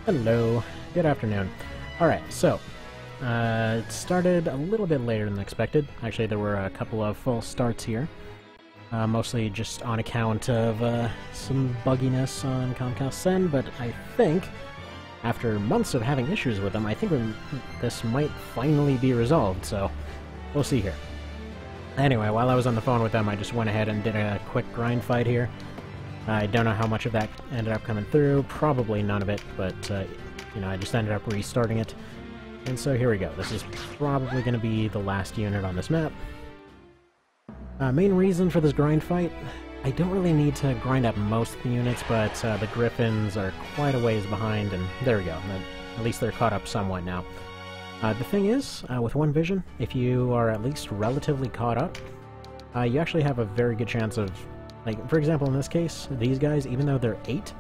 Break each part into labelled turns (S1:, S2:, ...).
S1: Hello, good afternoon. Alright, so, it started a little bit later than expected. Actually, there were a couple of false starts here. Mostly just on account of some bugginess on Comcast Send, but I think, after months of having issues with them, I think this might finally be resolved, so we'll see here. Anyway, while I was on the phone with them, I just went ahead and did a quick grind fight here. I don't know how much of that ended up coming through, probably none of it, but, you know, I just ended up restarting it. And so here we go. This is probably going to be the last unit on this map. Main reason for this grind fight, I don't really need to grind up most of the units, but the Griffins are quite a ways behind, and there we go. At least they're caught up somewhat now. The thing is, with One Vision, if you are at least relatively caught up, you actually have a very good chance of, like, for example, in this case, these guys, even though they're 8,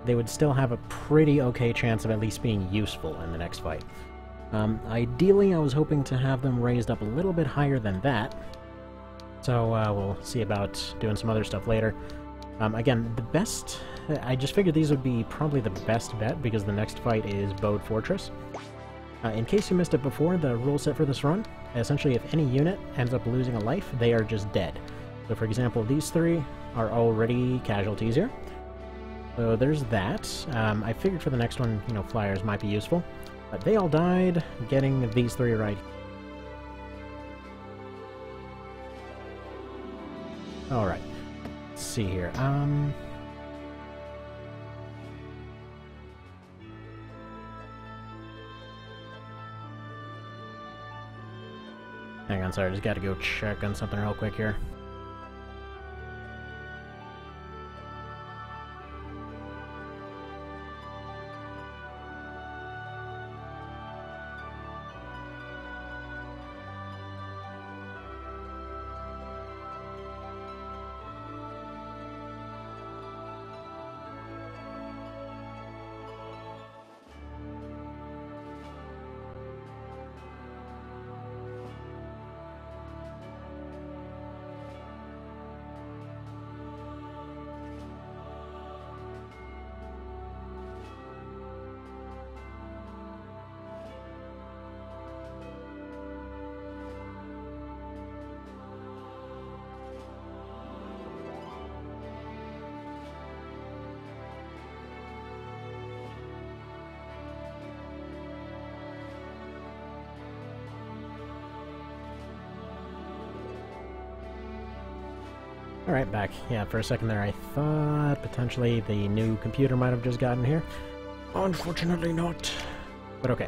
S1: they would still have a pretty okay chance of at least being useful in the next fight. Ideally, I was hoping to have them raised up a little bit higher than that, so we'll see about doing some other stuff later. Again, I just figured these would be probably the best bet, because the next fight is Bode Fortress. In case you missed it before, the rule set for this run, essentially if any unit ends up losing a life, they are just dead. So for example, these 3 are already casualties here. So there's that. I figured for the next one, you know, flyers might be useful. But they all died, getting these 3 right. Alright. Let's see here. Hang on, sorry, I just gotta go check on something real quick here. Alright, back. Yeah, for a second there I thought potentially the new computer might have just gotten here. Unfortunately not. But okay.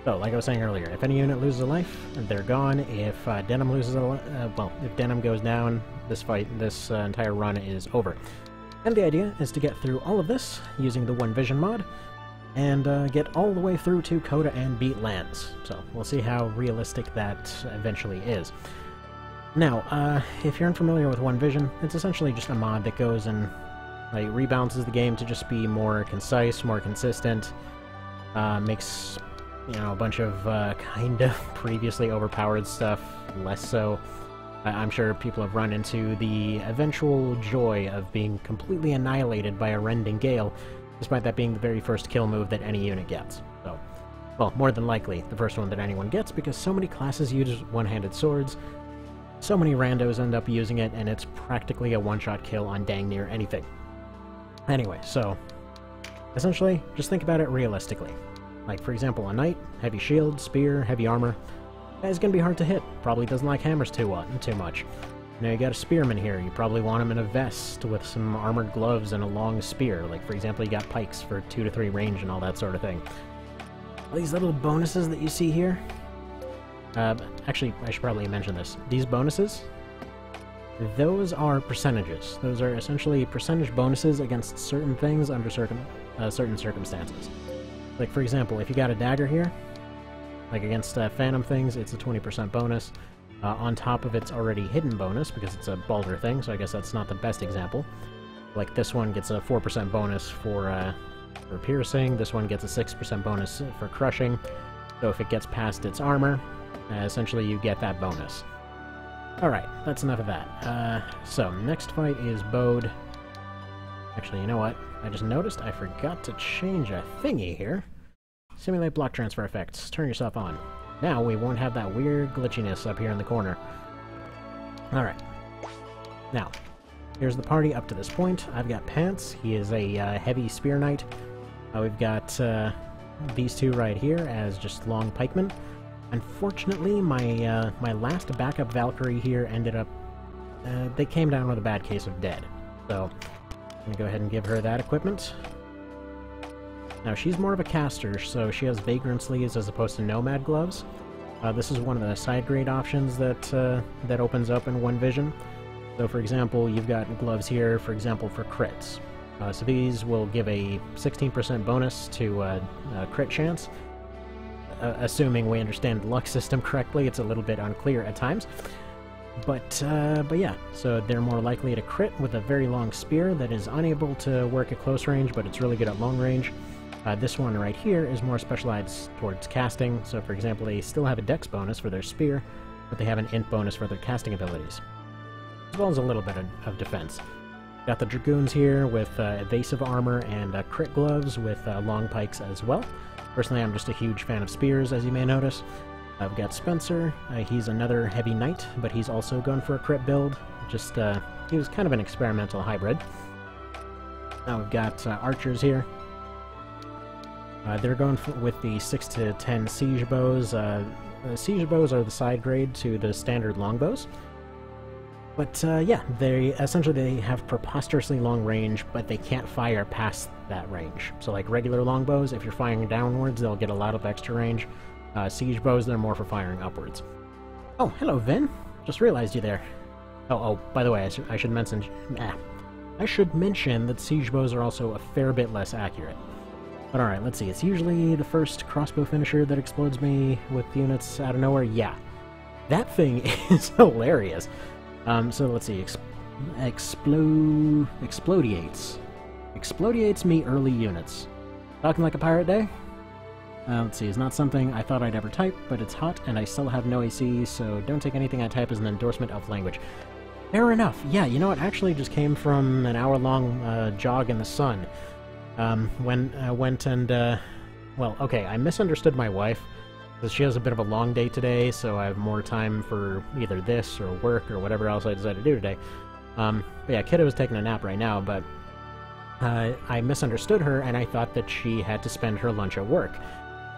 S1: So, like I was saying earlier, if any unit loses a life, they're gone. If Denim loses a well, if Denim goes down, this entire run is over. And the idea is to get through all of this using the One Vision mod, and get all the way through to Coda and beat lands. So, we'll see how realistic that eventually is. Now, if you're unfamiliar with One Vision, it's essentially just a mod that goes and like rebalances the game to just be more concise, more consistent, makes, you know, a bunch of kind of previously overpowered stuff less so. I'm sure people have run into the eventual joy of being completely annihilated by a rending gale, despite that being the very first kill move that any unit gets. So, well, more than likely the first one that anyone gets, because so many classes use one-handed swords. So many randos end up using it, and it's practically a one-shot kill on dang near anything. Anyway, so, essentially, just think about it realistically. Like, for example, a knight, heavy shield, spear, heavy armor. Guy's gonna be hard to hit, probably doesn't like hammers too much. Now you got a spearman here, you probably want him in a vest with some armored gloves and a long spear. Like, for example, you got pikes for 2 to 3 range and all that sort of thing. All these little bonuses that you see here, actually, I should probably mention this. These bonuses, those are percentages. Those are essentially percentage bonuses against certain things under certain circumstances. Like, for example, if you got a dagger here, like against phantom things, it's a 20% bonus. On top of its already hidden bonus, because it's a Baldur thing, so I guess that's not the best example. Like, this one gets a 4% bonus for piercing, this one gets a 6% bonus for crushing, so if it gets past its armor, essentially you get that bonus. Alright, that's enough of that. So, next fight is Bode. Actually, you know what? I just noticed I forgot to change a thingy here. Simulate block transfer effects. Turn yourself on. Now we won't have that weird glitchiness up here in the corner. Alright. Now, here's the party up to this point. I've got Pants. He is a heavy spear knight. We've got these two right here as just long pikemen. Unfortunately, my last backup Valkyrie here ended up... they came down with a bad case of dead. So, I'm going to go ahead and give her that equipment. Now, she's more of a caster, so she has Vagrant sleeves as opposed to Nomad gloves. This is one of the side grade options that opens up in One Vision. So, for example, you've got gloves here, for example, for crits. So these will give a 16% bonus to crit chance. Assuming we understand the luck system correctly, it's a little bit unclear at times. But yeah, so they're more likely to crit with a very long spear that is unable to work at close range, but it's really good at long range. This one right here is more specialized towards casting, so for example, they still have a dex bonus for their spear, but they have an int bonus for their casting abilities, as well as a little bit of defense. Got the Dragoons here with evasive armor and crit gloves with long pikes as well. Personally, I'm just a huge fan of spears, as you may notice. I've got Spencer. He's another heavy knight, but he's also gone for a crit build. Just, he was kind of an experimental hybrid. Now we've got archers here. They're going with the 6 to 10 siege bows. The siege bows are the side grade to the standard longbows. But yeah, they have preposterously long range, but they can't fire past that range. So like regular longbows, if you're firing downwards, they'll get a lot of extra range. Siege bows, they're more for firing upwards. Oh, hello, Vin. Just realized you there. Oh, by the way, I should mention that siege bows are also a fair bit less accurate. But alright, let's see. It's usually the first crossbow finisher that explodes me with units out of nowhere. Yeah, that thing is hilarious. So let's see. Explodiates. Explodiates me early units. Talking like a pirate day? Let's see. It's not something I thought I'd ever type, but it's hot and I still have no AC, so don't take anything I type as an endorsement of language. Fair enough. Yeah, you know, it actually just came from an hour-long jog in the sun. When I went and, well, okay, I misunderstood my wife, because she has a bit of a long day today, so I have more time for either this or work or whatever else I decided to do today. But yeah, Kiddo was taking a nap right now, but I misunderstood her, and I thought that she had to spend her lunch at work.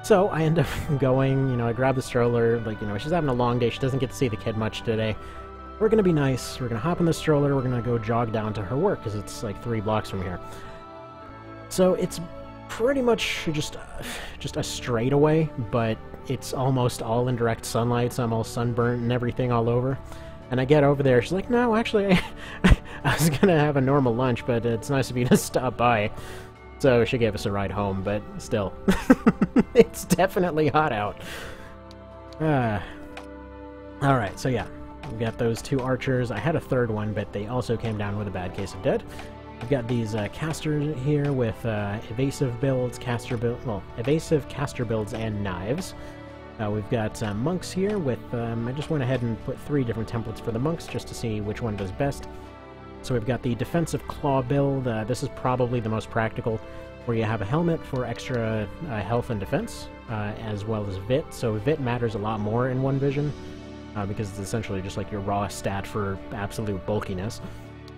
S1: So I end up going, you know, I grab the stroller, like, you know, she's having a long day, she doesn't get to see the kid much today. We're gonna be nice, we're gonna hop in the stroller, we're gonna go jog down to her work, because it's like 3 blocks from here. So it's pretty much just a straightaway, but it's almost all in direct sunlight, so I'm all sunburnt and everything all over. And I get over there, she's like, no, actually, I was gonna have a normal lunch, but it's nice of you to stop by. So she gave us a ride home, but still, it's definitely hot out. Alright, so yeah, we got those 2 archers. I had a third one, but they also came down with a bad case of dead. We've got these casters here with evasive builds, evasive caster builds, and knives. We've got monks here with, I just went ahead and put 3 different templates for the monks just to see which one does best. So we've got the defensive claw build. This is probably the most practical, where you have a helmet for extra health and defense, as well as Vit. So Vit matters a lot more in One Vision, because it's essentially just like your raw stat for absolute bulkiness.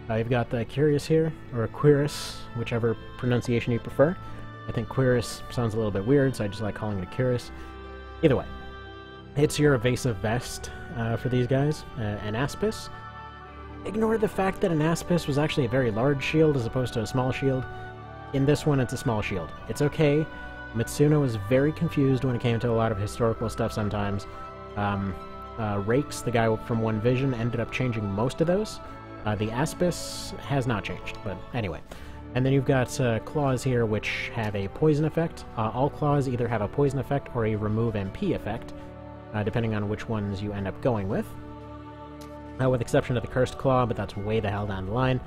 S1: You've got the Curious here, or Quirus, whichever pronunciation you prefer. I think Quirus sounds a little bit weird, so I just like calling it Curious. Either way, it's your evasive vest for these guys. An Aspis. Ignore the fact that an Aspis was actually a very large shield as opposed to a small shield. In this one, it's a small shield. It's okay. Mitsuno was very confused when it came to a lot of historical stuff sometimes. Rakes, the guy from One Vision, ended up changing most of those. The Aspis has not changed, but anyway. And then you've got claws here, which have a poison effect. All claws either have a poison effect or a remove MP effect, depending on which ones you end up going with. With exception of the Cursed Claw, but that's way the hell down the line.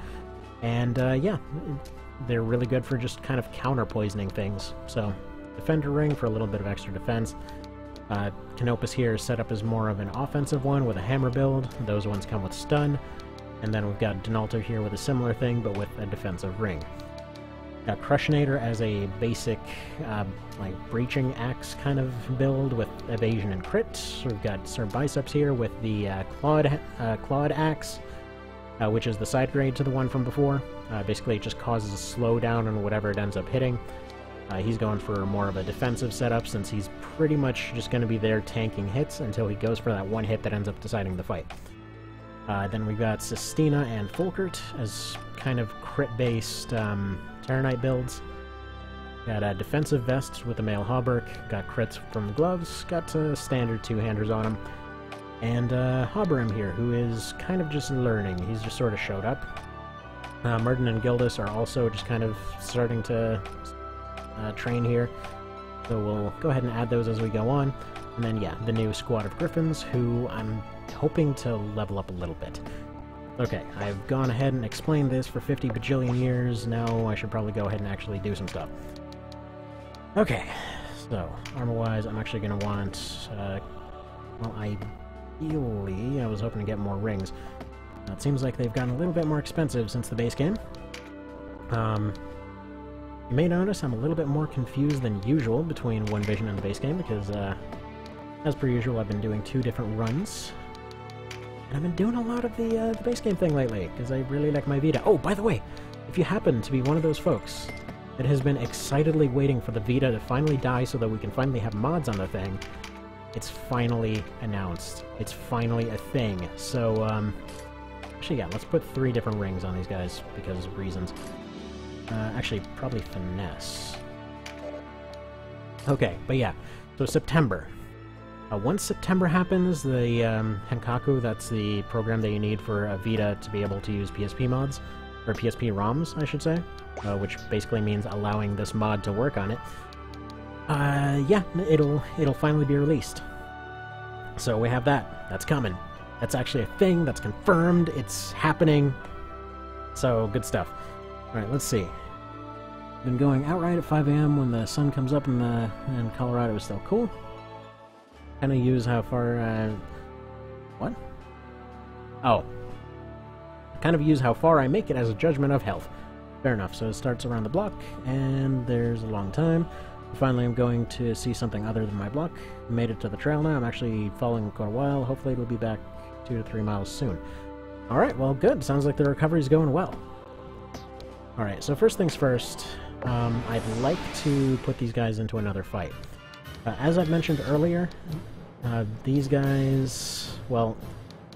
S1: And yeah, they're really good for just kind of counter-poisoning things. So, Defender Ring for a little bit of extra defense. Canopus here is set up as more of an offensive one with a hammer build. Those ones come with stun. And then we've got Donalto here with a similar thing, but with a defensive ring. Got Crushinator as a basic, like, breaching axe kind of build with evasion and crit. We've got Sir Biceps here with the clawed axe, which is the side grade to the one from before. Basically, it just causes a slowdown on whatever it ends up hitting. He's going for more of a defensive setup, since he's pretty much just going to be there tanking hits until he goes for that one hit that ends up deciding the fight. Then we've got Sistina and Folkert as kind of crit-based Terra Knight builds. Got a defensive vest with a male hauberk, got crits from the gloves, got standard two-handers on him, and Hauberim here, who is kind of just learning. He's just sort of showed up. Murden and Gildas are also just kind of starting to train here, so we'll go ahead and add those as we go on. And then, yeah, the new squad of Griffins, who I'm hoping to level up a little bit. Okay, I've gone ahead and explained this for 50 bajillion years. Now I should probably go ahead and actually do some stuff. Okay, so armor-wise, I'm actually going to want, well, ideally, I was hoping to get more rings. It seems like they've gotten a little bit more expensive since the base game. You may notice I'm a little bit more confused than usual between One Vision and the base game, because, as per usual, I've been doing 2 different runs. And I've been doing a lot of the base game thing lately, because I really like my Vita. Oh, by the way, if you happen to be one of those folks that has been excitedly waiting for the Vita to finally die so that we can finally have mods on the thing, it's finally announced. It's finally a thing. So, actually, yeah, let's put 3 different rings on these guys, because of reasons. Actually, probably finesse. Okay, but yeah, so September. Once September happens, the Henkaku, that's the program that you need for a Vita to be able to use PSP mods, or PSP ROMs, I should say, which basically means allowing this mod to work on it. Yeah, it'll finally be released. So we have that. That's coming. That's actually a thing. That's confirmed. It's happening. So, good stuff. Alright, let's see. Been going outright at 5 AM when the sun comes up and Colorado is still cool. Kind of use how far, what? Oh. Kind of use how far I make it as a judgment of health. Fair enough, so it starts around the block, and there's a long time. Finally, I'm going to see something other than my block. Made it to the trail now. I'm actually following quite a while. Hopefully it'll be back 2 to 3 miles soon. Alright, well, good. Sounds like the recovery's going well. Alright, so first things first, I'd like to put these guys into another fight. As I've mentioned earlier, these guys, well,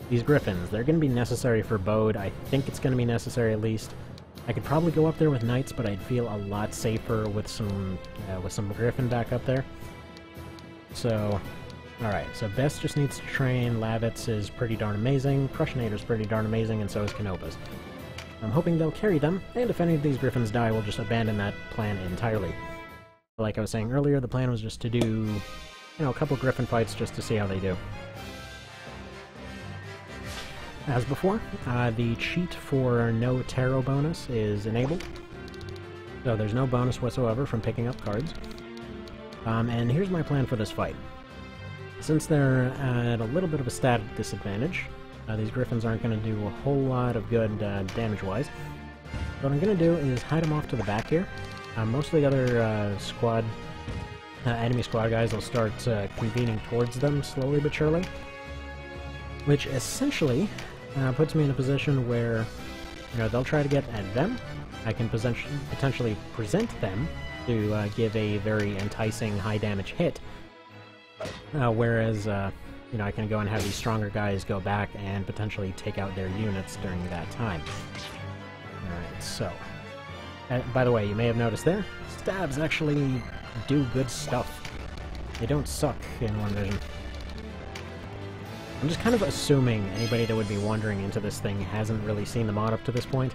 S1: these Griffins, they're going to be necessary for Bode. I think it's going to be necessary at least. I could probably go up there with Knights, but I'd feel a lot safer with some Griffin back up there. So, alright, so Best just needs to train, Lavitz is pretty darn amazing, Crushinator's pretty darn amazing, and so is Canobas. I'm hoping they'll carry them, and if any of these Griffins die, we'll just abandon that plan entirely. Like I was saying earlier, the plan was just to do, you know, a couple Griffin fights just to see how they do. As before, the cheat for no tarot bonus is enabled, so there's no bonus whatsoever from picking up cards. And here's my plan for this fight. Since they're at a little bit of a stat disadvantage, these Griffins aren't going to do a whole lot of good damage-wise. What I'm going to do is hide them off to the back here. Most of the other enemy squad guys will start convening towards them slowly but surely, which essentially puts me in a position where, you know, they'll try to get at them. I can potentially present them to give a very enticing high damage hit, whereas you know, I can go and have these stronger guys go back and potentially take out their units during that time. Alright, so by the way, you may have noticed there, stabs actually do good stuff. They don't suck in One Vision. I'm just kind of assuming anybody that would be wandering into this thing hasn't really seen the mod up to this point.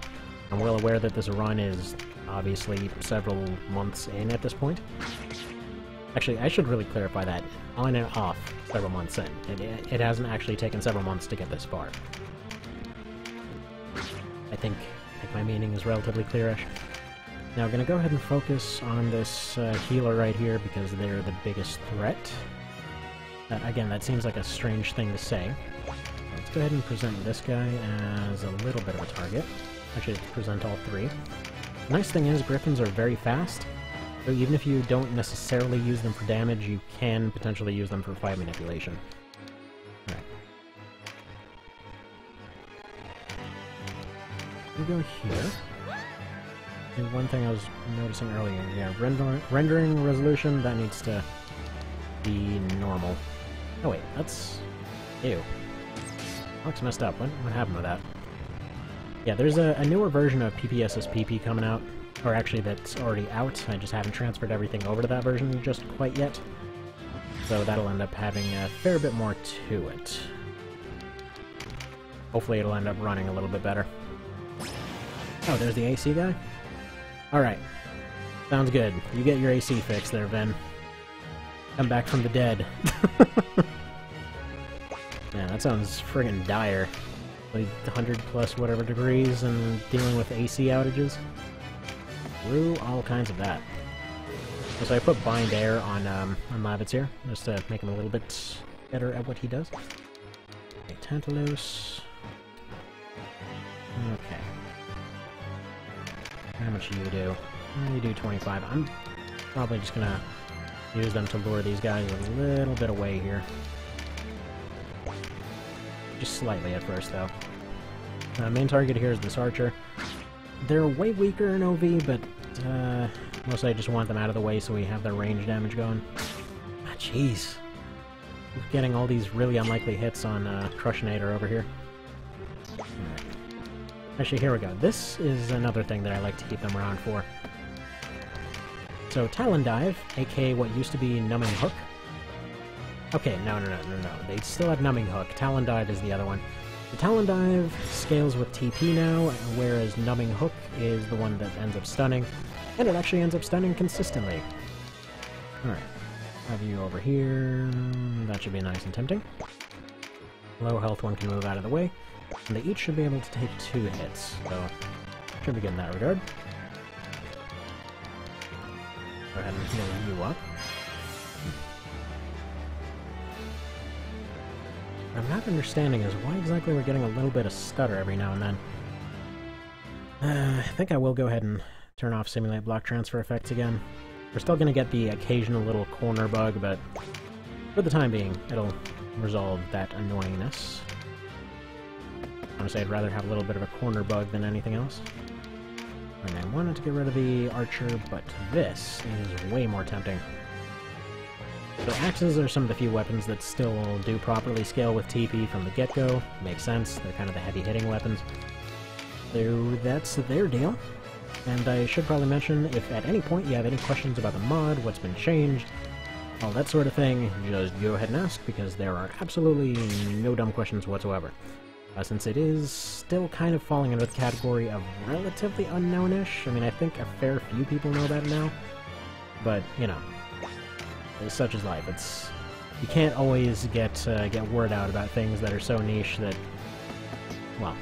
S1: I'm well aware that this run is obviously several months in at this point. Actually, I should really clarify that. On and off, several months in. It hasn't actually taken several months to get this far. I think my meaning is relatively clearish. Now I'm going to go ahead and focus on this healer right here because they're the biggest threat. Again, that seems like a strange thing to say. Let's go ahead and present this guy as a little bit of a target. Actually, present all three. The nice thing is, Griffins are very fast, so even if you don't necessarily use them for damage, you can potentially use them for fight manipulation. Alright. We go here. And one thing I was noticing earlier, yeah, rendering resolution, that needs to be normal. Oh wait, that's... Ew. Looks messed up. What happened with that? Yeah, there's a newer version of PPSSPP coming out, or actually that's already out. I just haven't transferred everything over to that version just quite yet. So that'll end up having a fair bit more to it. Hopefully it'll end up running a little bit better. Oh, there's the AC guy? Alright. Sounds good. You get your AC fixed there, Vin. Come back from the dead. Yeah, that sounds friggin' dire. Like 100 plus whatever degrees and dealing with AC outages. Through all kinds of that. So I put Bind Air on Lavitz here, just to make him a little bit better at what he does. Okay, Tantalus. Okay. How much do you do? You do 25. I'm probably just gonna use them to lure these guys a little bit away here. Just slightly at first, though. Main target here is this archer. They're way weaker in OV, but mostly I just want them out of the way so we have their range damage going. Ah, jeez. We're getting all these really unlikely hits on Crushinator over here. Alright. Actually, here we go. This is another thing that I like to keep them around for. So, Talon Dive, aka what used to be Numbing Hook. Okay, no. They still have Numbing Hook. Talon Dive is the other one. The Talon Dive scales with TP now, whereas Numbing Hook is the one that ends up stunning. And it actually ends up stunning consistently. Alright. Have you over here. That should be nice and tempting. Low health one can move out of the way. And they each should be able to take 2 hits, so should be good in that regard. Go ahead and heal you up. What I'm not understanding is why exactly we're getting a little bit of stutter every now and then. I think I will go ahead and turn off Simulate Block Transfer effects again. We're still going to get the occasional little corner bug, but for the time being, it'll resolve that annoyingness. Honestly, I'd rather have a little bit of a corner bug than anything else. And I wanted to get rid of the archer, but this is way more tempting. So axes are some of the few weapons that still do properly scale with TP from the get-go. Makes sense, they're kind of the heavy-hitting weapons. So that's their deal. And I should probably mention, if at any point you have any questions about the mod, what's been changed, all that sort of thing, just go ahead and ask, because there are absolutely no dumb questions whatsoever. Since it is still kind of falling under the category of relatively unknown-ish. I mean, I think a fair few people know about it now, but, you know, such is life. It's... you can't always get word out about things that are so niche that... well,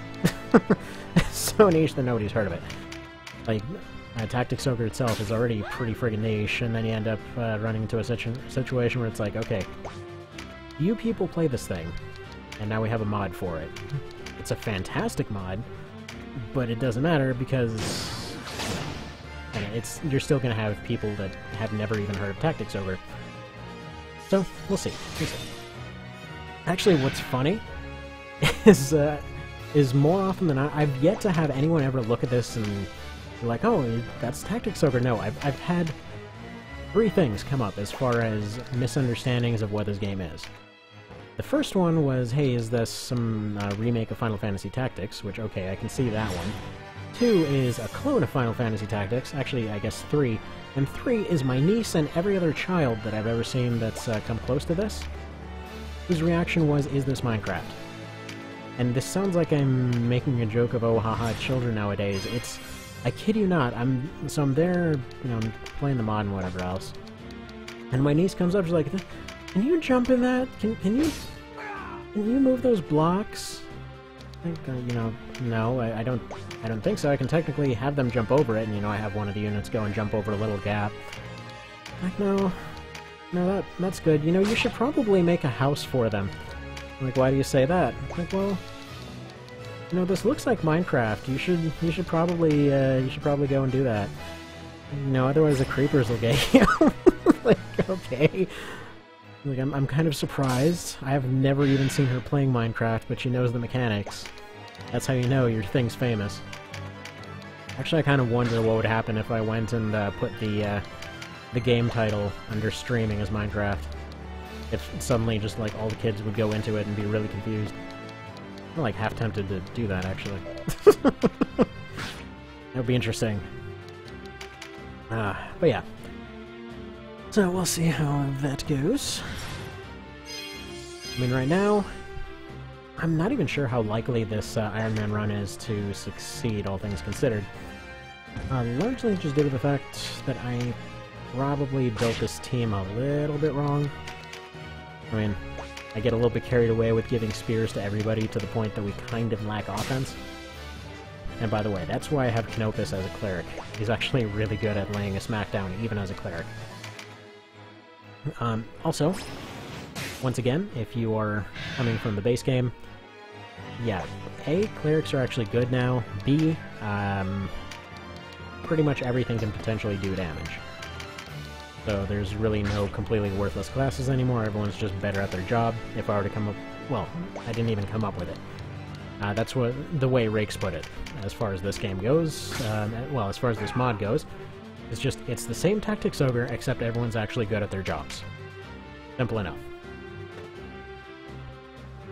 S1: so niche that nobody's heard of it. Like, Tactics Ogre itself is already pretty friggin' niche, and then you end up running into a situation where it's like, okay, you people play this thing, and now we have a mod for it. It's a fantastic mod, but it doesn't matter because you're still going to have people that have never even heard of Tactics Ogre. So, we'll see. Actually, what's funny is more often than not, I've yet to have anyone ever look at this and be like, oh, that's Tactics Ogre. No, I've had 3 things come up as far as misunderstandings of what this game is. The first one was, hey, is this some remake of Final Fantasy Tactics? Which, okay, I can see that one. 2 is a clone of Final Fantasy Tactics. Actually, I guess 3. And 3 is my niece and every other child that I've ever seen that's come close to this. His reaction was, is this Minecraft? And this sounds like I'm making a joke of, oh, haha, children nowadays. It's... I kid you not, I'm there, you know, playing the mod and whatever else. And my niece comes up, she's like, can you jump in that? Can you move those blocks? I think, you know, no, I don't think so. I can technically have them jump over it, and, you know, I have one of the units go and jump over a little gap. Like, no, that's good. You know, you should probably make a house for them. Like, why do you say that? Like, well, you know, this looks like Minecraft. You should probably go and do that. You know, otherwise the creepers will get you. Like, okay. Like, I'm kind of surprised. I have never even seen her playing Minecraft, but she knows the mechanics. That's how you know your thing's famous. Actually, I kind of wonder what would happen if I went and put the game title under streaming as Minecraft. If suddenly just, like, all the kids would go into it and be really confused. I'm, like, half tempted to do that, actually. That would be interesting. But yeah. So we'll see how that goes. I mean, right now, I'm not even sure how likely this Ironman run is to succeed, all things considered. Largely just due to the fact that I probably built this team a little bit wrong. I mean, I get a little bit carried away with giving spears to everybody to the point that we kind of lack offense. And by the way, that's why I have Canopus as a cleric. He's actually really good at laying a smackdown, even as a cleric. Also, once again, if you are coming from the base game, yeah, A, clerics are actually good now. B, pretty much everything can potentially do damage. So there's really no completely worthless classes anymore. Everyone's just better at their job. If I were to come up... Well, I didn't even come up with it. That's what the way Rakes put it, as far as this game goes. Well, as far as this mod goes. It's the same tactics Ogre, except everyone's actually good at their jobs. Simple enough.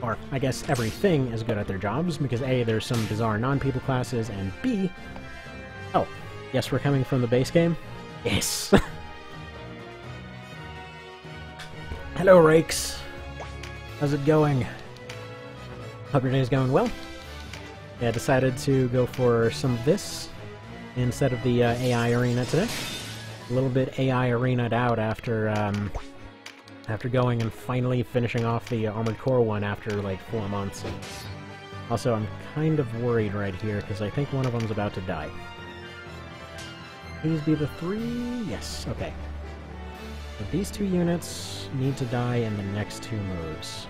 S1: Or, I guess everything is good at their jobs, because A, there's some bizarre non-people classes, and B... Oh, yes, we're coming from the base game? Yes! Hello, Rakes! How's it going? Hope your day's going well. Yeah, I decided to go for some of this instead of the AI arena today. A little bit AI arena'd out after after going and finally finishing off the Armored Core one after like 4 months. Also, I'm kind of worried right here because I think one of them's about to die. Please be the 3. Yes, okay. So these 2 units need to die in the next 2 moves.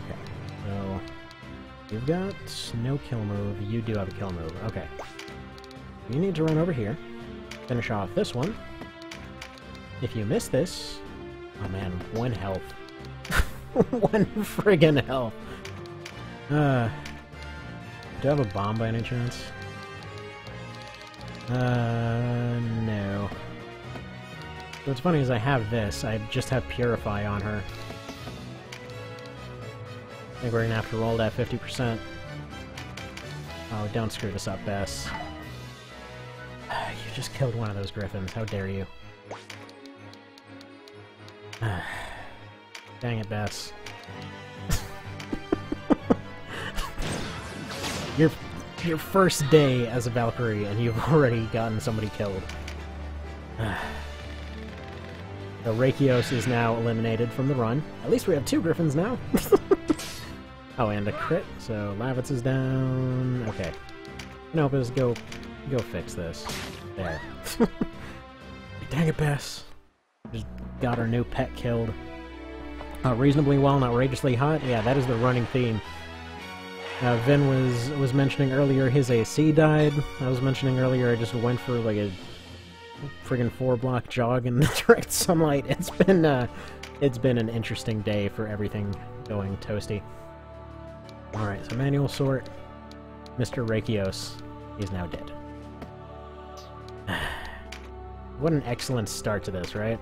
S1: Okay, so you've got no kill move. You do have a kill move. Okay. You need to run over here, finish off this one. If you miss this... Oh man, 1 health. 1 friggin' health. Do I have a bomb by any chance? No. What's funny is I have this. I just have Purify on her. I think we're gonna have to roll that 50%. Oh, don't screw this up, Bess. You just killed one of those griffins. How dare you? Dang it, Bess. Your first day as a Valkyrie, and you've already gotten somebody killed. So Rakios is now eliminated from the run. At least we have 2 griffins now. Oh, and a crit, so Lavitz is down. Okay. Canopus, go fix this. There. Dang it, Bess. Just got our new pet killed. Reasonably well and outrageously hot? Yeah, that is the running theme. Vin was mentioning earlier his AC died. I was mentioning earlier I just went for like a friggin' 4-block jog in the direct sunlight. It's been an interesting day for everything going toasty. Alright, so manual sort. Mr. Rakios is now dead. What an excellent start to this, right?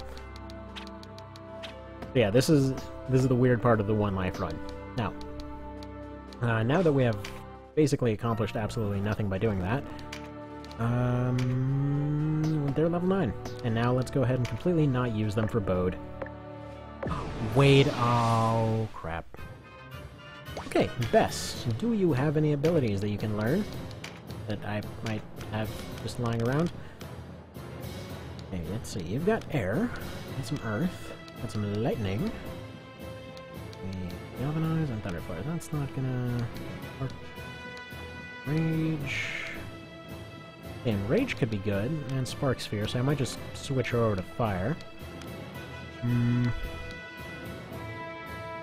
S1: Yeah, this is the weird part of the 1 life run. Now that we have basically accomplished absolutely nothing by doing that, they're level 9. And now let's go ahead and completely not use them for Bode. Wait, oh crap. Okay, Bess, do you have any abilities that you can learn that I might have just lying around? Okay, let's see. You've got air, and some earth, and some lightning. Galvanize and Thunderfire. That's not gonna work. Rage. And Rage could be good, and Spark Sphere, so I might just switch her over to Fire.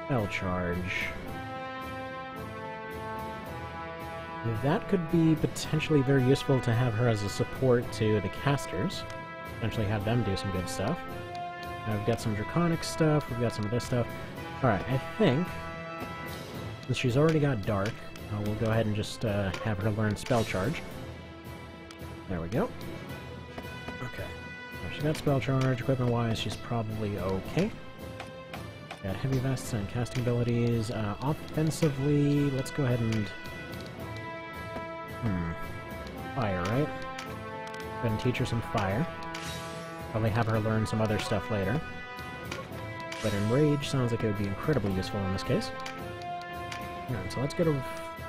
S1: spell charge. That could be potentially very useful to have her as a support to the casters. Potentially have them do some good stuff. We've got some draconic stuff, we've got some of this stuff. Alright, I think, since she's already got dark, we'll go ahead and just have her learn spell charge. There we go. Okay. Now she got spell charge, equipment-wise she's probably okay. Got heavy vests and casting abilities. Offensively, let's go ahead and... fire, right? Go ahead and teach her some fire. Probably have her learn some other stuff later. But Enrage sounds like it would be incredibly useful in this case. Alright, so let's get her...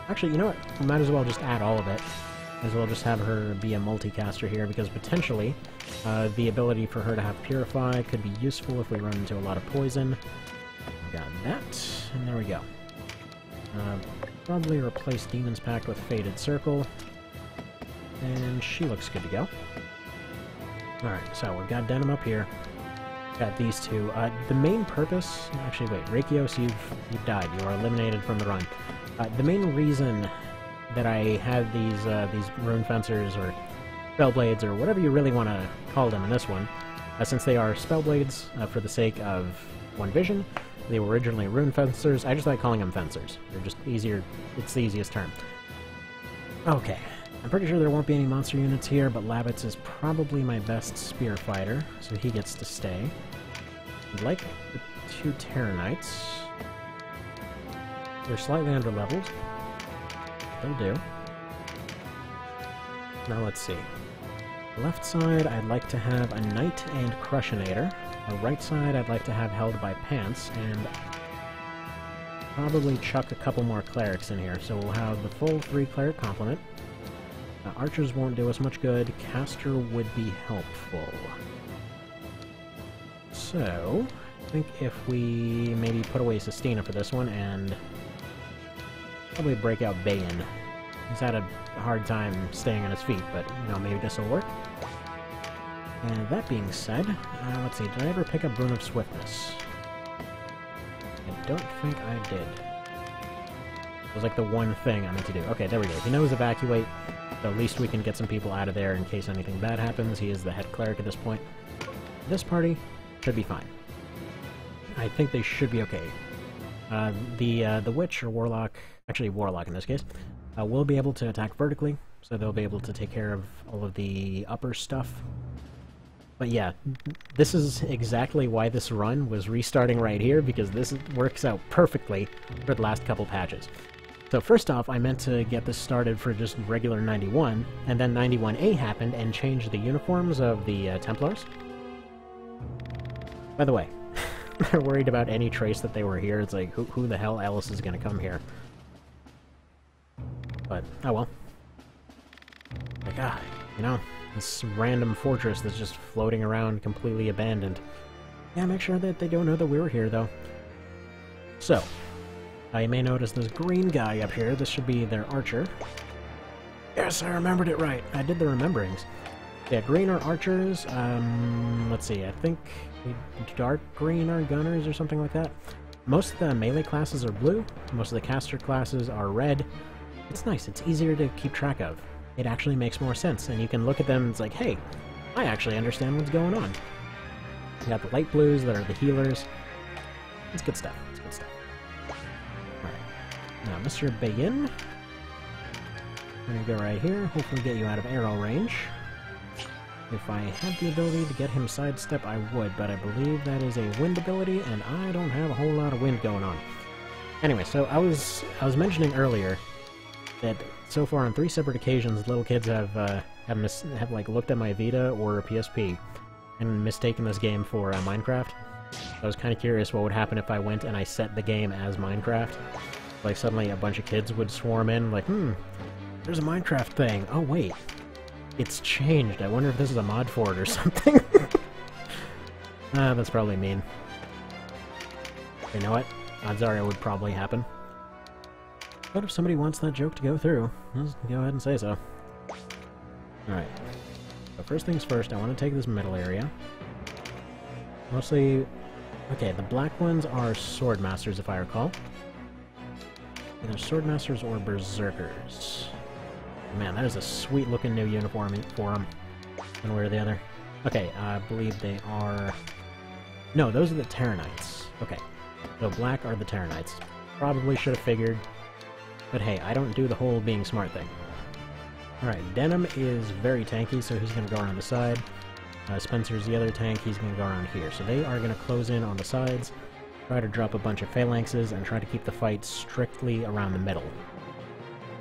S1: Actually, you know what? We might as well just add all of it. Might as well just have her be a multicaster here, because potentially the ability for her to have Purify could be useful if we run into a lot of poison. Got that, and there we go. Probably replace Demon's Pact with Faded Circle. And she looks good to go. Alright, so we've got Denim up here. Got these two. The main purpose... Actually, wait. Rakios, you've died. You are eliminated from the run. The main reason that I had these Rune Fencers, or Spellblades, or whatever you really want to call them in this one, since they are Spellblades for the sake of one vision, they were originally Rune Fencers. I just like calling them Fencers. They're just easier. It's the easiest term. Okay. I'm pretty sure there won't be any monster units here, but Labbits is probably my best spear fighter, so he gets to stay. I'd like the 2 Terror Knights. They're slightly underleveled. They'll do. Now let's see. Left side, I'd like to have a Knight and Crushinator. The right side, I'd like to have held by Pants, and probably chuck a couple more Clerics in here, so we'll have the full 3 Cleric complement. Archers won't do us much good. Caster would be helpful. So, I think if we maybe put away Sistina for this one, and probably break out Bayan. He's had a hard time staying on his feet, but, you know, maybe this will work. And that being said, let's see, did I ever pick up Rune of Swiftness? I don't think I did. It was like the one thing I meant to do. Okay, there we go. He knows Evacuate. So at least we can get some people out of there in case anything bad happens. He is the head cleric at this point. This party should be fine. I think they should be okay. The witch or warlock, actually warlock in this case, will be able to attack vertically, so they'll be able to take care of all of the upper stuff. But yeah, this is exactly why this run was restarting right here, because this works out perfectly for the last couple patches. So first off, I meant to get this started for just regular 91, and then 91A happened and changed the uniforms of the Templars. By the way, they're worried about any trace that they were here. It's like, who the hell else is going to come here? But, oh well. Like, you know, this random fortress that's just floating around completely abandoned. Yeah, make sure that they don't know that we were here, though. So, you may notice this green guy up here. This should be their archer. Yes, I remembered it right. I did the rememberings. Yeah, green are archers. Let's see, I think dark green are gunners or something like that. Most of the melee classes are blue. Most of the caster classes are red. It's nice. It's easier to keep track of. It actually makes more sense, and you can look at them and it's like, hey, I actually understand what's going on. You got the light blues that are the healers. It's good stuff. It's good stuff. Now, Mr. Bayan, we're going to go right here, hopefully get you out of arrow range. If I had the ability to get him sidestep, I would, but I believe that is a wind ability, and I don't have a whole lot of wind going on. Anyway, so I was mentioning earlier that so far on 3 separate occasions, little kids have like looked at my Vita or PSP and mistaken this game for Minecraft. I was kind of curious what would happen if I went and I set the game as Minecraft. Like, suddenly a bunch of kids would swarm in, like, there's a Minecraft thing. Oh, wait. It's changed. I wonder if this is a mod for it or something. That's probably mean. You know what? Odds are it would probably happen. But if somebody wants that joke to go through, let's go ahead and say so. Alright. So first things first, I want to take this middle area. Mostly Okay, the black ones are sword masters, if I recall. Either sword masters or berserkers. Man, that is a sweet-looking new uniform for them. One way or the other. Okay, I believe they are... No, those are the Terranites. Okay, so black are the Terranites. Probably should have figured. But hey, I don't do the whole being smart thing. Alright, Denim is very tanky, so he's going to go around the side. Spencer's the other tank, he's going to go around here. So they are going to close in on the sides, try to drop a bunch of phalanxes, and try to keep the fight strictly around the middle.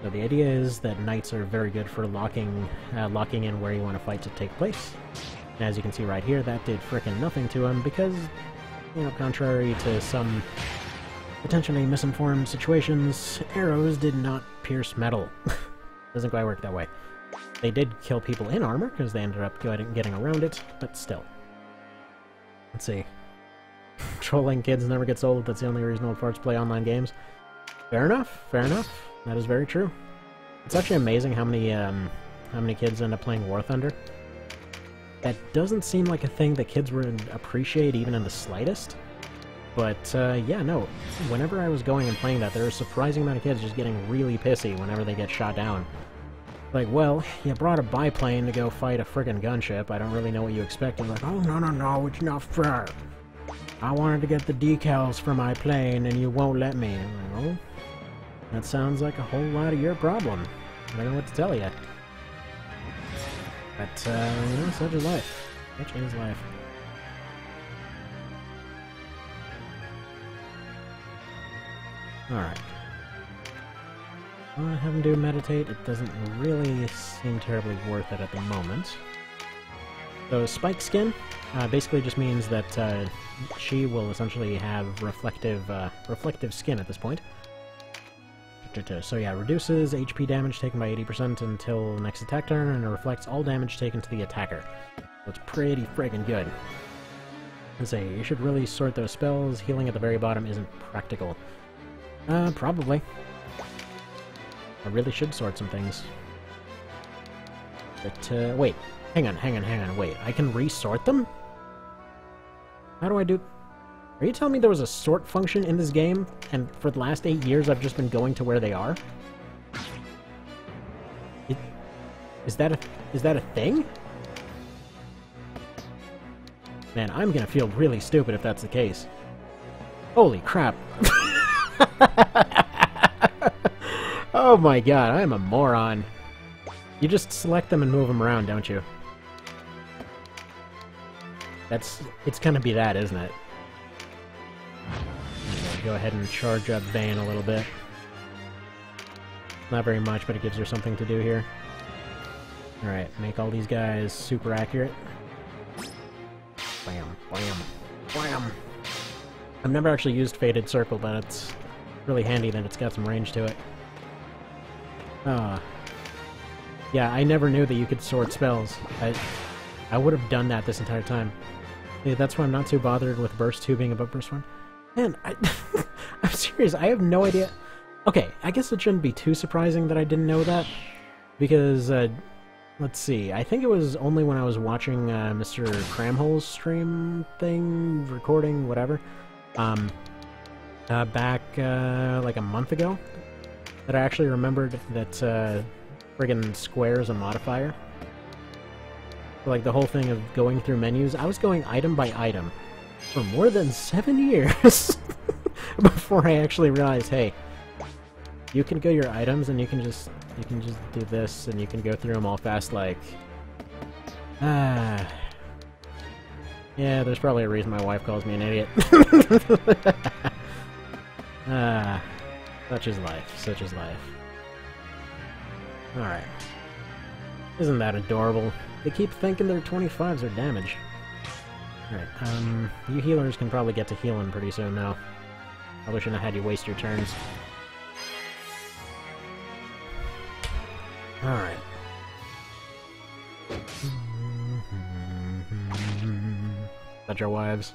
S1: So the idea is that knights are very good for locking in where you want a fight to take place. And as you can see right here, that did frickin' nothing to him because, you know, contrary to some potentially misinformed situations, arrows did not pierce metal. Doesn't quite work that way. They did kill people in armor, because they ended up getting around it, but still. Let's see. Trolling kids never gets old, that's the only reason old farts play online games. Fair enough, fair enough. That is very true. It's actually amazing how many kids end up playing War Thunder. That doesn't seem like a thing that kids would appreciate even in the slightest. But, yeah, no. Whenever I was going and playing that, there was a surprising amount of kids just getting really pissy whenever they get shot down. Like, well, you brought a biplane to go fight a friggin' gunship. I don't really know what you expect. And like, oh, no, it's not fair. I wanted to get the decals for my plane, and you won't let me. I'm like, oh, that sounds like a whole lot of your problem. I don't know what to tell you. But, you know, such is life. Such is life. Alright. Have him do meditate. It doesn't really seem terribly worth it at the moment. So spike skin basically just means that she will essentially have reflective skin at this point. So yeah, reduces HP damage taken by 80% until next attack turn, and it reflects all damage taken to the attacker. So it's pretty friggin' good. Let's say you should really sort those spells. Healing at the very bottom isn't practical. Probably. I really should sort some things. But, wait. Hang on, wait. I can resort them? How do I do... Are you telling me there was a sort function in this game, and for the last 8 years I've just been going to where they are? Is that a thing? Man, I'm gonna feel really stupid if that's the case. Holy crap. Oh my god, I am a moron. You just select them and move them around, don't you? It's gonna be that, isn't it? Okay, go ahead and charge up Bane a little bit. Not very much, but it gives her something to do here. Alright, make all these guys super accurate. Bam, bam, bam! I've never actually used Fated Circle, but it's really handy that it's got some range to it. Yeah, I never knew that you could sort spells. I would have done that this entire time. Yeah, that's why I'm not too bothered with Burst 2 being above Burst 1. Man, I'm serious, I have no idea. Okay, I guess it shouldn't be too surprising that I didn't know that. Because, let's see, I think it was only when I was watching Mr. Cramhole's stream thing, recording, whatever, back like a month ago, that I actually remembered that friggin' square is a modifier. Like the whole thing of going through menus, I was going item by item for more than 7 years before I actually realized, hey, you can go your items and you can just do this and you can go through them all fast like... Yeah, there's probably a reason my wife calls me an idiot. Such is life, such is life. Alright. Isn't that adorable? They keep thinking their 25s are damage. Alright, you healers can probably get to healing pretty soon now. Probably shouldn't have had you waste your turns. Alright. That's your wives.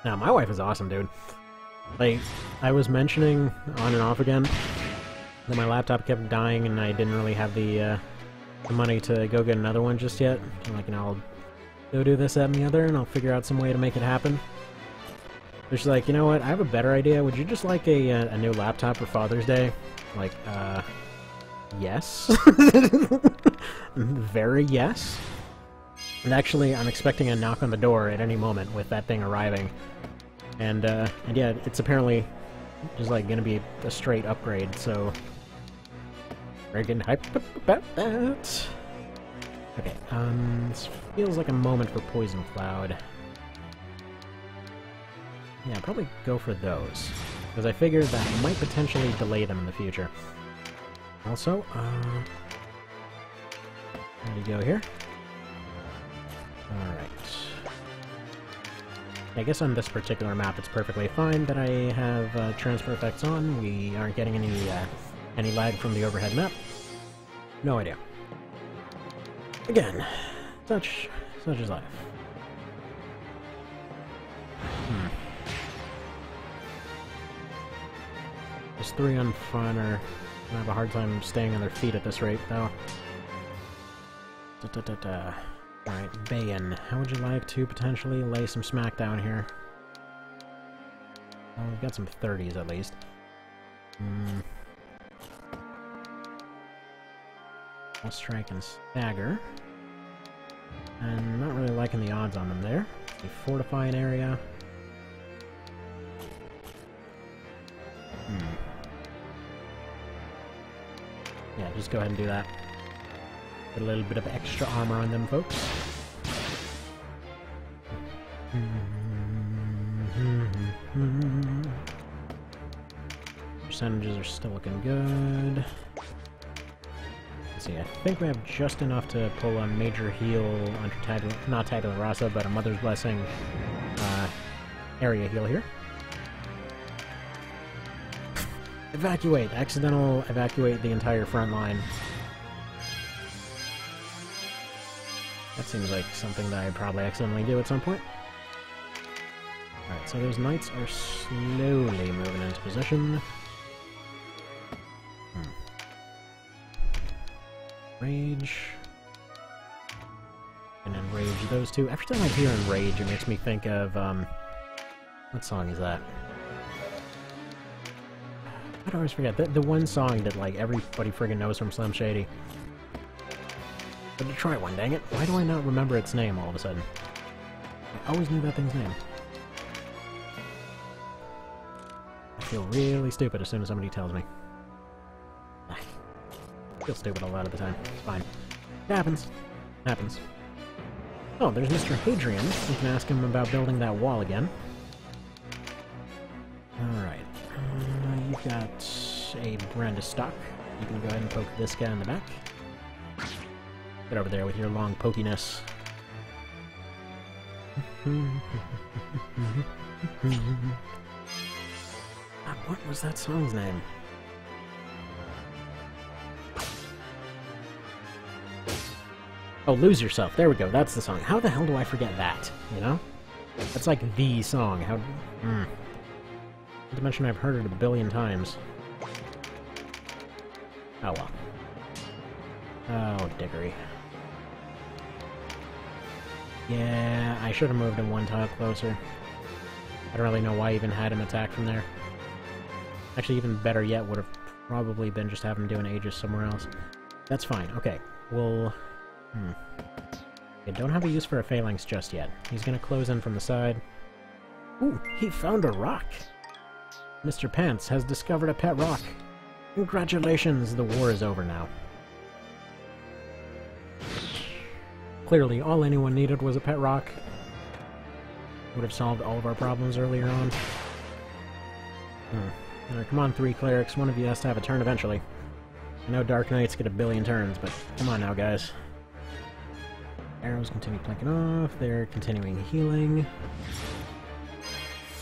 S1: Now, my wife is awesome, dude. Like, I was mentioning on and off again that my laptop kept dying and I didn't really have the money to go get another one just yet. I'm like, you know, I'll go do this, that, and the other, and I'll figure out some way to make it happen. She's like, you know what, I have a better idea. Would you just like a new laptop for Father's Day? Like, yes. Very yes. And actually, I'm expecting a knock on the door at any moment with that thing arriving. And yeah, it's apparently just like gonna be a straight upgrade, so we're getting hyped up about that. Okay, this feels like a moment for Poison Cloud. Yeah, probably go for those, because I figure that might potentially delay them in the future. Also, there you go here. Alright. I guess on this particular map it's perfectly fine that I have transfer effects on. We aren't getting any lag from the overhead map. No idea. Again, such is life. These 3 on front are gonna have a hard time staying on their feet at this rate, though. Alright, Bayan, how would you like to potentially lay some smack down here? Well, we've got some 30s at least. I'll strike and stagger. And not really liking the odds on them there. They fortify an area. Yeah, just go ahead and do that. Put a little bit of extra armor on them, folks. Percentages are still looking good. Let's see, I think we have just enough to pull a major heal under not Tabula Rasa, but a Mother's Blessing area heal here. Evacuate! Accidental evacuate the entire front line. That seems like something that I'd probably accidentally do at some point. Alright, so those knights are slowly moving into position. Rage. And enrage those two. Every time I hear enrage, it makes me think of, what song is that? I always forget. The one song that, like, everybody friggin' knows from Slim Shady. But to try one, dang it. Why do I not remember its name all of a sudden? I always knew that thing's name. I feel really stupid as soon as somebody tells me. I feel stupid a lot of the time. It's fine. It happens. It happens. Oh, there's Mr. Hadrian. We can ask him about building that wall again. Alright. You've got a brand of stock. You can go ahead and poke this guy in the back. Get over there with your long pokiness. What was that song's name? Oh, Lose Yourself. There we go. That's the song. How the hell do I forget that? You know? That's like the song. How... Not to mention I've heard it a billion times. Oh well. Oh, dickery. Yeah, I should have moved him one tile closer. I don't really know why I even had him attack from there. Actually, even better yet would have probably been just have him do an Aegis somewhere else. That's fine. Okay, we'll... Okay, don't have a use for a Phalanx just yet. He's gonna close in from the side. Ooh, he found a rock! Mr. Pants has discovered a pet rock. Congratulations, the war is over now. Clearly, all anyone needed was a pet rock. Would have solved all of our problems earlier on. Alright, come on, 3 clerics. One of you has to have a turn eventually. I know Dark Knights get a billion turns, but come on now, guys. Arrows continue planking off. They're continuing healing.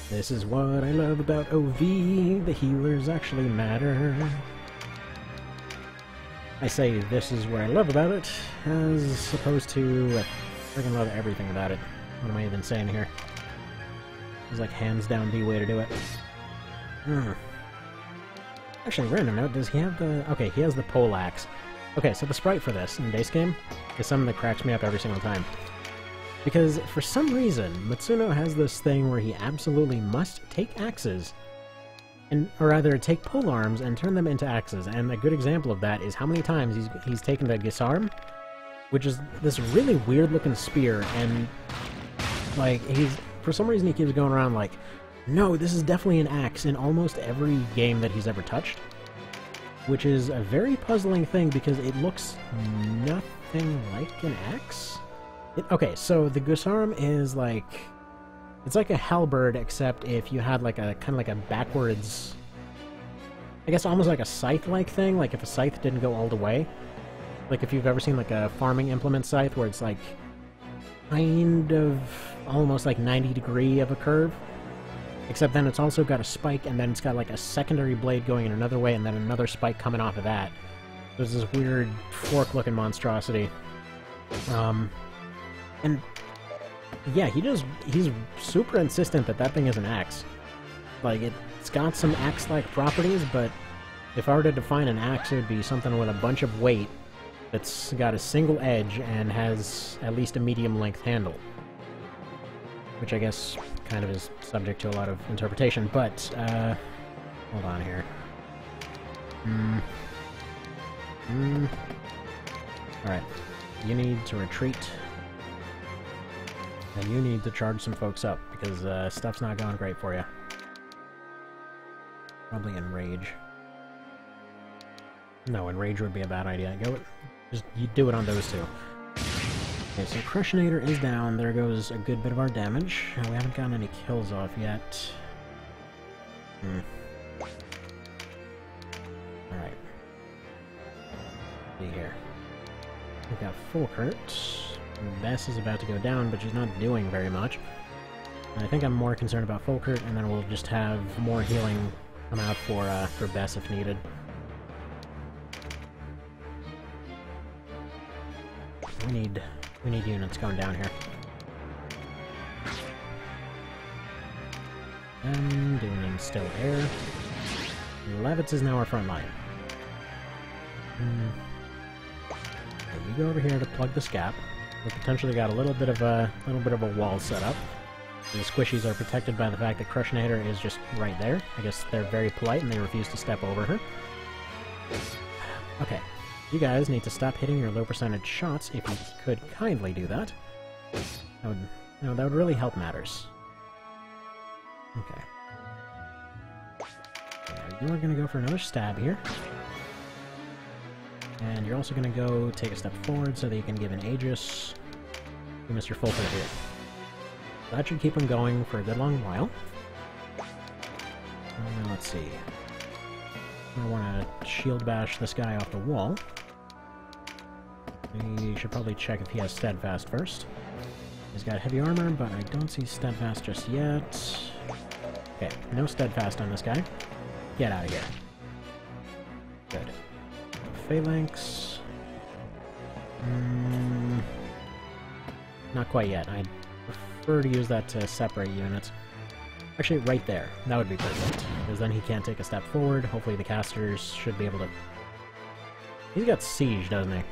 S1: This is what I love about OV. The healers actually matter. I say this is what I love about it, as opposed to I freaking love everything about it. What am I even saying here? It's like hands down the way to do it. Actually, random note, does he have the... Okay, he has the poleaxe. Okay, so the sprite for this in base game is something that cracks me up every single time. Because for some reason, Matsuno has this thing where he absolutely must take axes, or rather take polearms and turn them into axes, and a good example of that is how many times he's taken the Gisarm, which is this really weird-looking spear, and, like, for some reason he keeps going around like, no, this is definitely an axe in almost every game that he's ever touched, which is a very puzzling thing because it looks nothing like an axe. Okay, so the Gisarm is like... It's like a halberd, except if you had like a kind of like a backwards... I guess almost like a scythe-like thing, like if a scythe didn't go all the way. Like if you've ever seen like a farming implement scythe where it's like kind of almost like 90-degree of a curve. Except then it's also got a spike, and then it's got like a secondary blade going in another way, and then another spike coming off of that. There's this weird fork-looking monstrosity. And yeah, he's super insistent that that thing is an axe. Like, it's got some axe-like properties, but if I were to define an axe, it would be something with a bunch of weight that's got a single edge and has at least a medium-length handle. Which I guess kind of is subject to a lot of interpretation, but, hold on here. Alright, you need to retreat. And you need to charge some folks up, because stuff's not going great for you. Probably Enrage. No, Enrage would be a bad idea. You do it on those two. Okay, so Crushinator is down. There goes a good bit of our damage. We haven't gotten any kills off yet. Alright. See here. We've got Fulkert. Bess is about to go down, but she's not doing very much. And I think I'm more concerned about Fulkert, and then we'll just have more healing come out for Bess if needed. We need units going down here. And doing still air. Levitz is now our front line. Okay, you go over here to plug this gap. We potentially got a little bit of a wall set up. The squishies are protected by the fact that Crushinator is just right there. I guess they're very polite and they refuse to step over her. Okay, you guys need to stop hitting your low percentage shots if you could kindly do that. That would really help matters. Okay. You're gonna go for another stab here. And you're also going to go take a step forward so that you can give an Aegis to Mr. Fulford here. That should keep him going for a good long while. Let's see. I want to shield bash this guy off the wall. We should probably check if he has Steadfast first. He's got heavy armor, but I don't see Steadfast just yet. Okay, no Steadfast on this guy. Get out of here. Good. Phalanx. Not quite yet. I'd prefer to use that to separate units. Actually, right there. That would be perfect. Because then he can't take a step forward. Hopefully the casters should be able to... He's got Siege, doesn't he?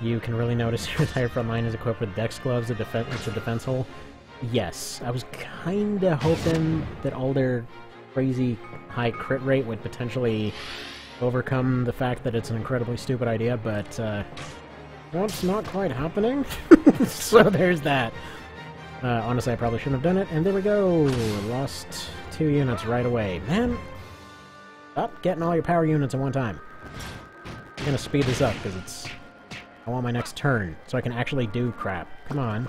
S1: You can really notice your entire front line is equipped with Dex Gloves. It's a defense hole. Yes. I was kinda hoping that all their crazy high crit rate would potentially overcome the fact that it's an incredibly stupid idea, but that's not quite happening. So there's that. Honestly, I probably shouldn't have done it, and there we go! Lost 2 units right away. Man, stop getting all your power units at one time. I'm gonna speed this up, because I want my next turn, so I can actually do crap. Come on.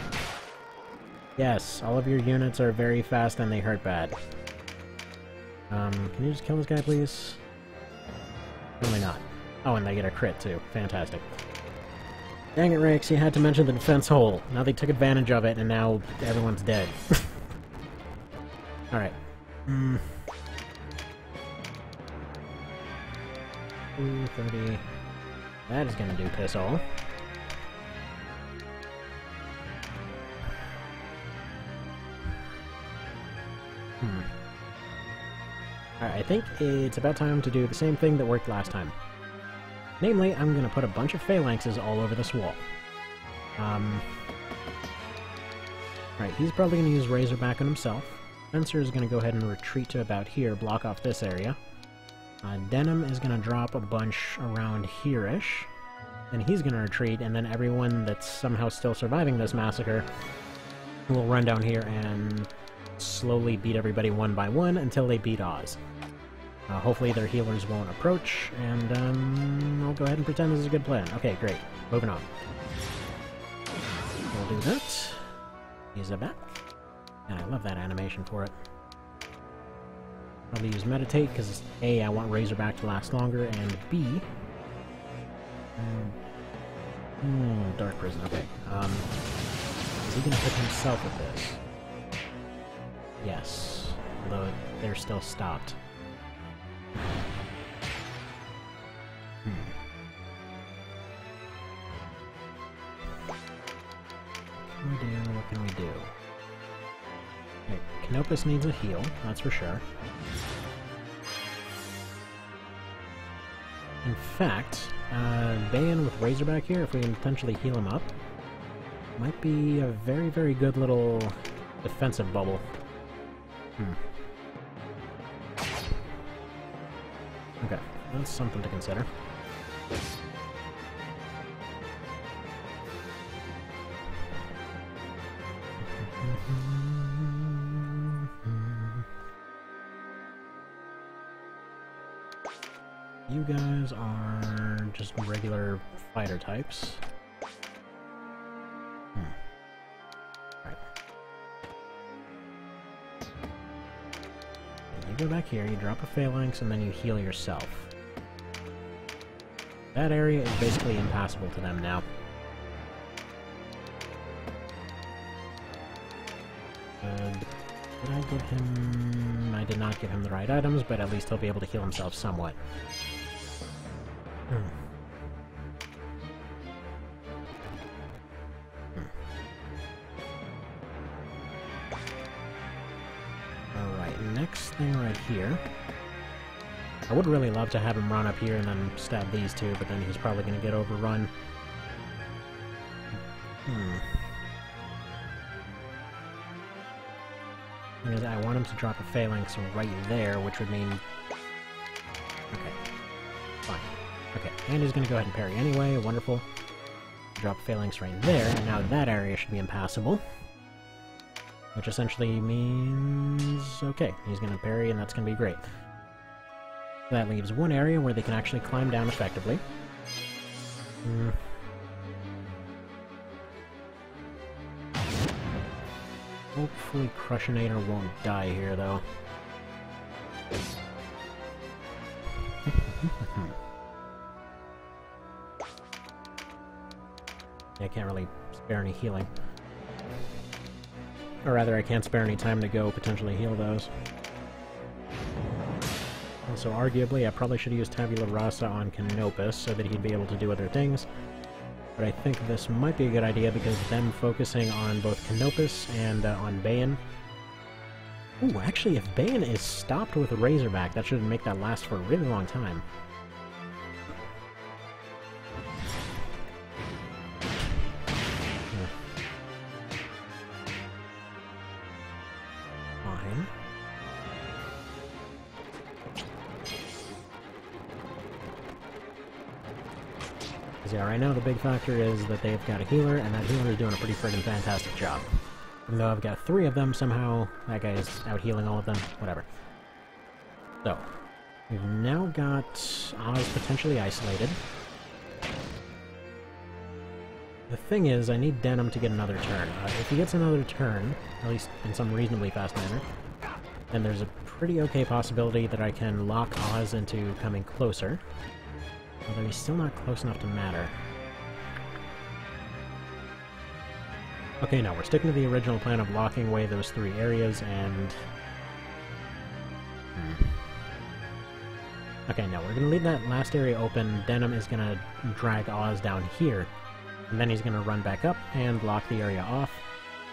S1: Yes, all of your units are very fast and they hurt bad. Can you just kill this guy, please? Probably not. Oh, and they get a crit, too. Fantastic. Dang it, Rex, you had to mention the defense hole. Now they took advantage of it, and now everyone's dead. Alright. 230. That is gonna do piss all. Alright, I think it's about time to do the same thing that worked last time. Namely, I'm going to put a bunch of phalanxes all over this wall. Right, he's probably going to use Razorback on himself. Spencer is going to go ahead and retreat to about here, block off this area. Denim is going to drop a bunch around here-ish. Then he's going to retreat, and then everyone that's somehow still surviving this massacre will run down here and slowly beat everybody one by one until they beat Oz. Hopefully their healers won't approach, and I'll go ahead and pretend this is a good plan. Okay, great. Moving on. We'll do that. Use that back. Yeah, I love that animation for it. Probably use Meditate, because A, I want Razorback to last longer, and B... Dark Prison, okay. Is he gonna hit himself with this? Yes. Although they're still stopped. What can we do? Okay, Canopus needs a heal, that's for sure. In fact, Bayan with Razorback here, if we can potentially heal him up, might be a very, very good little defensive bubble. Okay, that's something to consider. You guys are just regular fighter types. Right. You go back here, you drop a phalanx, and then you heal yourself. That area is basically impassable to them now. Did I give him... I did not give him the right items, but at least he'll be able to heal himself somewhat. Alright, next thing right here. I would really love to have him run up here and then stab these two, but then he's probably going to get overrun. Because I want him to drop a phalanx right there, which would mean... Okay. Fine. Okay, and he's going to go ahead and parry anyway, wonderful. Drop a phalanx right there, and now that area should be impassable. Which essentially means... Okay, he's going to parry, and that's going to be great. That leaves one area where they can actually climb down effectively. Hopefully Crushinator won't die here, though. I can't really spare any healing. Or rather, I can't spare any time to go potentially heal those. Also, arguably, I probably should have used Tabula Rasa on Canopus so that he'd be able to do other things. But I think this might be a good idea because them focusing on both Canopus and on Bayan. Ooh, actually, if Bayan is stopped with a Razorback, that should make that last for a really long time. Fine. Yeah, right now the big factor is that they've got a healer, and that healer is doing a pretty friggin' fantastic job. Even though I've got 3 of them, somehow that guy is out healing all of them. Whatever. So, we've now got Oz potentially isolated. The thing is, I need Denim to get another turn. If he gets another turn, at least in some reasonably fast manner, then there's a pretty okay possibility that I can lock Oz into coming closer. Although he's still not close enough to matter. Okay, no, we're sticking to the original plan of locking away those 3 areas, and... Okay, no, we're gonna leave that last area open. Denim is gonna drag Oz down here, and then he's gonna run back up and block the area off.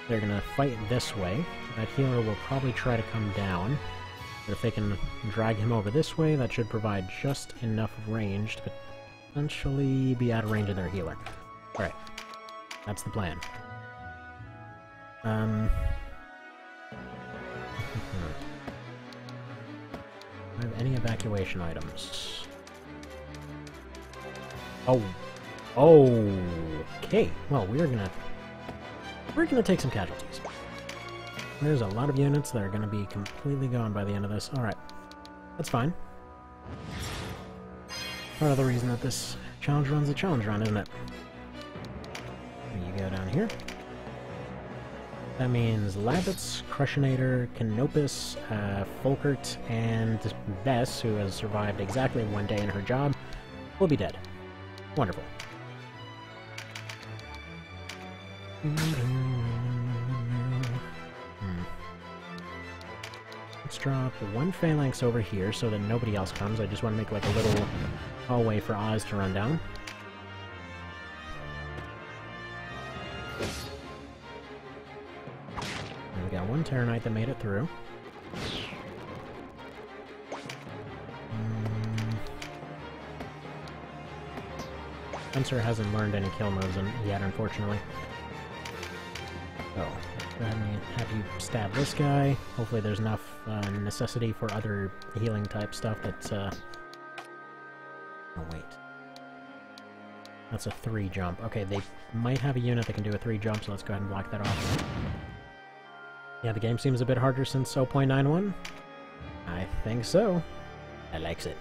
S1: They're gonna fight this way. That healer will probably try to come down. But if they can drag him over this way, that should provide just enough range to essentially be out of range of their healer. Alright. That's the plan. Do I have any evacuation items? Oh. Okay. Well, we're gonna take some casualties. There's a lot of units that are gonna be completely gone by the end of this. Alright. That's fine. Part of the reason that this challenge run's a challenge run, isn't it? You go down here. That means Labbits, Crushinator, Canopus, Folkert, and Bess, who has survived exactly 1 day in her job, will be dead. Wonderful. Let's drop 1 Phalanx over here so that nobody else comes. I just want to make like a little hallway for Oz to run down. And we got 1 Terranite that made it through. Spencer hasn't learned any kill moves yet, unfortunately. So, go ahead and have you stab this guy. Hopefully there's enough necessity for other healing type stuff that's, Oh, wait. That's a 3 jump. Okay, they might have a unit that can do a 3 jump, so let's go ahead and block that off. Yeah, the game seems a bit harder since 0.91. I think so. I likes it.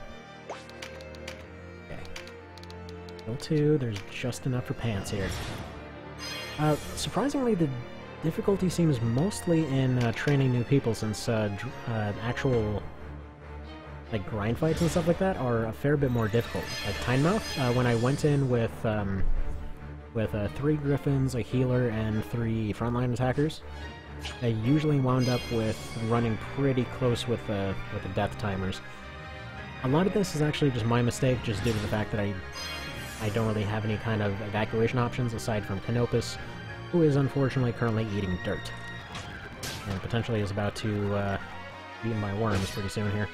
S1: Kill 2, there's just enough for pants here. Surprisingly, the difficulty seems mostly in training new people, since actual like grind fights and stuff like that are a fair bit more difficult. Like Tynemouth, when I went in with 3 Griffins, a healer, and 3 frontline attackers, I usually wound up with running pretty close with the death timers. A lot of this is actually just my mistake, just due to the fact that I don't really have any kind of evacuation options aside from Canopus, who is unfortunately currently eating dirt. And potentially is about to be eaten by worms pretty soon here.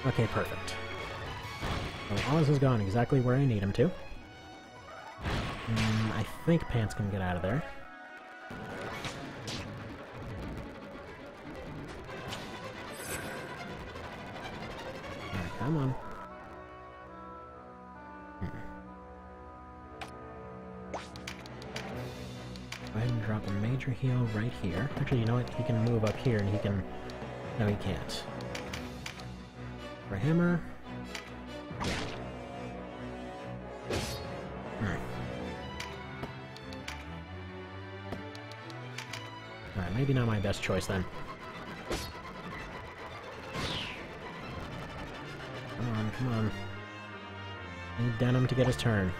S1: Okay, perfect. So Oz has gone exactly where I need him to. I think Pants can get out of there. Alright, come on. Go ahead and drop a major heal right here. Actually, you know what? He can move up here and he can... No, he can't. For a hammer... Yeah. Alright, maybe not my best choice then. Come on, come on. Need Denim to get his turn.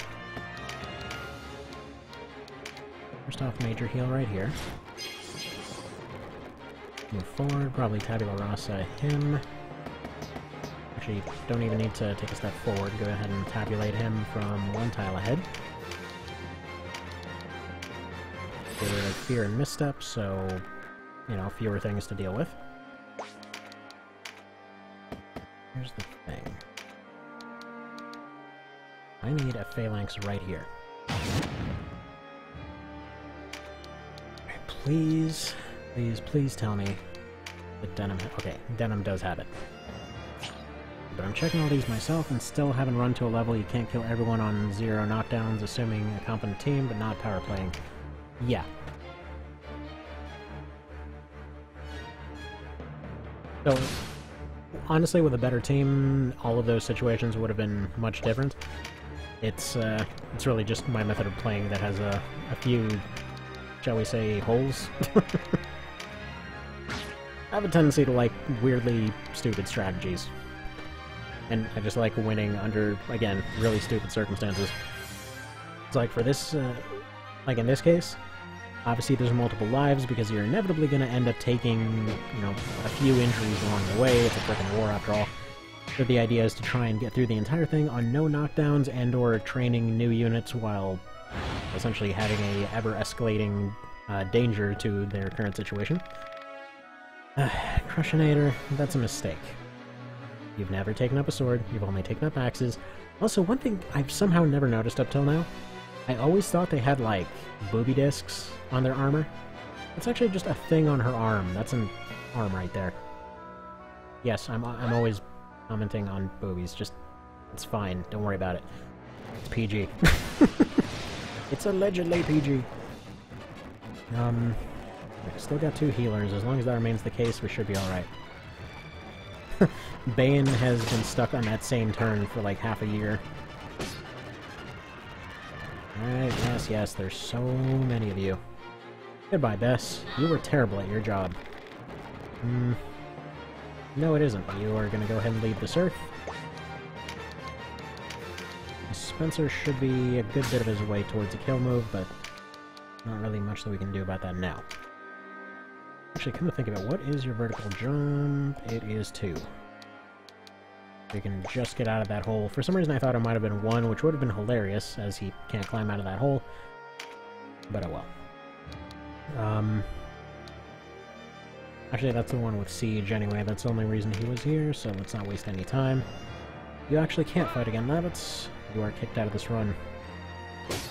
S1: First off, major heal right here. Move forward, probably Tabula Rasa him. Actually, don't even need to take a step forward. Go ahead and tabulate him from 1 tile ahead. Get rid of fear and missteps, so, you know, fewer things to deal with. Here's the thing. I need a Phalanx right here. Please, please, please tell me that Denim... Okay, Denim does have it. But I'm checking all these myself and still haven't run to a level you can't kill everyone on 0 knockdowns, assuming a competent team, but not power playing. Yeah. So, honestly, with a better team, all of those situations would have been much different. It's really just my method of playing that has a few... shall we say, holes? I have a tendency to like weirdly stupid strategies. And I just like winning under, again, really stupid circumstances. It's like for this, like in this case, obviously there's multiple lives because you're inevitably going to end up taking, you know, a few injuries along the way. It's a freaking war after all. So the idea is to try and get through the entire thing on no knockdowns and or training new units while essentially having a ever-escalating danger to their current situation. Crushinator, that's a mistake. You've never taken up a sword, you've only taken up axes. Also, one thing I've somehow never noticed up till now, I always thought they had, like, booby discs on their armor. It's actually just a thing on her arm. That's an arm right there. Yes, I'm always commenting on boobies. Just, it's fine. Don't worry about it. It's PG. It's allegedly PG. Still got 2 healers. As long as that remains the case, we should be alright. Bane has been stuck on that same turn for like half a year. Alright, yes, there's so many of you. Goodbye, Bess. You were terrible at your job. No, it isn't. You are gonna go ahead and leave this earth. Spencer should be a good bit of his way towards a kill move, but not really much that we can do about that now. Actually, come to think of it, what is your vertical jump? It is 2. You can just get out of that hole. For some reason I thought it might have been 1, which would have been hilarious, as he can't climb out of that hole. But oh well. Actually, that's the one with Siege anyway. That's the only reason he was here, so let's not waste any time. You actually can't fight again, Lavitz. You are kicked out of this run. Okay,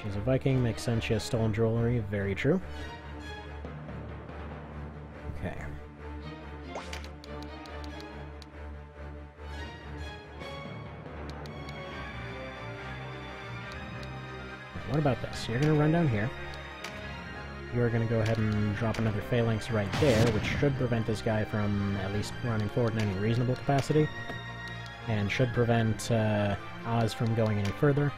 S1: she's a Viking. Makes sense. She has stolen jewelry. Very true. Okay. What about this? You're going to run down here. You're going to go ahead and drop another phalanx right there, which should prevent this guy from at least running forward in any reasonable capacity. And should prevent Oz from going any further.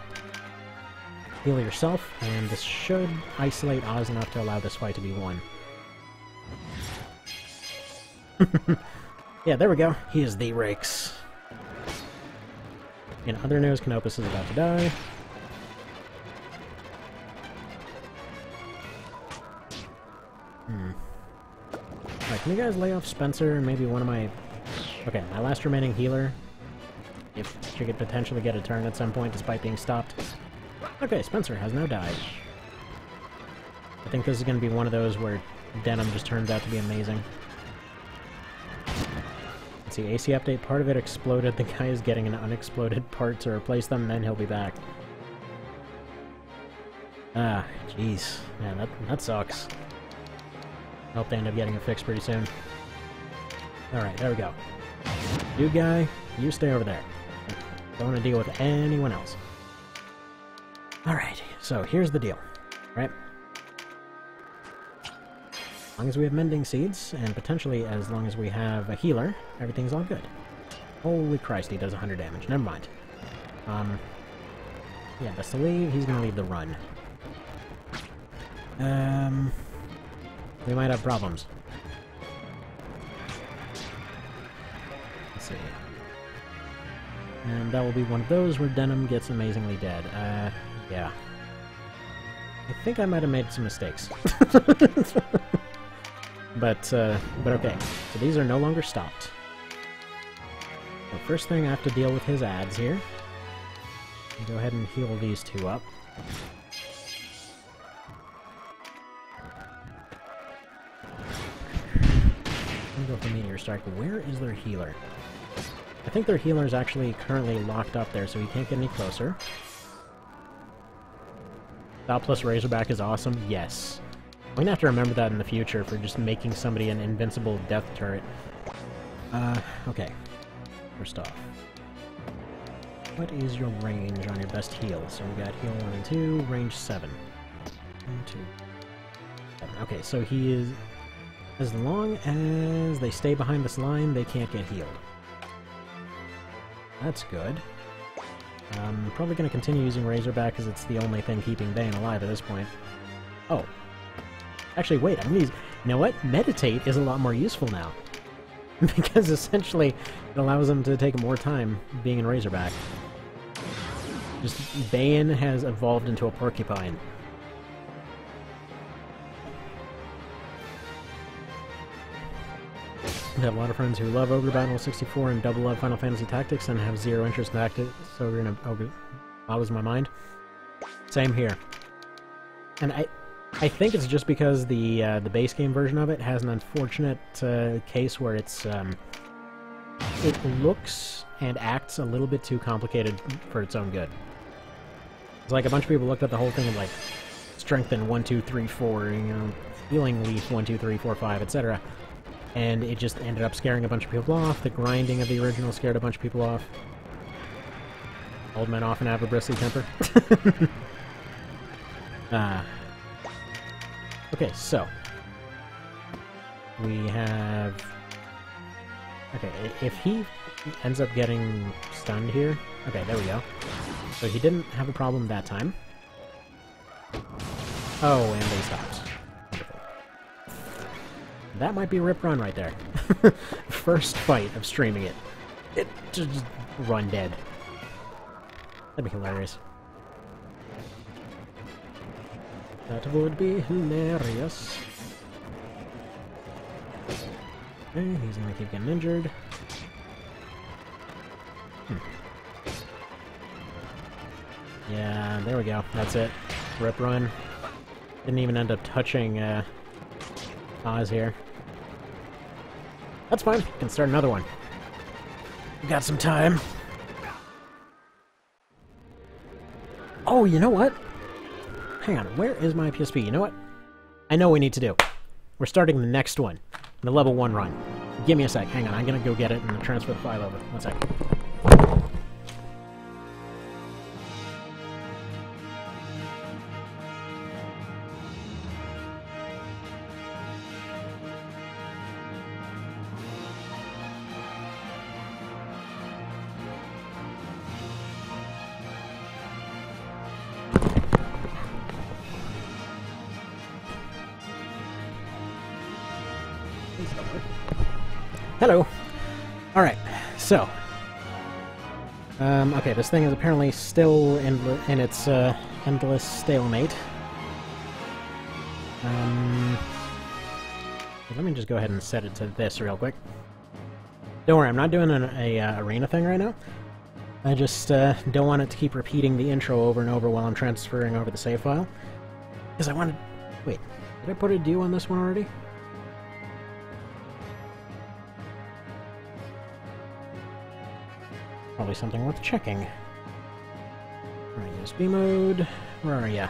S1: Heal yourself, and this should isolate Oz enough to allow this fight to be won. Yeah, there we go. He is the Rakes. In other news, Canopus is about to die. Alright, can you guys lay off Spencer and maybe one of my... Okay, my last remaining healer. If she could potentially get a turn at some point despite being stopped. Okay, Spencer has now died. I think this is going to be one of those where Denim just turns out to be amazing. Let's see, AC update, part of it exploded. The guy is getting an unexploded part to replace them, and then he'll be back. Ah, jeez. Man, that sucks. I hope they end up getting it fixed pretty soon. Alright, there we go. You guy, you stay over there. Don't want to deal with anyone else. Alright, so here's the deal, right? As long as we have Mending Seeds, and potentially as long as we have a healer, everything's all good. Holy Christ, he does 100 damage. Never mind. Yeah, best to leave. He's gonna leave the run. We might have problems. Let's see. And that will be one of those where Denim gets amazingly dead. Yeah. I think I might have made some mistakes. But okay. So these are no longer stopped. So first thing, I have to deal with his ads here. Go ahead and heal these 2 up. I'm gonna go for Meteor Strike. Where is their healer? I think their healer is actually currently locked up there, so he can't get any closer. Stop plus Razorback is awesome. Yes. I'm gonna have to remember that in the future for just making somebody an invincible death turret. Okay. First off, what is your range on your best heal? So we got heal 1 and 2, range 7. 1, 2, 7. Okay, so he is... As long as they stay behind this line, they can't get healed. That's good. I'm probably going to continue using Razorback because it's the only thing keeping Bane alive at this point. Oh. Actually, wait, I'm going to use... You know what? Meditate is a lot more useful now. Because essentially, it allows them to take more time being in Razorback. Just, Bane has evolved into a porcupine. I have a lot of friends who love Ogre Battle 64 and double love Final Fantasy Tactics and have zero interest in Tactics, so we're gonna... Ogre... That was my mind. Same here. And I think it's just because the base game version of it has an unfortunate case where it's it looks and acts a little bit too complicated for its own good. It's like a bunch of people looked at the whole thing and like strengthen 1, 2, 3, 4, you know, healing leaf 1, 2, 3, 4, 5, etc. And it just ended up scaring a bunch of people off. The grinding of the original scared a bunch of people off. Old men often have a bristly temper. Okay, so we have... Okay, if he ends up getting stunned here... Okay, there we go. So he didn't have a problem that time. Oh, and they stopped. Wonderful. That might be a rip run right there. First fight of streaming it. It just run dead. That'd be hilarious. That would be hilarious. Okay, he's gonna keep getting injured. Yeah, there we go. That's it. Rip run. Didn't even end up touching Oz here. That's fine. Can start another one. We got some time. Oh, you know what? Hang on, where is my PSP? You know what? I know what we need to do. We're starting the next one. The level 1 run. Give me a sec. Hang on, I'm gonna go get it and transfer the file over. 1 sec. Hello! Alright, so... okay, this thing is apparently still in its endless stalemate. Let me just go ahead and set it to this real quick. Don't worry, I'm not doing an arena thing right now. I just don't want it to keep repeating the intro over and over while I'm transferring over the save file. Because I wanted... Wait, did I put a due on this one already? Probably something worth checking. Alright, USB mode. Where are ya?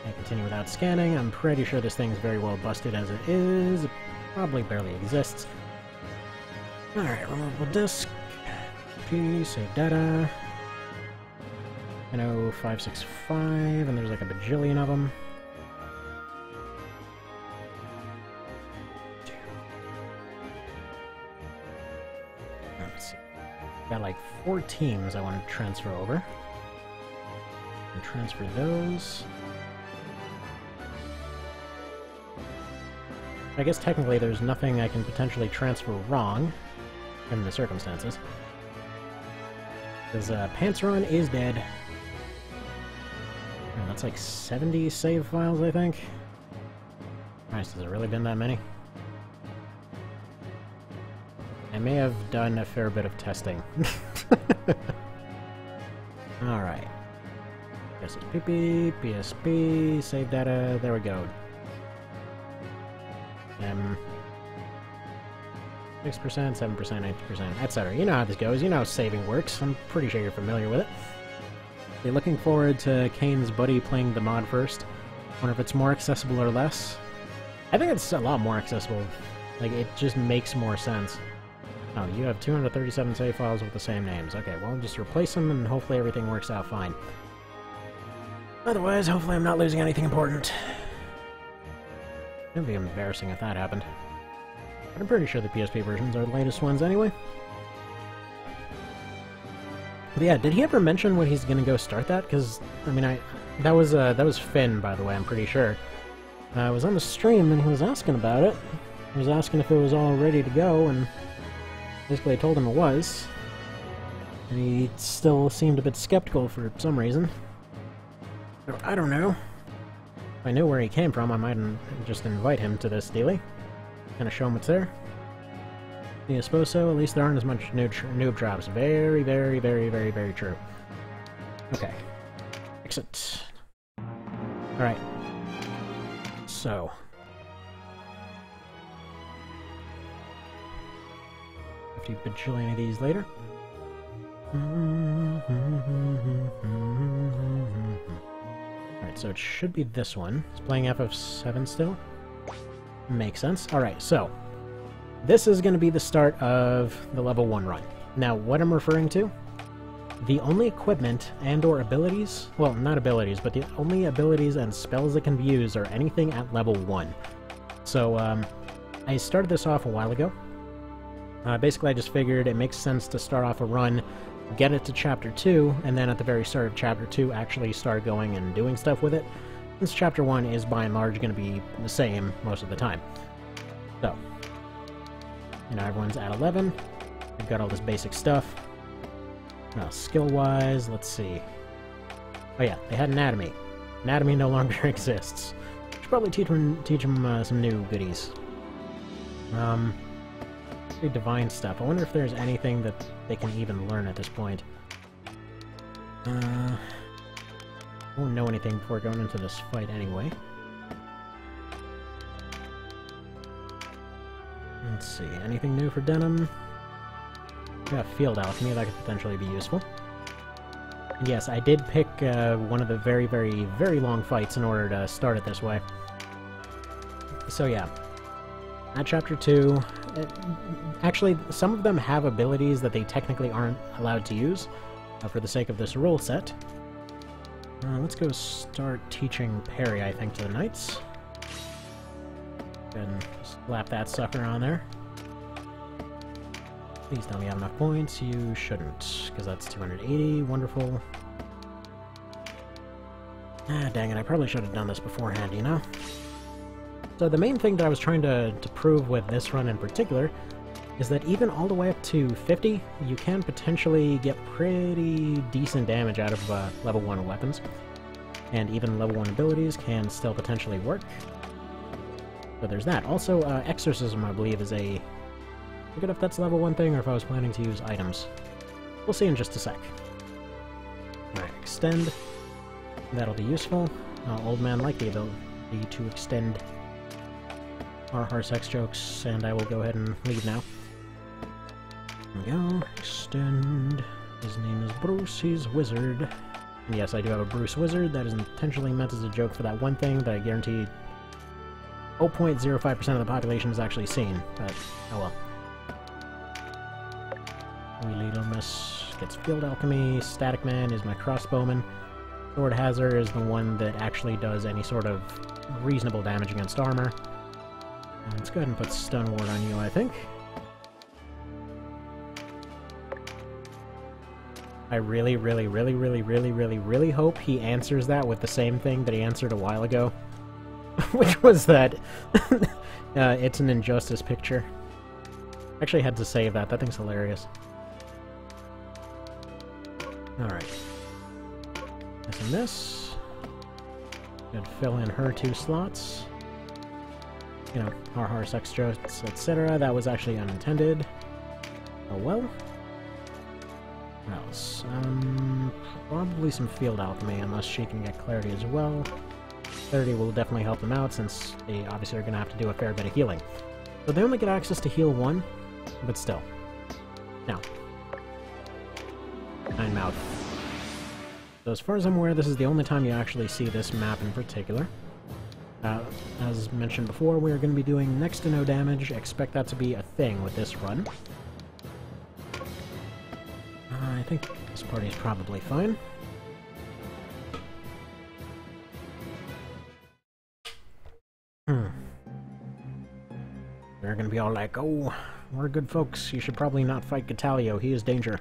S1: Can't continue without scanning. I'm pretty sure this thing's very well busted as it is. It probably barely exists. Alright, removable disk. P, save data. NO 565, and there's like a bajillion of them. Let's see. Got like 4 teams I want to transfer over. And transfer those. I guess technically there's nothing I can potentially transfer wrong, given the circumstances. Because Panzeron is dead. And that's like 70 save files, I think. Nice, has it really been that many? I may have done a fair bit of testing. Alright. Guess it's PP, PSP, save data, there we go. 6%, 7%, 8%, etc. You know how this goes, you know how saving works, I'm pretty sure you're familiar with it. Okay, looking forward to Kane's buddy playing the mod first. Wonder if it's more accessible or less. I think it's a lot more accessible. Like, it just makes more sense. Oh, you have 237 save files with the same names. Okay, well, just replace them and hopefully everything works out fine. Otherwise, hopefully I'm not losing anything important. It'd be embarrassing if that happened. But I'm pretty sure the PSP versions are the latest ones anyway. But yeah, did he ever mention when he's gonna go start that? Because, I mean, that was Finn, by the way, I'm pretty sure. I was on the stream and he was asking about it. He was asking if it was all ready to go, and basically I told him it was. And he still seemed a bit skeptical for some reason. So, I don't know. If I knew where he came from, I might just invite him to this dealie. Kind of show him what's there. Yeah, I suppose so. At least there aren't as much noob traps. Very, very, very, very, very true. Okay. Exit. Alright. so... 50 bajillion of these later. Alright, so it should be this one. It's playing FF7 still. Makes sense. Alright, so this is going to be the start of the level 1 run. Now, what I'm referring to, the only equipment and or abilities, well, not abilities, but the only abilities and spells that can be used are anything at level 1. So, I started this off a while ago. Basically, I just figured it makes sense to start off a run, get it to Chapter 2, and then at the very start of Chapter 2 actually start going and doing stuff with it, since Chapter 1 is by and large going to be the same most of the time. So, you know, everyone's at 11, they've got all this basic stuff. Now, skill-wise, let's see. Oh yeah, they had anatomy. Anatomy no longer exists. Should probably teach them some new goodies. Divine stuff. I wonder if there's anything that they can even learn at this point. I won't know anything before going into this fight anyway. Let's see, anything new for Denim? Yeah, Field Alchemy, that could potentially be useful. And yes, I did pick one of the very, very, very long fights in order to start it this way. So yeah, at Chapter 2, actually, some of them have abilities that they technically aren't allowed to use, for the sake of this rule set. Let's go start teaching Parry, I think, to the Knights. And slap that sucker on there. Please tell me you have enough points. You shouldn't, because that's 280. Wonderful. Ah, dang it, I probably should have done this beforehand, you know? So the main thing that I was trying to prove with this run in particular is that even all the way up to 50, you can potentially get pretty decent damage out of level 1 weapons. And even level 1 abilities can still potentially work. So there's that. Also, Exorcism, I believe, is a... I forget if that's a level 1 thing or if I was planning to use items. We'll see in just a sec. Alright, extend. That'll be useful. Old man like the ability to extend our sex jokes, and I will go ahead and leave now. There we go. Extend. His name is Bruce, he's Wizard. And yes, I do have a Bruce Wizard. That is intentionally meant as a joke for that one thing that I guarantee 0.05% of the population has actually seen, but oh well. We Little Miss gets Field Alchemy. Static Man is my crossbowman. Sword Hazard is the one that actually does any sort of reasonable damage against armor. Let's go ahead and put Stun Ward on you, I think. I really, really, really, really, really, really, really hope he answers that with the same thing that he answered a while ago. Which was that it's an injustice picture. Actually had to save that. That thing's hilarious. Alright. This and this. Gonna fill in her 2 slots. You know, har sex jokes, etc. That was actually unintended. Oh well. What else? Probably some Field Alchemy, unless she can get Clarity as well. Clarity will definitely help them out, since they obviously are going to have to do a fair bit of healing. So they only get access to heal 1, but still. Now. Iron Mouth. So as far as I'm aware, this is the only time you actually see this map in particular. As mentioned before, we are going to be doing next to no damage. Expect that to be a thing with this run. I think this party is probably fine. They're going to be all like, oh, we're good folks. You should probably not fight Gatalio. He is danger.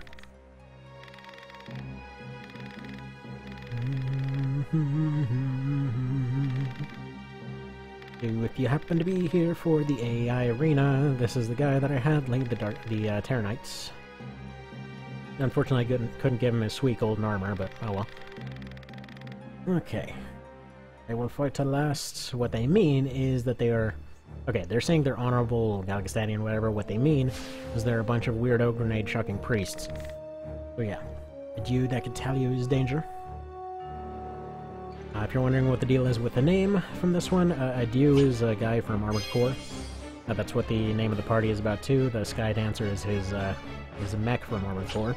S1: If you happen to be here for the AI arena, this is the guy that I had lead the Terror Knights. Unfortunately, I couldn't give him his sweet golden armor, but oh well. Okay. They will fight to last. What they mean is that they are... Okay, they're saying they're honorable, Galgastanian, whatever. What they mean is they're a bunch of weirdo grenade-chucking priests. So yeah. A dude that could tell you his danger. If you're wondering what the deal is with the name from this one, Adieu is a guy from Armored Core. That's what the name of the party is about too. The Sky Dancer is his mech from Armored Core.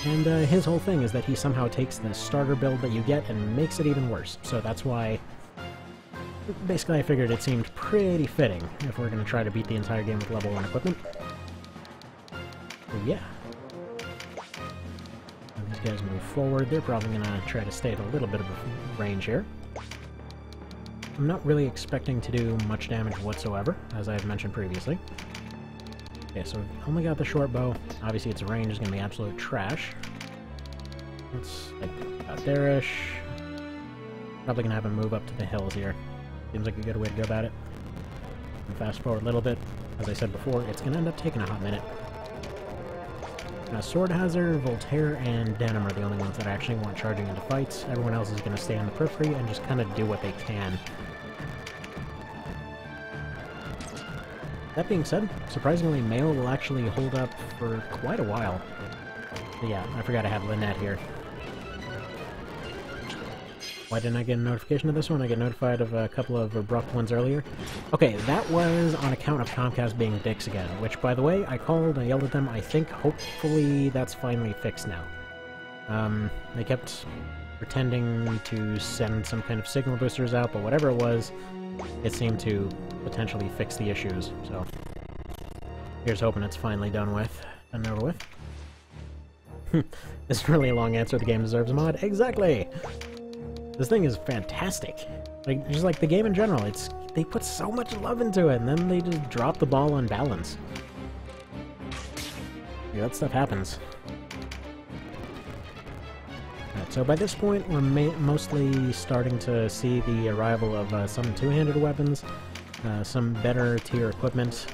S1: And his whole thing is that he somehow takes the starter build that you get and makes it even worse. So that's why, basically I figured it seemed pretty fitting if we're going to try to beat the entire game with level 1 equipment. So yeah. When these guys move forward, they're probably going to try to stay at a little bit of a range here. I'm not really expecting to do much damage whatsoever, as I've mentioned previously. Okay, so we've only got the short bow. Obviously its range is going to be absolute trash. Let's like about there-ish. Probably going to have him move up to the hills here. Seems like a good way to go about it. And fast forward a little bit. As I said before, it's going to end up taking a hot minute. Now, Sword Hazard, Voltaire, and Denim are the only ones that I actually want charging into fights. Everyone else is going to stay on the periphery and just kind of do what they can. That being said, surprisingly, Mail will actually hold up for quite a while. But yeah, I forgot I had Lynette here. Why didn't I get a notification of this one? I get notified of a couple of abrupt ones earlier. Okay, that was on account of Comcast being dicks again, which, by the way, I called, I yelled at them. I think, hopefully, that's finally fixed now. They kept pretending to send some kind of signal boosters out, but whatever it was, it seemed to potentially fix the issues, so here's hoping it's finally done with and over with. This is really a long answer. The game deserves a mod. Exactly! This thing is fantastic. Like, just like the game in general, they put so much love into it, and then they just drop the ball on balance. Yeah, that stuff happens. Alright, so by this point, we're mostly starting to see the arrival of some two-handed weapons, some better tier equipment,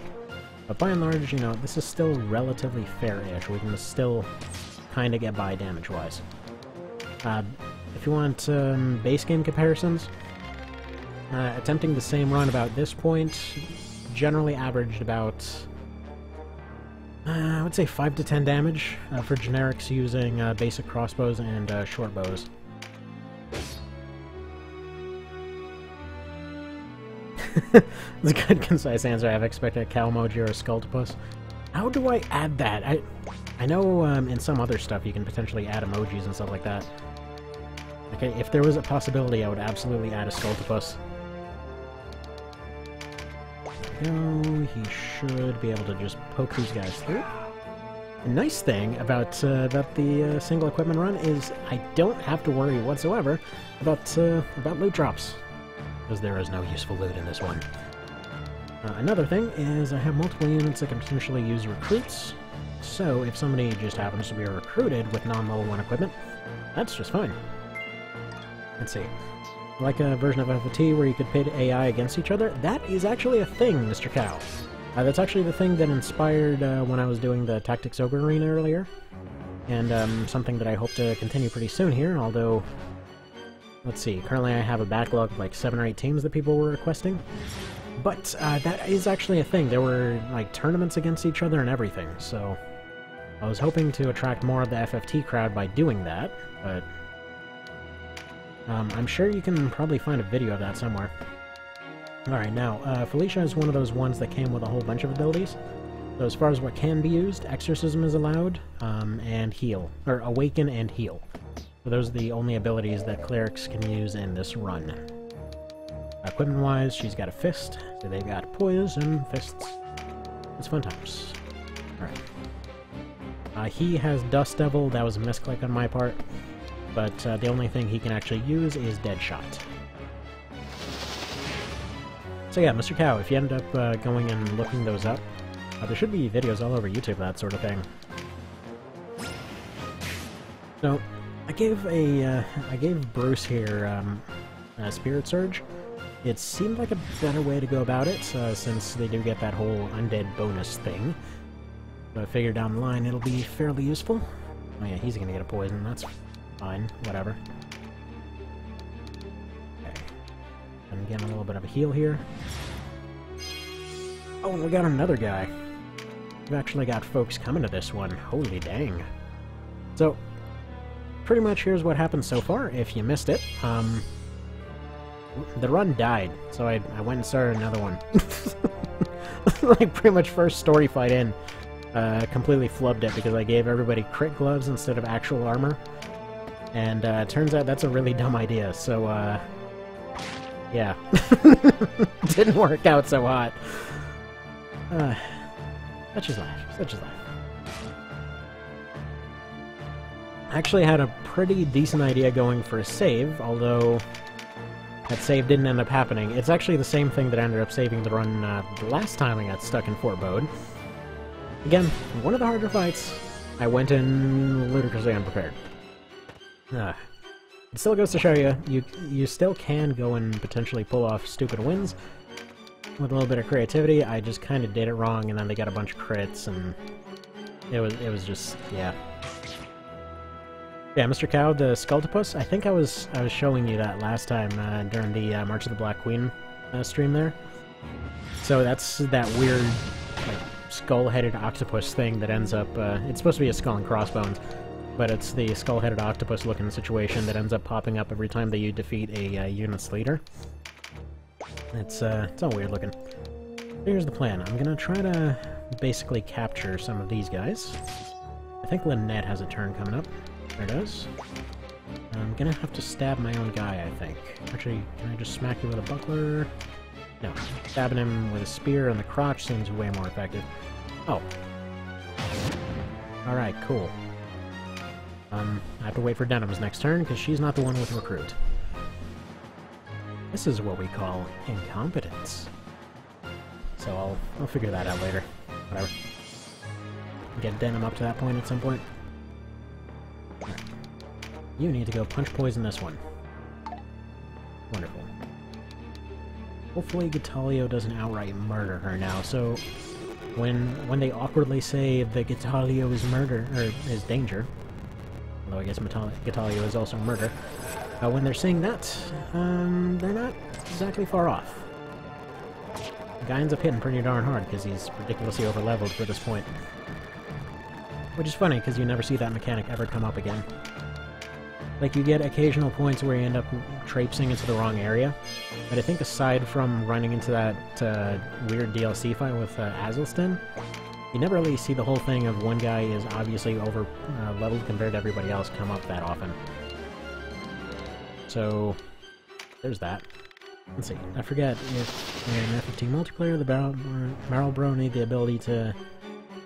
S1: but by and large, you know, this is still relatively fair-ish. We can still kind of get by damage-wise. If you want base game comparisons, attempting the same run about this point generally averaged about, I would say 5 to 10 damage for generics using basic crossbows and short bows. It's a good, concise answer. I've expected a cow emoji or a Skulltopus. How do I add that? I know in some other stuff you can potentially add emojis and stuff like that. Okay, if there was a possibility, I would absolutely add a Skulltopus. There we go. He should be able to just poke these guys through. The nice thing about the single equipment run is I don't have to worry whatsoever about loot drops, because there is no useful loot in this one. Another thing is I have multiple units that can potentially use recruits, so if somebody just happens to be recruited with non-level 1 equipment, that's just fine. Let's see. Like a version of FOT where you could pit AI against each other, that is actually a thing, Mr. Cow. That's actually the thing that inspired when I was doing the Tactics Ogre Arena earlier, and something that I hope to continue pretty soon here, although, let's see, currently I have a backlog of like 7 or 8 teams that people were requesting, but that is actually a thing. There were like tournaments against each other and everything, so I was hoping to attract more of the FFT crowd by doing that, but I'm sure you can probably find a video of that somewhere. Alright, now, Felicia is one of those ones that came with a whole bunch of abilities. So as far as what can be used, Exorcism is allowed, and Heal. Or Awaken and Heal. So those are the only abilities that clerics can use in this run. Equipment-wise, she's got a Fist, so they've got Poise and Fists. It's fun times. Alright. He has Dust Devil. That was a misclick on my part. But the only thing he can actually use is Deadshot. So yeah, Mr. Cow, if you end up going and looking those up, there should be videos all over YouTube, that sort of thing. So, I gave Bruce here a Spirit Surge. It seemed like a better way to go about it, since they do get that whole undead bonus thing. But I figure down the line it'll be fairly useful. Oh yeah, he's gonna get a poison, that's fine, whatever. Okay. And again, a little bit of a heal here. Oh, and we got another guy. We've actually got folks coming to this one. Holy dang. So, pretty much here's what happened so far, if you missed it. the run died, so I went and started another one. Like, pretty much first story fight in, completely flubbed it because I gave everybody crit gloves instead of actual armor. And turns out that's a really dumb idea, so yeah. Didn't work out so hot. Such is life, such is life. I actually had a pretty decent idea going for a save, although that save didn't end up happening. It's actually the same thing that ended up saving the run the last time I got stuck in Fort Bode. Again, one of the harder fights, I went in ludicrously unprepared. It still goes to show you still can go and potentially pull off stupid wins with a little bit of creativity. I just kind of did it wrong, and then they got a bunch of crits, and it was just, yeah. Yeah, Mr. Cow, the Sculptopus, I think I was showing you that last time during the March of the Black Queen stream there. So that's that weird, like, skull-headed octopus thing that ends up, it's supposed to be a skull and crossbones, but it's the skull-headed octopus-looking situation that ends up popping up every time that you defeat a unit's leader. It's all weird-looking. Here's the plan. I'm gonna try to basically capture some of these guys. I think Lynette has a turn coming up. There it is. I'm gonna have to stab my own guy, I think. Actually, can I just smack you with a buckler? No. Stabbing him with a spear in the crotch seems way more effective. Oh. Alright, cool. I have to wait for Denham's next turn, because she's not the one with Recruit. This is what we call incompetence. So I'll figure that out later. Whatever. Get Denham up to that point at some point. Right. You need to go punch poison this one. Wonderful. Hopefully Gatalio doesn't outright murder her now, so when they awkwardly say that Gatalio is murder, or is danger, although I guess Gatalio is also murder, when they're saying that, they're not exactly far off. The guy ends up hitting pretty darn hard because he's ridiculously over-leveled for this point. Which is funny, because you never see that mechanic ever come up again. Like, you get occasional points where you end up traipsing into the wrong area, but I think aside from running into that weird DLC fight with Azelston, you never really see the whole thing of one guy is obviously over-leveled compared to everybody else come up that often. So, there's that. Let's see, I forget if in F15 multiplayer the Marlboro need the ability to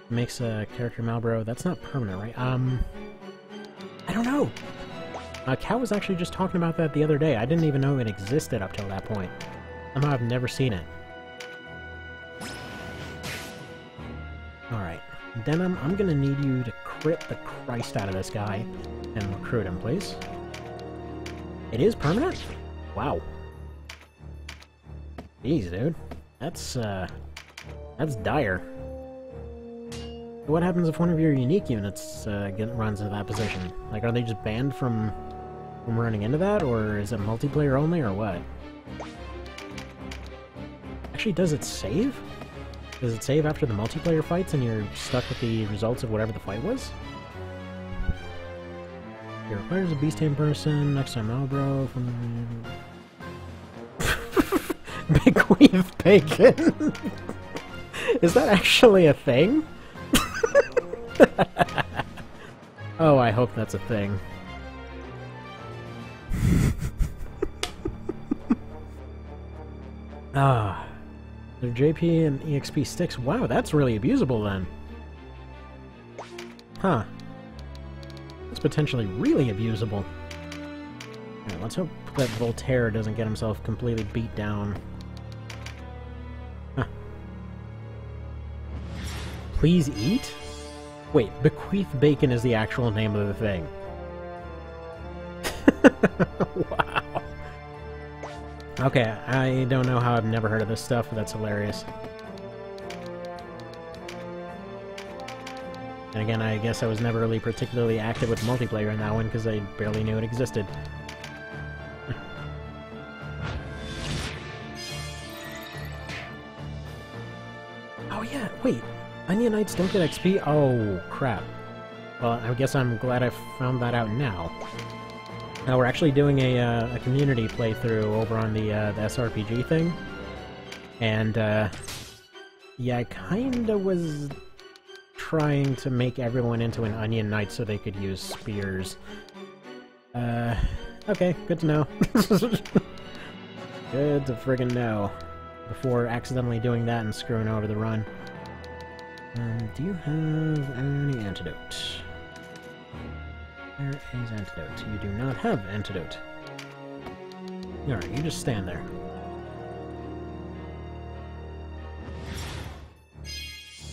S1: mix a character Marlboro. That's not permanent, right? I don't know! Cal was actually just talking about that the other day. I didn't even know it existed up till that point. Somehow I've never seen it. Alright. Denham, I'm gonna need you to crit the Christ out of this guy and recruit him, please. It is permanent? Wow. Jeez, dude. That's dire. What happens if one of your unique units runs into that position? Like, are they just banned from running into that, or is it multiplayer only, or what? Actually, does it save? Does it save after the multiplayer fights and you're stuck with the results of whatever the fight was? It requires a beast-tame person, next time Malbro from... Bequeath bacon! Is that actually a thing? Oh, I hope that's a thing. Ah. The JP and EXP sticks. Wow, that's really abusable then. Huh. That's potentially really abusable. Alright, let's hope that Voltaire doesn't get himself completely beat down. Huh. Please eat? Wait, Bequeath Bacon is the actual name of the thing. Wow. Okay, I don't know how I've never heard of this stuff, but that's hilarious. And again, I guess I was never really particularly active with multiplayer in that one, because I barely knew it existed. Oh yeah, wait! Onionites don't get XP? Oh, crap. Well, I guess I'm glad I found that out now. We're actually doing a community playthrough over on the SRPG thing. And, yeah, I kinda was trying to make everyone into an Onion Knight so they could use spears. Okay, good to know. Good to friggin' know. Before accidentally doing that and screwing over the run. Do you have any antidote? There is antidote. You do not have antidote. Alright, you just stand there.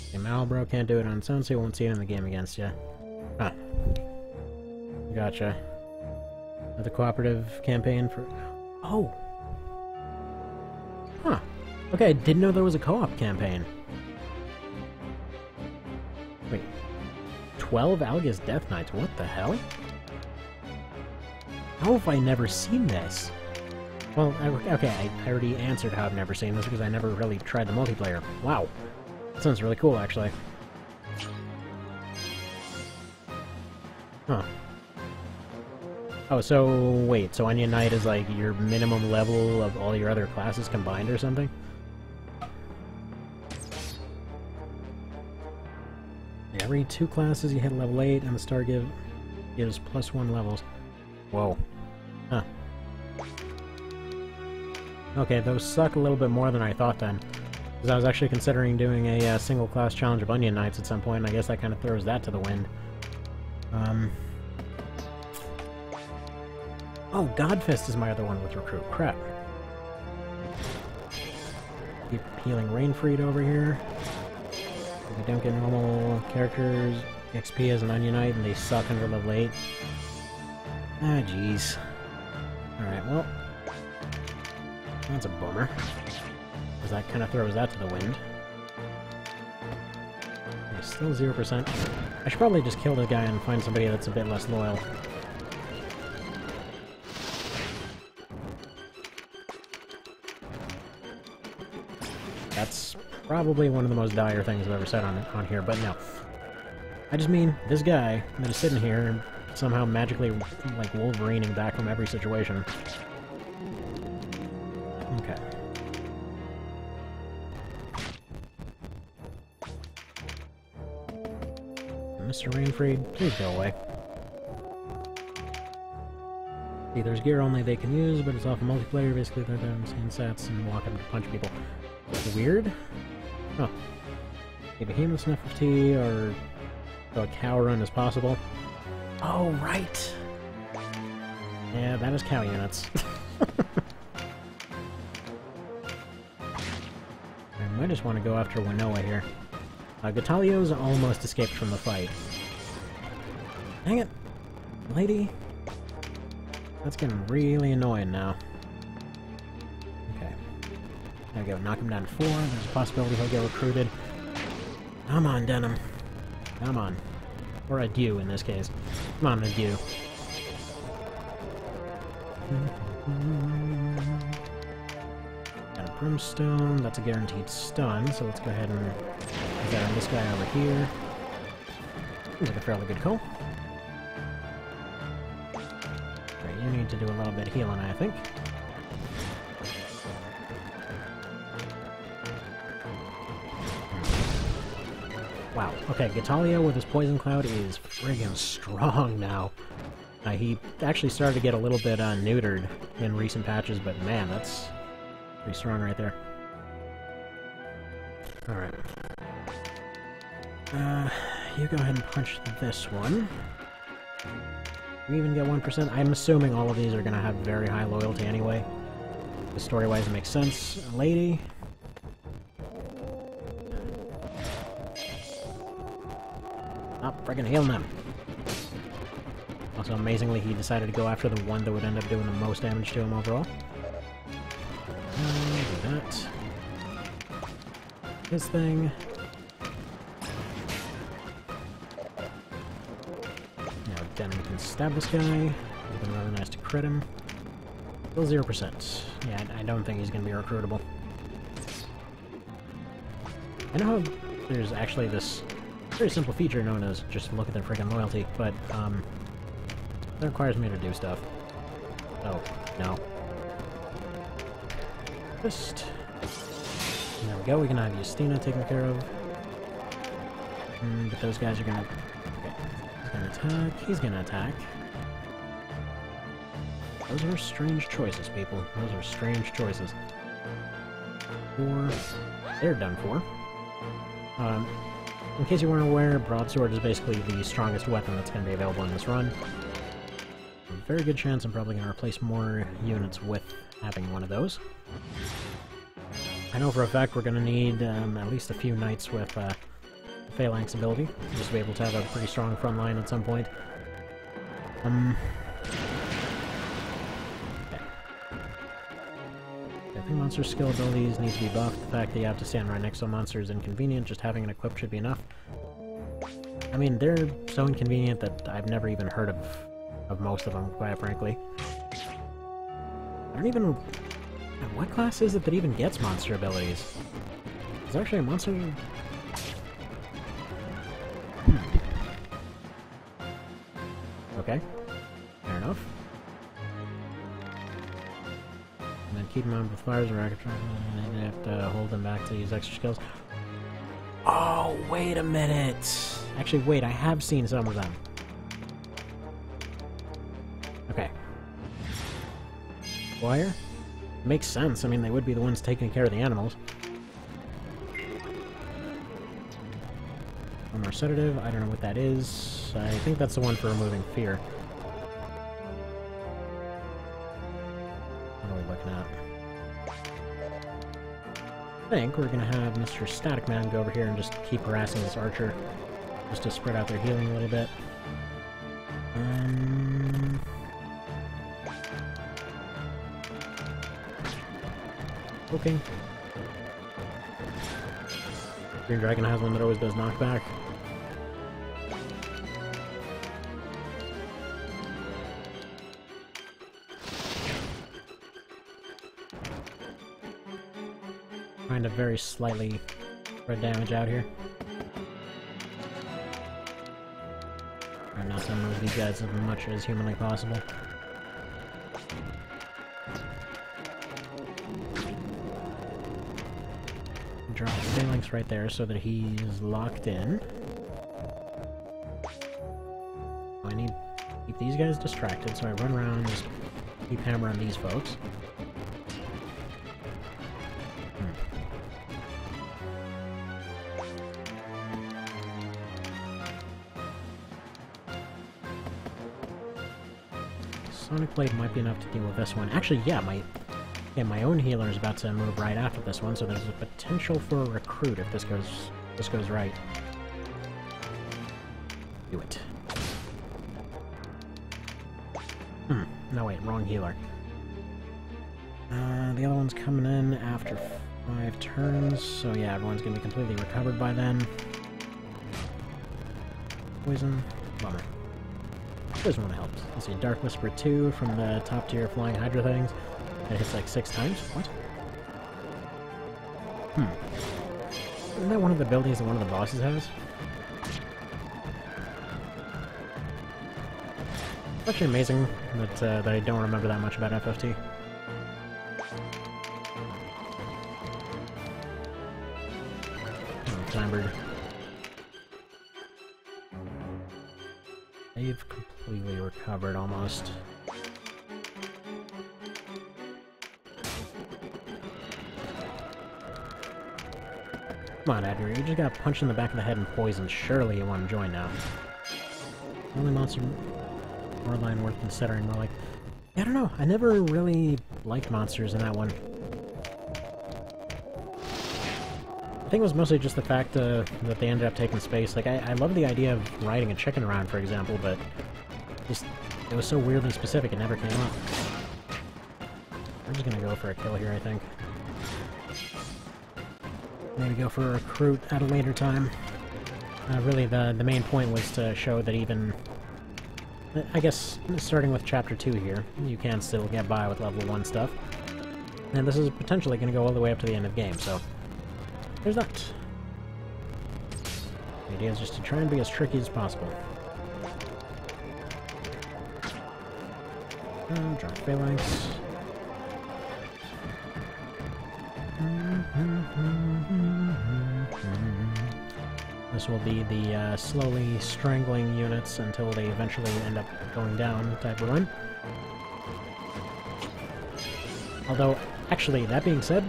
S1: Okay, Malbro can't do it on its own, so you won't see it in the game against you. Huh. Gotcha. The cooperative campaign for... Oh! Huh. Okay, I didn't know there was a co-op campaign. Wait. 12 Algus Death Knights, what the hell? How have I never seen this? Well, okay, I already answered how I've never seen this because I never really tried the multiplayer. Wow. That sounds really cool, actually. Huh. Oh, so wait, so Onion Knight is like your minimum level of all your other classes combined or something? Every 2 classes you hit level 8 and the star gives +1 levels. Whoa. Huh. Okay, those suck a little bit more than I thought then. Because I was actually considering doing a single class challenge of Onion Knights at some point, and I guess that kind of throws that to the wind. Oh, Godfist is my other one with Recruit. Crap. Keep healing Rainfried over here. We don't get normal characters XP as an Onion Knight, and they suck under level 8. Ah, jeez. Alright, well... that's a bummer. Because that kind of throws that to the wind. Okay, still 0%. I should probably just kill this guy and find somebody that's a bit less loyal. That's probably one of the most dire things I've ever said on here, but no. I just mean, this guy that is sitting here and somehow magically, like, Wolverining back from every situation. Okay. Mr. Rainfried, please go away. See, there's gear only they can use, but it's off a multiplayer. Basically, they're down insane sets and walk up to punch people. Weird? Oh. A behemoth snuff of tea, or a cow run as possible. Oh, right! Yeah, that is cow units. I might just want to go after Winnoa here. Gatalio's almost escaped from the fight. Dang it! Lady! That's getting really annoying now. Okay. There we go, knock him down to 4. There's a possibility he'll get recruited. Come on, Denim. Come on. Or a Dew in this case. Come on, a Dew. Got a Brimstone. That's a guaranteed stun, so let's go ahead and get this guy over here. Seems like a fairly good call. Right, you need to do a little bit of healing, I think. Wow. Okay, Gatalio with his Poison Cloud is friggin' strong now. He actually started to get a little bit neutered in recent patches, but man, that's pretty strong right there. Alright. You go ahead and punch this one. You even get 1%. I'm assuming all of these are going to have very high loyalty anyway. Story-wise, it makes sense. Lady. Stop friggin' healing them. Also, amazingly, he decided to go after the one that would end up doing the most damage to him overall. Do that. His thing. Now, Denim can stab this guy. It would have been really nice to crit him. Still 0%. Yeah, I don't think he's going to be recruitable. I know how there's actually this very simple feature known as just look at their friggin' loyalty, but, that requires me to do stuff. Oh, no. Just... There we go, we can have Justina taken care of. But those guys are gonna... Okay. He's gonna attack, he's gonna attack. Those are strange choices, people. Those are strange choices. They're done for. In case you weren't aware, Broadsword is basically the strongest weapon that's going to be available in this run. A very good chance I'm probably going to replace more units with having one of those. I know for a fact we're going to need at least a few knights with Phalanx ability, just to be able to have a pretty strong front line at some point. I think monster skill abilities need to be buffed. The fact that you have to stand right next to a monster is inconvenient. Just having it equipped should be enough. I mean, they're so inconvenient that I've never even heard of most of them, quite frankly. I don't even... What class is it that even gets monster abilities? Is there actually a monster... Okay. Fair enough. And then keep them on with fires or rocket truck, and you have to hold them back to use extra skills. Oh, wait a minute! Actually, wait, I have seen some of them. Okay. Wire? Makes sense. I mean, they would be the ones taking care of the animals. One more sedative. I don't know what that is. I think that's the one for removing fear. What are we looking at? I think we're gonna have Mr. Static Man go over here and just keep harassing this archer, just to spread out their healing a little bit. Okay. Green Dragon has one that always does knockback. Trying to very slightly spread damage out here. Trying not to move these guys as much as humanly possible. Drop the phalanx right there so that he's locked in. I need to keep these guys distracted, so I run around and just keep hammering these folks. Sonic Blade might be enough to deal with this one. Actually, yeah, my own healer is about to move right after this one, so there's a potential for a recruit if this goes right. Do it. No wait, wrong healer. The other one's coming in after 5 turns, so yeah, everyone's gonna be completely recovered by then. Poison. Bummer. Poison one helped. Let's see, Dark Whisper 2 from the top tier Flying Hydra things. It hits like 6 times? What? Isn't that one of the abilities that one of the bosses has? It's actually amazing that I don't remember that much about FFT. Oh, Timebird. They've completely recovered almost. Come on, Edgar, you just got punched in the back of the head and poisoned. Surely you want to join now. The only monster or line worth considering, more like... I don't know, I never really liked monsters in that one. I think it was mostly just the fact that they ended up taking space. Like, I love the idea of riding a chicken around, for example, but just it was so weirdly specific it never came up. I'm just gonna go for a kill here, I think. Maybe go for a recruit at a later time. Really, the main point was to show that even... I guess, starting with Chapter 2 here, you can still get by with level 1 stuff. And this is potentially going to go all the way up to the end of the game, so... There's that. The idea is just to try and be as tricky as possible. Drop phalanx. This will be the slowly strangling units until they eventually end up going down type of run. Although, actually, that being said,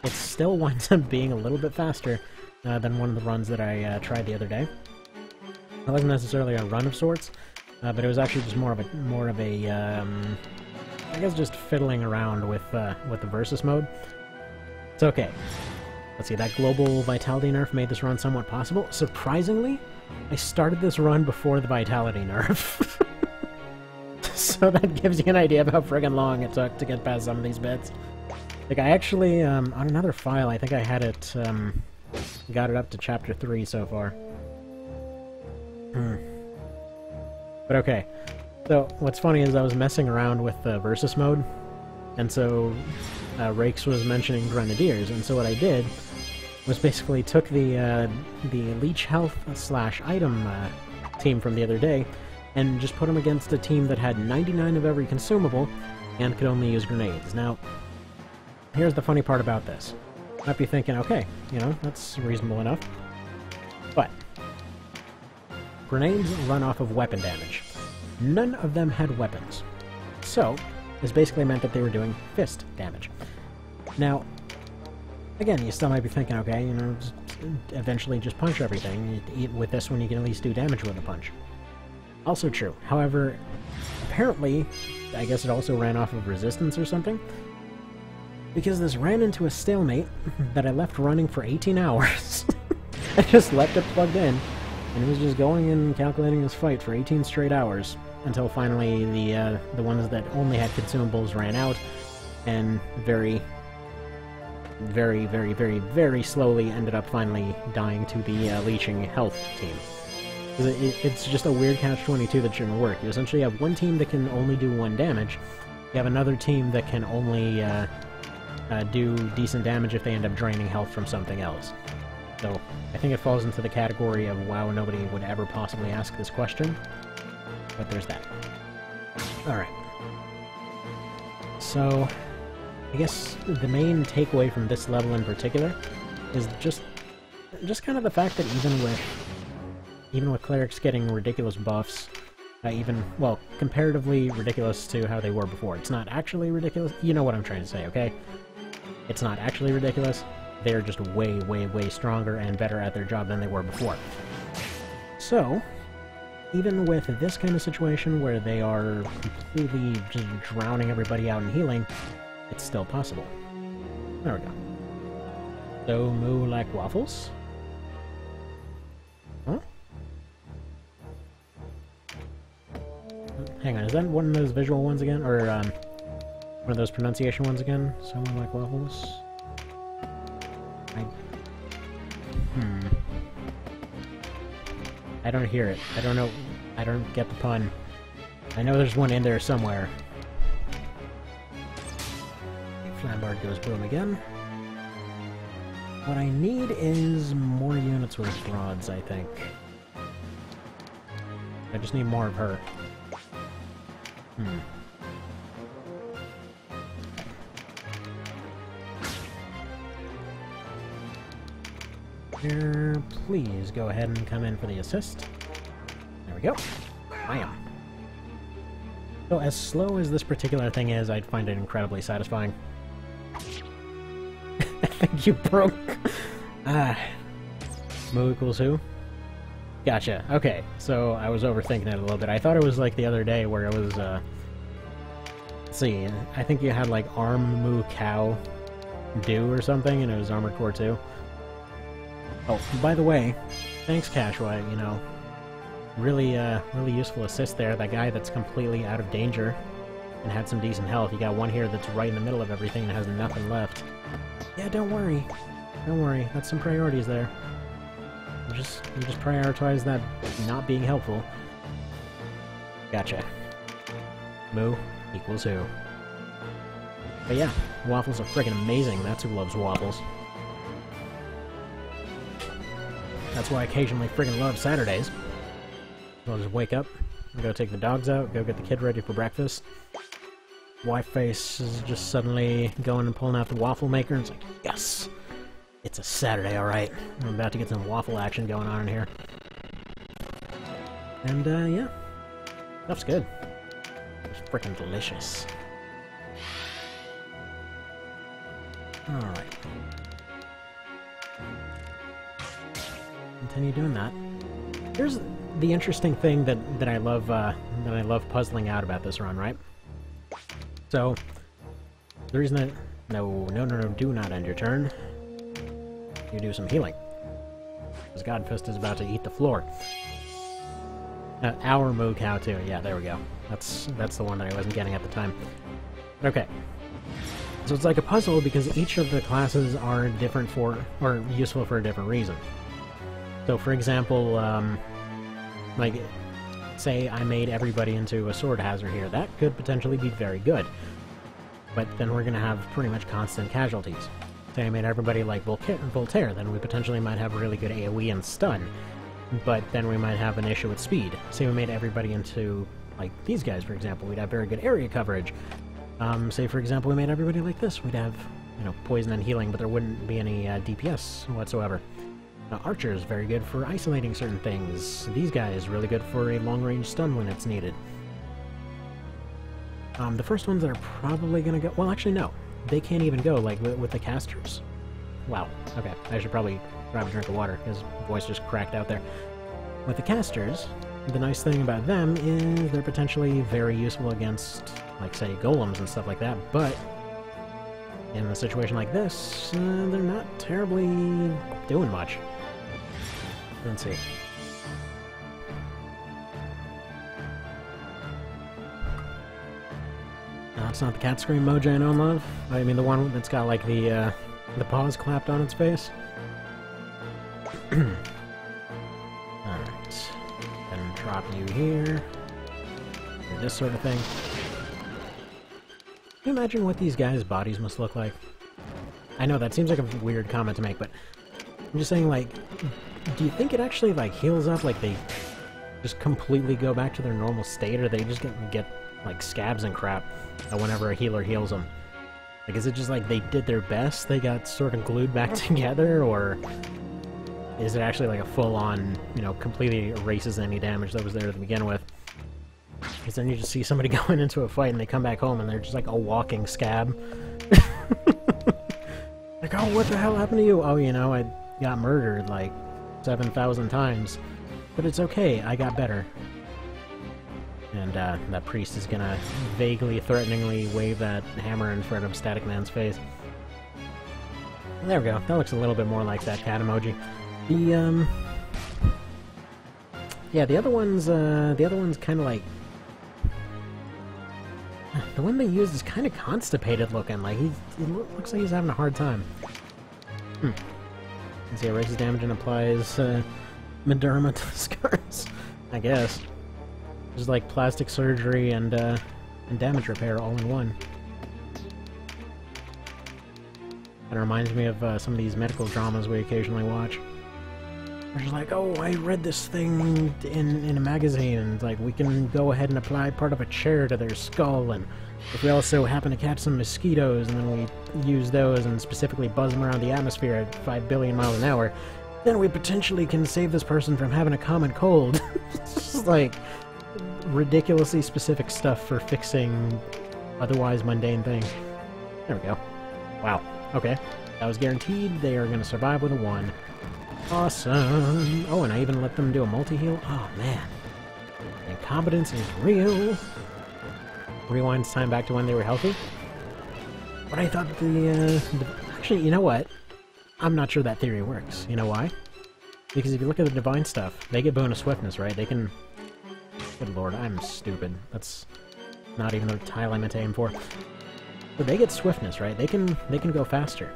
S1: it still winds up being a little bit faster than one of the runs that I tried the other day. It wasn't necessarily a run of sorts, but it was actually just more of a I guess just fiddling around with the versus mode. It's okay. Let's see, that global vitality nerf made this run somewhat possible. Surprisingly, I started this run before the vitality nerf. So that gives you an idea of how friggin' long it took to get past some of these bits. Like, I actually, on another file, I think I had it, got it up to chapter 3 so far. But okay. So, what's funny is I was messing around with the versus mode, and so Rakes was mentioning Grenadiers, and so what I did was basically took the Leech Health / item team from the other day, and just put them against a team that had 99 of every consumable, and could only use grenades. Now, here's the funny part about this. You might be thinking, okay, you know, that's reasonable enough. But grenades run off of weapon damage. None of them had weapons. So, this basically meant that they were doing fist damage. Now, again, you still might be thinking, okay, you know, eventually just punch everything. With this one, you can at least do damage with a punch. Also true. However, apparently, I guess it also ran off of resistance or something, because this ran into a stalemate that I left running for 18 hours. I just left it plugged in, and it was just going and calculating this fight for 18 straight hours, until finally the ones that only had consumables ran out, and very slowly ended up finally dying to the leeching health team. It's just a weird catch-22 that shouldn't work. You essentially have one team that can only do 1 damage, you have another team that can only do decent damage if they end up draining health from something else. So, I think it falls into the category of, wow, nobody would ever possibly ask this question, but there's that. Alright. So, I guess the main takeaway from this level in particular is just kind of the fact that even with clerics getting ridiculous buffs, well, comparatively ridiculous to how they were before. It's not actually ridiculous. You know what I'm trying to say, okay? It's not actually ridiculous. They're just way stronger and better at their job than they were before. So, even with this kind of situation where they are completely just drowning everybody out and healing, it's still possible. There we go. So, moo like waffles? Huh? Hang on, is that one of those visual ones again? Or, one of those pronunciation ones again? Someone like waffles? I don't hear it. I don't know. I don't get the pun. I know there's one in there somewhere. Flambard goes boom again. What I need is more units with rods, I think. I just need more of her. Here, please go ahead and come in for the assist. There we go. Bam. So as slow as this particular thing is, I'd find it incredibly satisfying. I think you broke. Moo equals who? Gotcha. Okay, so I was overthinking it a little bit. I thought it was like the other day where it was, let's see, I think you had like Arm Moo Cow Do or something, and it was Armored Core 2. Oh, by the way, thanks Cashway, you know, really useful assist there. That guy that's completely out of danger and had some decent health. You got one here that's right in the middle of everything and has nothing left. Yeah, don't worry. Don't worry. That's some priorities there. You just prioritize that not being helpful. Gotcha. Moo equals who. But yeah, waffles are freaking amazing. That's who loves waffles. That's why I occasionally friggin' love Saturdays. I'll just wake up, go take the dogs out, go get the kid ready for breakfast, wife face is just suddenly going and pulling out the waffle maker, and it's like, yes! It's a Saturday, alright. I'm about to get some waffle action going on in here. And, yeah. Stuff's good. It's freaking delicious. Alright. Continue doing that. Here's the interesting thing that I love puzzling out about this run, right? So, the reason that... No, do not end your turn. You do some healing. Because Godfist is about to eat the floor. Our moo cow too. Yeah, there we go. That's the one that I wasn't getting at the time. Okay. So it's like a puzzle because each of the classes are different for, or useful for a different reason. So for example, like, say I made everybody into a sword hazard here. That could potentially be very good. But then we're gonna have pretty much constant casualties. Say I made everybody like Voltaire, then we potentially might have really good AoE and stun. But then we might have an issue with speed. Say we made everybody into, like, these guys, for example, we'd have very good area coverage. Say, for example, we made everybody like this, we'd have, you know, poison and healing, but there wouldn't be any DPS whatsoever. Archer is very good for isolating certain things. These guys really good for a long-range stun when it's needed. The first ones that are probably gonna go... Well, actually, no. They can't even go, like, with the casters. Wow. Okay, I should probably grab a drink of water, his voice just cracked out there. With the casters, the nice thing about them is they're potentially very useful against, like, say, golems and stuff like that, but in a situation like this, they're not terribly doing much. Let's see. No, it's not the cat scream emoji I know and love. I mean the one that's got, like, the paws clapped on its face. Alright. And drop you here. Or this sort of thing. Can you imagine what these guys' bodies must look like? I know that seems like a weird comment to make, but I'm just saying, like, do you think it actually, like, heals up, like they just completely go back to their normal state, or they just get like, scabs and crap whenever a healer heals them? Like, is it just like they did their best, they got sort of glued back together, or is it actually like a full-on, you know, completely erases any damage that was there to begin with? Because then you just see somebody going into a fight and they come back home and they're just like a walking scab. Like, oh, what the hell happened to you? Oh, you know, I got murdered like 7,000 times. But it's okay, I got better. And that priest is gonna vaguely, threateningly wave that hammer in front of Static Man's face. There we go. That looks a little bit more like that cat emoji. The yeah, the other one's kind of like... The one they used is kind of constipated looking. Like, he looks like he's having a hard time. You see, erases damage and applies Mederma to the scars, I guess. Just like plastic surgery and damage repair all in one. That reminds me of some of these medical dramas we occasionally watch. They're just like, oh, I read this thing in a magazine, and like, we can go ahead and apply part of a chair to their skull, and if we also happen to catch some mosquitoes, and then we use those and specifically buzz them around the atmosphere at 5 billion miles an hour, then we potentially can save this person from having a common cold. It's just like ridiculously specific stuff for fixing otherwise mundane things. There we go. Wow. Okay. That was guaranteed. They are going to survive with a 1. Awesome. Oh, and I even let them do a multi-heal? Oh, man. Incompetence is real. Rewinds time back to when they were healthy. But I thought actually, you know what? I'm not sure that theory works. You know why? Because if you look at the divine stuff, they get bonus swiftness, right? They can... Good lord, I'm stupid. That's not even the tile I meant to aim for. But they get swiftness, right? They can go faster.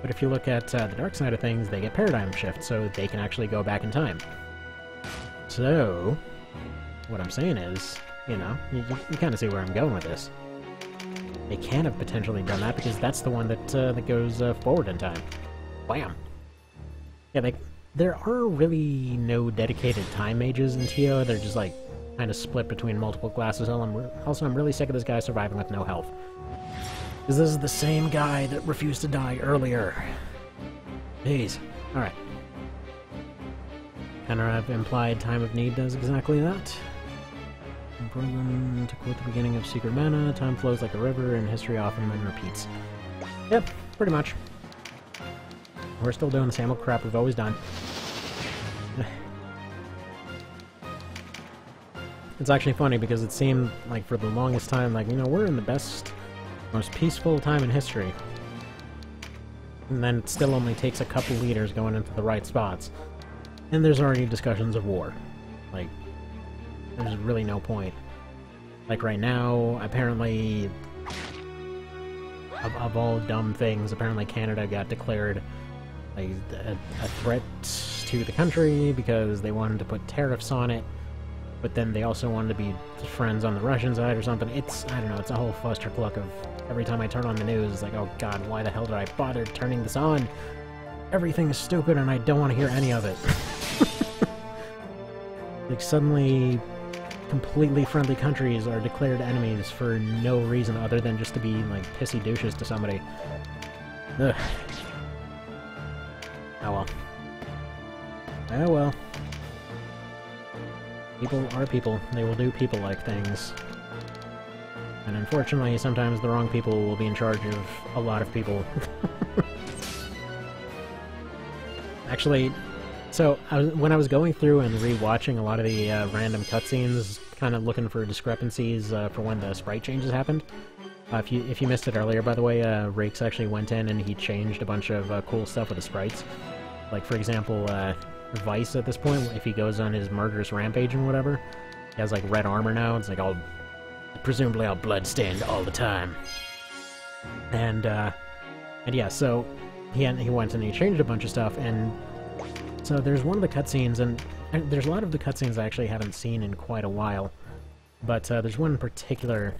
S1: But if you look at the dark side of things, they get paradigm shift, so they can actually go back in time. So, what I'm saying is, you know, you kind of see where I'm going with this. They can have potentially done that because that's the one that goes forward in time. Wham! Yeah, there are really no dedicated time mages in TO. They're just like kind of split between multiple classes. Also, I'm really sick of this guy surviving with no health. Because this is the same guy that refused to die earlier. Jeez. Alright. Kind of implied Time of Need does exactly that. To quote the beginning of Secret Mana, time flows like a river and history often then repeats. Yep, pretty much. We're still doing the same old crap we've always done. It's actually funny because it seemed like for the longest time, like, you know, we're in the best, most peaceful time in history. And then it still only takes a couple leaders going into the right spots. And there's already discussions of war. Like, there's really no point. Like right now, apparently, of all dumb things, apparently Canada got declared like a threat to the country because they wanted to put tariffs on it, but then they also wanted to be friends on the Russian side or something. It's, I don't know, it's a whole clustercluck of every time I turn on the news, it's like, oh god, why the hell did I bother turning this on? Everything is stupid and I don't want to hear any of it. Like suddenly completely friendly countries are declared enemies for no reason other than just to be like pissy douches to somebody. Ugh. Oh well. Oh well. People are people. They will do people-like things. And unfortunately, sometimes the wrong people will be in charge of a lot of people. Actually, so when I was going through and rewatching a lot of the random cutscenes, kind of looking for discrepancies for when the sprite changes happened. If you missed it earlier, by the way, Rakes actually went in and he changed a bunch of cool stuff with the sprites. Like, for example, Vice at this point, if he goes on his murderous rampage and whatever, he has like red armor now. It's like presumably all blood-stained all the time. And yeah, so he went and he changed a bunch of stuff, and so there's one of the cutscenes, and there's a lot of the cutscenes I actually haven't seen in quite a while, but there's one in particular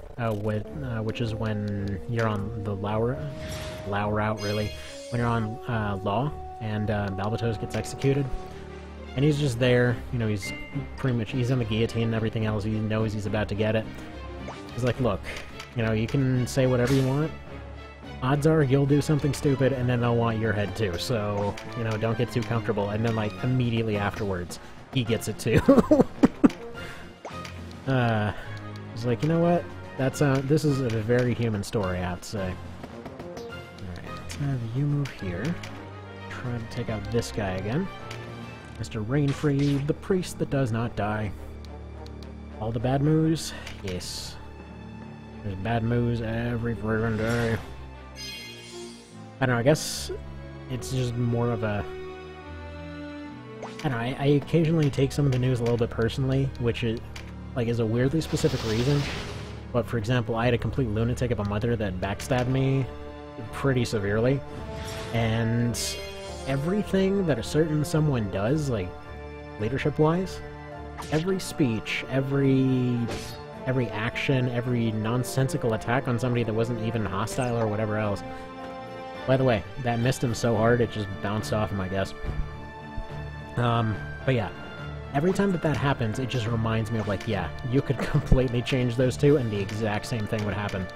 S1: which is when you're on the Law route, really, when you're on Law, and Balbatos gets executed. And he's just there, you know, he's on the guillotine and everything else, he knows he's about to get it. He's like, look, you know, you can say whatever you want, odds are you'll do something stupid and then they'll want your head too, so, you know, don't get too comfortable. And then, like, immediately afterwards, he gets it too. He's like, you know what, this is a very human story, I have to say. Alright, let's have you move here. Try to take out this guy again. Mr. Rainfree, the priest that does not die. All the bad moves? Yes. There's bad moves every friggin' day. I don't know, I guess it's just more of a... I don't know, I occasionally take some of the news a little bit personally, which is a weirdly specific reason. But for example, I had a complete lunatic of a mother that backstabbed me pretty severely. And everything that a certain someone does, like, leadership-wise, every speech, every action, every nonsensical attack on somebody that wasn't even hostile or whatever else. By the way, that missed him so hard it just bounced off him, I guess. But yeah, every time that happens, it just reminds me of, like, yeah, you could completely change those two and the exact same thing would happen.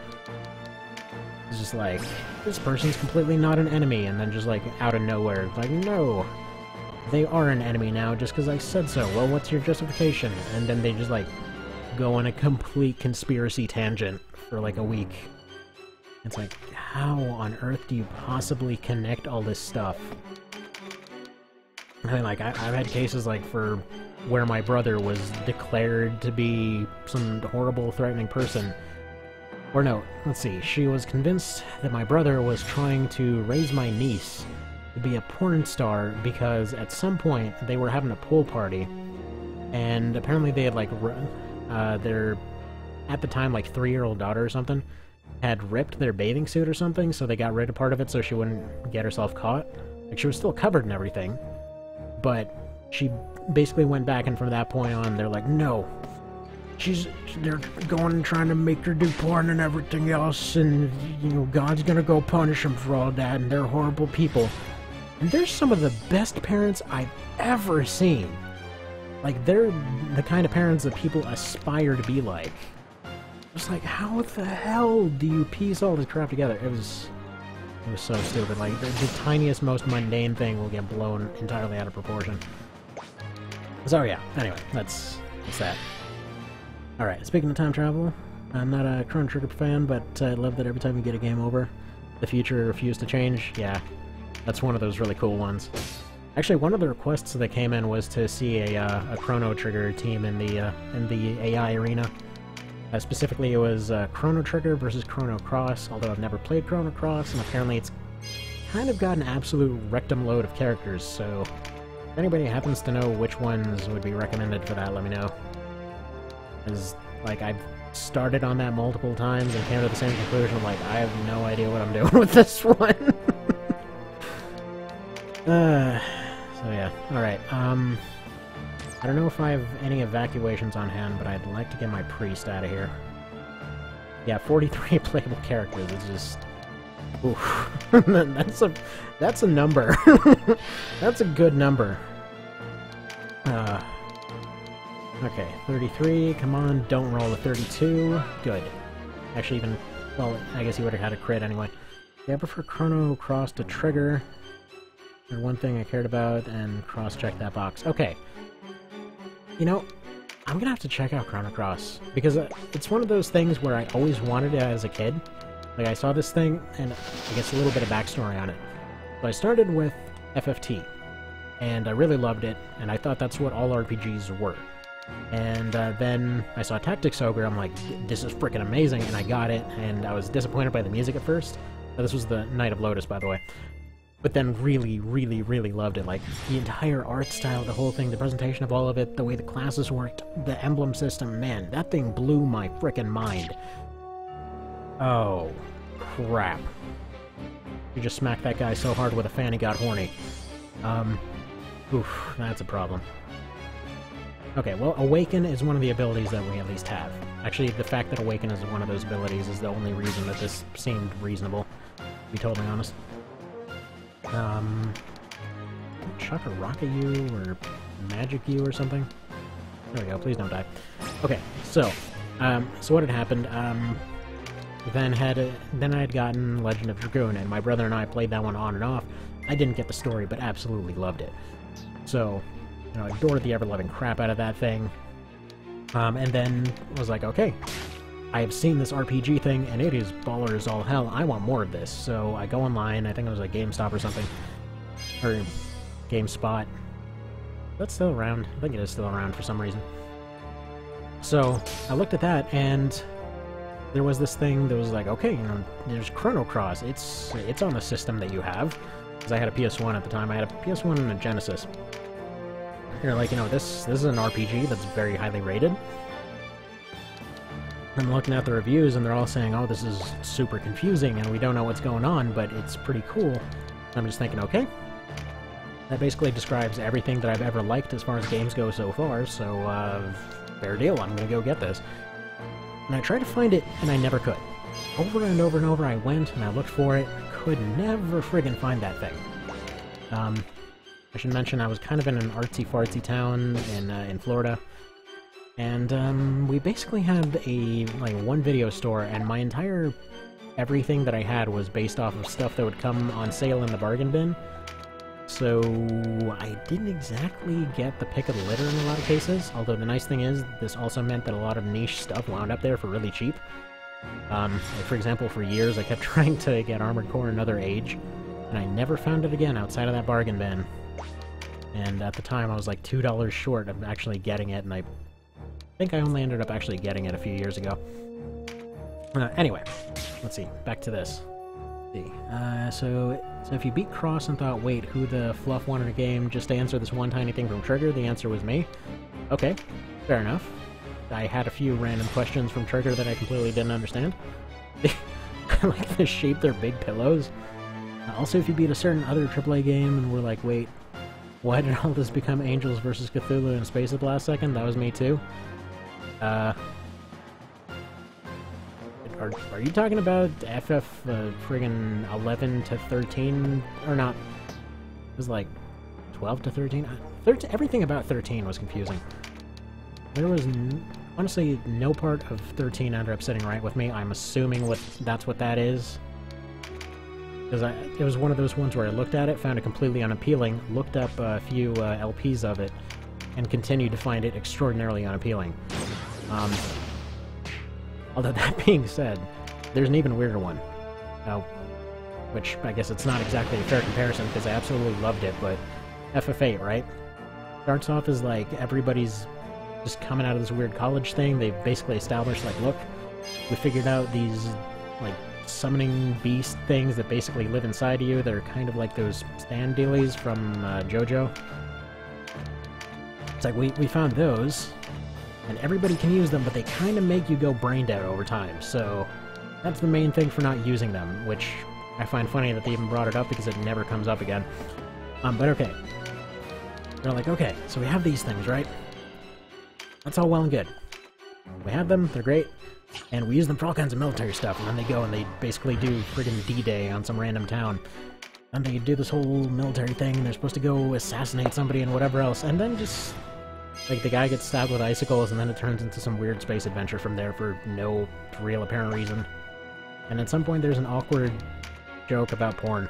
S1: It's just like, this person's completely not an enemy, and then just like, out of nowhere, it's like, no, they are an enemy now just because I said so. Well, what's your justification? And then they just like, go on a complete conspiracy tangent for like a week. It's like, how on earth do you possibly connect all this stuff? I mean, like, I've had cases like for where my brother was declared to be some horrible, threatening person. Or no, let's see, she was convinced that my brother was trying to raise my niece to be a porn star because at some point they were having a pool party, and apparently they had, like, their, at the time, like, 3-year-old daughter or something had ripped their bathing suit or something, so they got rid of part of it so she wouldn't get herself caught. Like, she was still covered and everything, but she basically went back, and from that point on, they're like, no, they're going and trying to make her do porn and everything else, and, you know, God's gonna go punish them for all that, and they're horrible people. And they're some of the best parents I've ever seen. Like, they're the kind of parents that people aspire to be like. It's like, how the hell do you piece all this crap together? It was so stupid. Like, the tiniest, most mundane thing will get blown entirely out of proportion. So yeah, anyway, that's that. Alright, speaking of time travel, I'm not a Chrono Trigger fan, but I love that every time you get a game over, the future refused to change. Yeah, that's one of those really cool ones. Actually, one of the requests that came in was to see a Chrono Trigger team in the AI arena. Specifically, it was Chrono Trigger versus Chrono Cross, although I've never played Chrono Cross, and apparently it's kind of got an absolute rectum load of characters, so if anybody happens to know which ones would be recommended for that, let me know. Because, like, I've started on that multiple times and came to the same conclusion, I'm like, I have no idea what I'm doing with this one. So yeah, alright, I don't know if I have any evacuations on hand, but I'd like to get my priest out of here. Yeah, 43 playable characters, it's just... Oof. That's a number. That's a good number. Okay, 33, come on, don't roll a 32. Good. Actually, even... Well, I guess he would have had a crit anyway. Yeah, I prefer Chrono Cross to Trigger. There's one thing I cared about, and cross-check that box. Okay. You know, I'm gonna have to check out Chrono Cross, because it's one of those things where I always wanted it as a kid. Like, I saw this thing, and I guess a little bit of backstory on it. So I started with FFT, and I really loved it, and I thought that's what all RPGs were. And then I saw Tactics Ogre, I'm like, this is freaking amazing, and I got it, and I was disappointed by the music at first. This was the Knight of Lotus, by the way. But then really, really, really loved it. Like, the entire art style, the whole thing, the presentation of all of it, the way the classes worked, the emblem system, man, that thing blew my frickin' mind. Oh, crap. You just smacked that guy so hard with a fan he got horny. Oof, that's a problem. Okay, well, Awaken is one of the abilities that we at least have. Actually, the fact that Awaken is one of those abilities is the only reason that this seemed reasonable, to be totally honest. Chuck a rocket you, or magic you, or something? There we go, please don't die. Okay, so what had happened, then I had gotten Legend of Dragoon, and my brother and I played that one on and off. I didn't get the story, but absolutely loved it. So, you know, I adored the ever-loving crap out of that thing. And then I was like, okay, I have seen this RPG thing, and it is baller as all hell. I want more of this. So I go online, I think it was like GameStop or something. Or GameSpot. That's still around. I think it is still around for some reason. So I looked at that, and there was this thing that was like, okay, you know, there's Chrono Cross. It's on the system that you have. Because I had a PS1 at the time. I had a PS1 and a Genesis. You're like, you know, this is an RPG that's very highly rated. I'm looking at the reviews, and they're all saying, oh, this is super confusing, and we don't know what's going on, but it's pretty cool. I'm just thinking, okay, that basically describes everything that I've ever liked as far as games go so far, so, fair deal, I'm gonna go get this. And I tried to find it, and I never could. Over and over and over I went, and I looked for it, could never friggin' find that thing. I should mention I was kind of in an artsy-fartsy town in Florida, and we basically had one video store, and my entire everything that I had was based off of stuff that would come on sale in the bargain bin. So I didn't exactly get the pick of the litter in a lot of cases, although the nice thing is this also meant that a lot of niche stuff wound up there for really cheap. Like for example, for years I kept trying to get Armored Core Another Age, and I never found it again outside of that bargain bin. And at the time I was like $2 short of actually getting it, and I think I only ended up actually getting it a few years ago. Anyway, let's see, back to this. Let's see. So if you beat Cross and thought, wait, who the fluff wanted a game just to answer this one tiny thing from Trigger, the answer was me. Okay, fair enough. I had a few random questions from Trigger that I completely didn't understand. Like the shape their big pillows. Also, if you beat a certain other AAA game and were like, wait, why did all this become Angels vs. Cthulhu in space at the last second? That was me too. Are you talking about friggin' 11 to 13? Or not? It was like 12 to 13? 13 everything about 13 was confusing. There was, honestly, no part of 13 ended up sitting right with me. I'm assuming that's what that is. Because it was one of those ones where I looked at it, found it completely unappealing, looked up a few LPs of it, and continued to find it extraordinarily unappealing. Although that being said, there's an even weirder one. Which I guess it's not exactly a fair comparison because I absolutely loved it, but FF8, right? Starts off as like everybody's just coming out of this weird college thing. They've basically established like, look, we figured out these like summoning beast things that basically live inside of you. They're kind of like those stand dealies from JoJo. It's like, we found those, and everybody can use them, but they kind of make you go brain dead over time, so that's the main thing for not using them, which I find funny that they even brought it up because it never comes up again. But okay. They're like, okay, so we have these things, right? That's all well and good. We have them, they're great, and we use them for all kinds of military stuff, and then they go and they basically do friggin' D-Day on some random town. And they do this whole military thing, and they're supposed to go assassinate somebody and whatever else, and then just... like, the guy gets stabbed with icicles, and then it turns into some weird space adventure from there for no real apparent reason. And at some point there's an awkward joke about porn.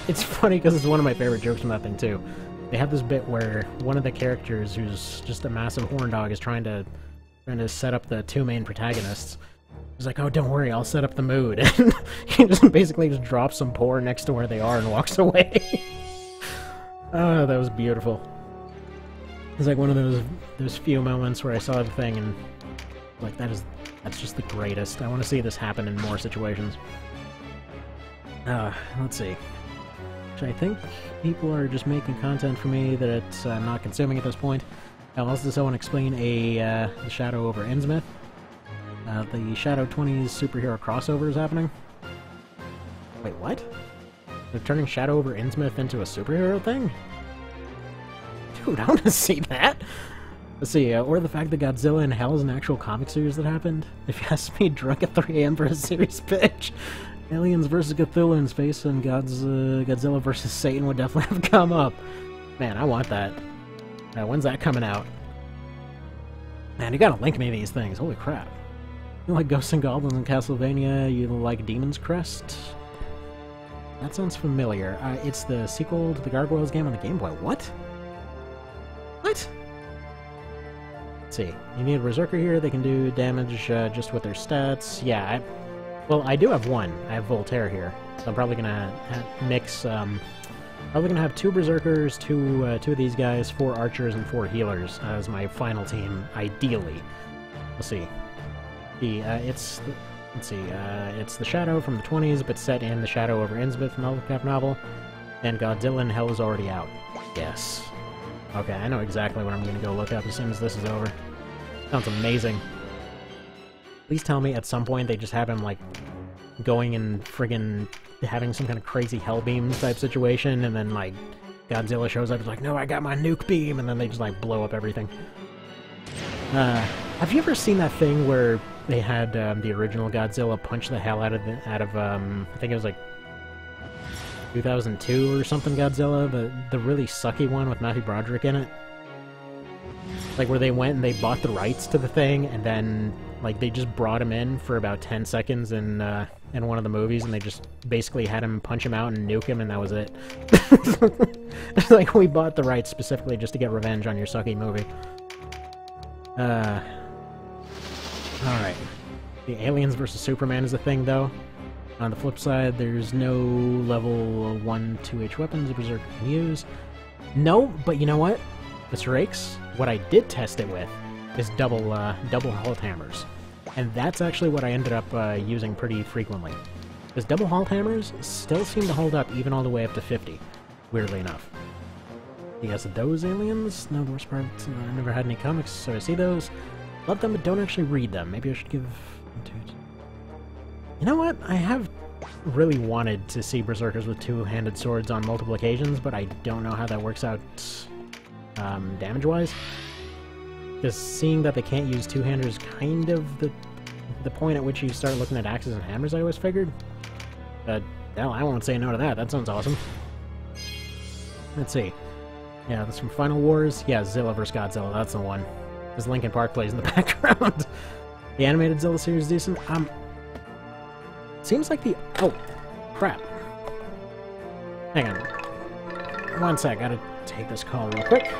S1: It's funny because it's one of my favorite jokes from that thing, too. They have this bit where one of the characters, who's just a massive horn dog, is trying to set up the two main protagonists. He's like, oh, don't worry, I'll set up the mood. And he just basically just drops some porn next to where they are and walks away. Oh, that was beautiful. It's like one of those few moments where I saw the thing and like that's just the greatest. I want to see this happen in more situations. Let's see. I think people are just making content for me that I'm not consuming at this point. I'll also want to explain the Shadow over Innsmouth. The Shadow 20s superhero crossover is happening. Wait, what? They're turning Shadow over Innsmouth into a superhero thing? Dude, I want to see that! Let's see, or the fact that Godzilla in Hell is an actual comic series that happened. If you ask me, drunk at 3 AM for a series pitch. Aliens vs. Cthulhu in space and Godzilla vs. Satan would definitely have come up. Man, I want that. When's that coming out? Man, you gotta link me these things, holy crap. You like Ghosts and Goblins in Castlevania, you like Demon's Crest? That sounds familiar. It's the sequel to the Gargoyles game on the Game Boy. What? What? Let's see. You need a Berserker here. They can do damage just with their stats. Yeah, well, I do have one. I have Voltaire here. So I'm probably gonna mix, probably gonna have 2 Berserkers, two of these guys, 4 Archers, and 4 Healers as my final team, ideally. Let's see. It's the Shadow from the 20s, but set in the Shadow over Innsmouth novel, and Godzilla in Hell is already out. Yes. Okay, I know exactly what I'm gonna go look up as soon as this is over. Sounds amazing. Please tell me at some point they just have him, like, going and friggin' having some kind of crazy hell beams type situation, and then, like, Godzilla shows up, he's like, no, I got my nuke beam, and then they just, like, blow up everything. Have you ever seen that thing where they had the original Godzilla punch the hell out of I think it was, like, 2002 or something Godzilla, the really sucky one with Matthew Broderick in it? Like, where they went and they bought the rights to the thing, and then, like, they just brought him in for about 10 seconds in one of the movies, and they just basically had him punch him out and nuke him, and that was it. It's like, we bought the rights specifically just to get revenge on your sucky movie. Alright. The Aliens vs. Superman is a thing, though. On the flip side, there's no level 1 2H weapons a Berserker can use. No, but you know what? Mr. Rakes, what I did test it with is double halt hammers. And that's actually what I ended up using pretty frequently. Because double halt hammers still seem to hold up even all the way up to 50, weirdly enough. Yes, those aliens? No, the worst part, I never had any comics, so I see those. Love them, but don't actually read them. Maybe I should give... You know what? I have really wanted to see Berserkers with 2-handed swords on multiple occasions, but I don't know how that works out damage-wise. Because seeing that they can't use 2-handers kind of the point at which you start looking at axes and hammers, I always figured. But, hell, I won't say no to that. That sounds awesome. Let's see. Yeah, this from Final Wars. Yeah, Zilla vs. Godzilla, that's the one. Because Linkin Park plays in the background. The animated Zilla series is decent. Seems like the... Oh, crap. Hang on. One sec, gotta take this call real quick.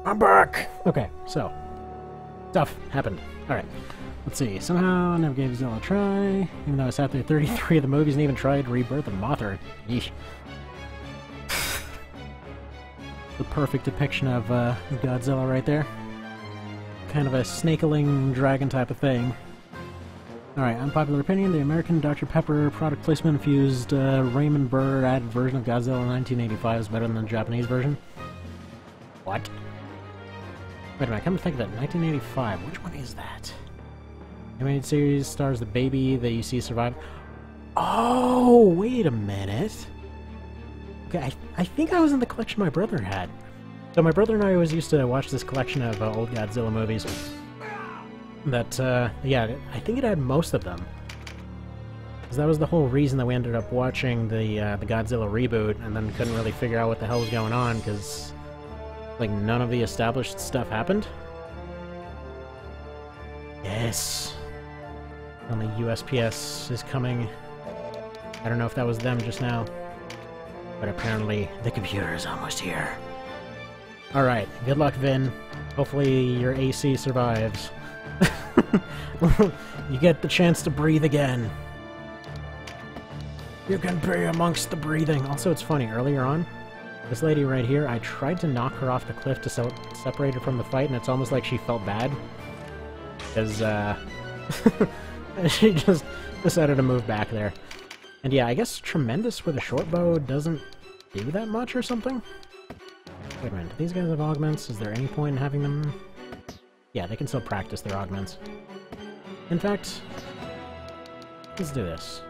S1: I'm back! Okay, so. Stuff happened. Alright. Let's see. Somehow I never gave Zilla a try. Even though I sat through 33 of the movies and even tried Rebirth of Mothra. Yeesh. The perfect depiction of Godzilla right there. Kind of a snakeling dragon type of thing. Alright, unpopular opinion, the American Dr. Pepper product placement infused Raymond Burr added version of Godzilla in 1985 is better than the Japanese version. What? Wait a minute, come to think of it, 1985, which one is that? Animated series stars the baby that you see survive. Oh, wait a minute. Okay, I think I was in the collection my brother had. So my brother and I always used to watch this collection of old Godzilla movies. That, yeah, I think it had most of them. Because that was the whole reason that we ended up watching the Godzilla reboot, and then couldn't really figure out what the hell was going on, because, like, none of the established stuff happened. Yes. Only USPS is coming. I don't know if that was them just now. But apparently, the computer is almost here. Alright, good luck, Vin. Hopefully your AC survives. You get the chance to breathe again. You can be amongst the breathing. Also, it's funny, earlier on, this lady right here, I tried to knock her off the cliff to separate her from the fight, and it's almost like she felt bad. Because, she just decided to move back there. And yeah, I guess Tremendous with a short bow doesn't do that much or something? Wait a minute, do these guys have augments? Is there any point in having them? Yeah, they can still practice their augments. In fact, let's do this.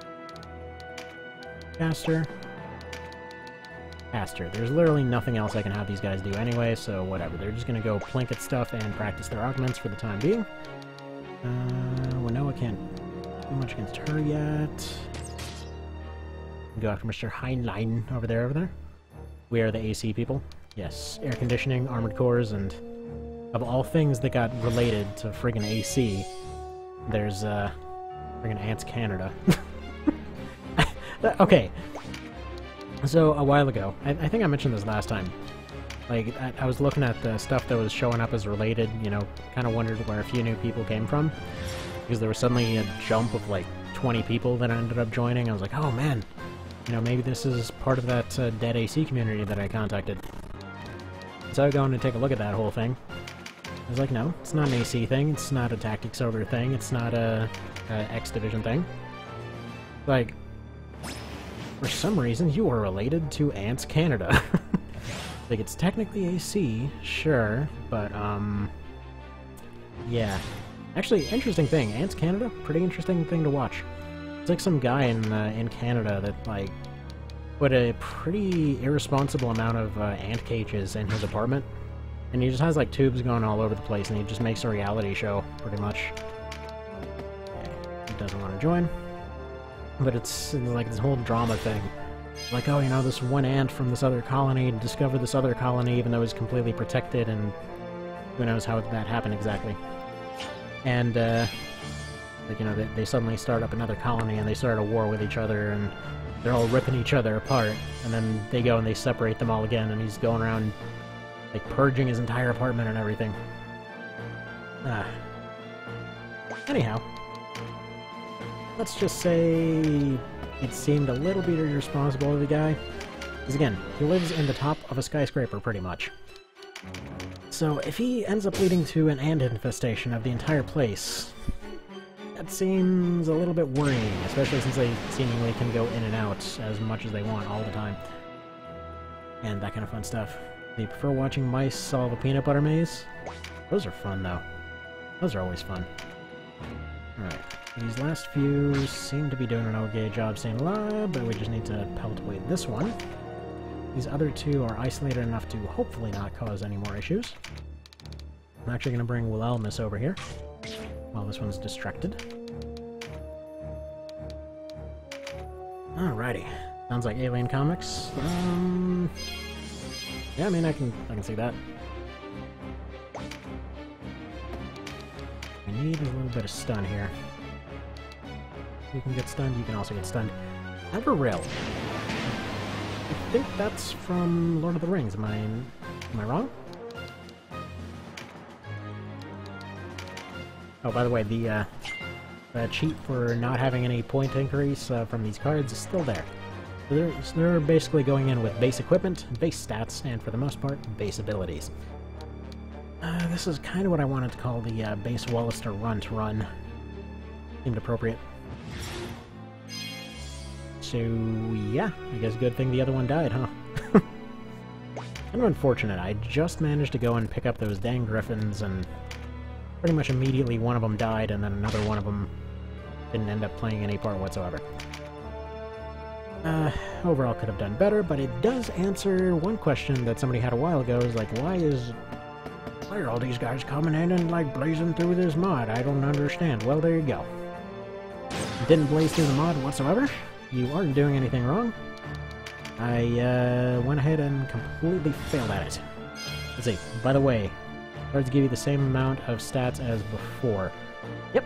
S1: Caster. Caster. There's literally nothing else I can have these guys do anyway, so whatever. They're just gonna go plink at stuff and practice their augments for the time being. Winnowa can't do much against her yet. Go after Mr. Heinlein over there. We are the AC people. Yes, air conditioning, armored cores, and of all things that got related to friggin' AC, there's, friggin' Ants Canada. Okay. So, a while ago, I think I mentioned this last time. Like, I was looking at the stuff that was showing up as related, you know, kind of wondered where a few new people came from. Because there was suddenly a jump of, like, 20 people that ended up joining. I was like, oh man, you know, maybe this is part of that dead AC community that I contacted. So I go in and take a look at that whole thing. I was like, no, it's not an AC thing, it's not a Tactics Ogre thing, it's not a X Division thing. Like, for some reason, you are related to Ants Canada. Like, it's technically AC, sure, but, yeah. Actually, interesting thing, Ants Canada, pretty interesting thing to watch. It's like some guy in Canada that, like, put a pretty irresponsible amount of ant cages in his apartment. And he just has, like, tubes going all over the place, and he just makes a reality show, pretty much. Okay, he doesn't want to join. But it's like this whole drama thing. Like, oh, you know, this one ant from this other colony discovered this other colony, even though it's completely protected, and who knows how that happened exactly. And, like, you know, they suddenly start up another colony, and they start a war with each other, and they're all ripping each other apart, and then they go and they separate them all again, and he's going around, like, purging his entire apartment and everything. Anyhow, let's just say it seemed a little bit irresponsible of the guy. Because again, he lives in the top of a skyscraper, pretty much. So if he ends up leading to an ant infestation of the entire place, that seems a little bit worrying, especially since they seemingly can go in and out as much as they want all the time. And that kind of fun stuff. Do you prefer watching mice solve a peanut butter maze? Those are fun, though. Those are always fun. Alright, these last few seem to be doing an okay job staying alive, but we just need to pelt away this one. These other two are isolated enough to hopefully not cause any more issues. I'm actually going to bring Wilhelmus over here, while this one's distracted. Alrighty. Sounds like Alien Comics. Yeah, I mean, I can see that. We need a little bit of stun here. You can get stunned, you can also get stunned. Everrail. I think that's from Lord of the Rings. Am I wrong? Oh, by the way, the cheat for not having any point increase from these cards is still there. So they're basically going in with base equipment, base stats, and for the most part, base abilities. This is kind of what I wanted to call the base Wallister run. Seemed appropriate. So, yeah, I guess good thing the other one died, huh? Kind of unfortunate. I just managed to go and pick up those dang griffins, and pretty much immediately one of them died, and then another one of them didn't end up playing any part whatsoever. Overall could have done better, but it does answer one question that somebody had a while ago, is like, why are all these guys coming in and, like, blazing through this mod? I don't understand. Well, there you go. Didn't blaze through the mod whatsoever. You aren't doing anything wrong. I went ahead and completely failed at it. Let's see. By the way, cards give you the same amount of stats as before. Yep,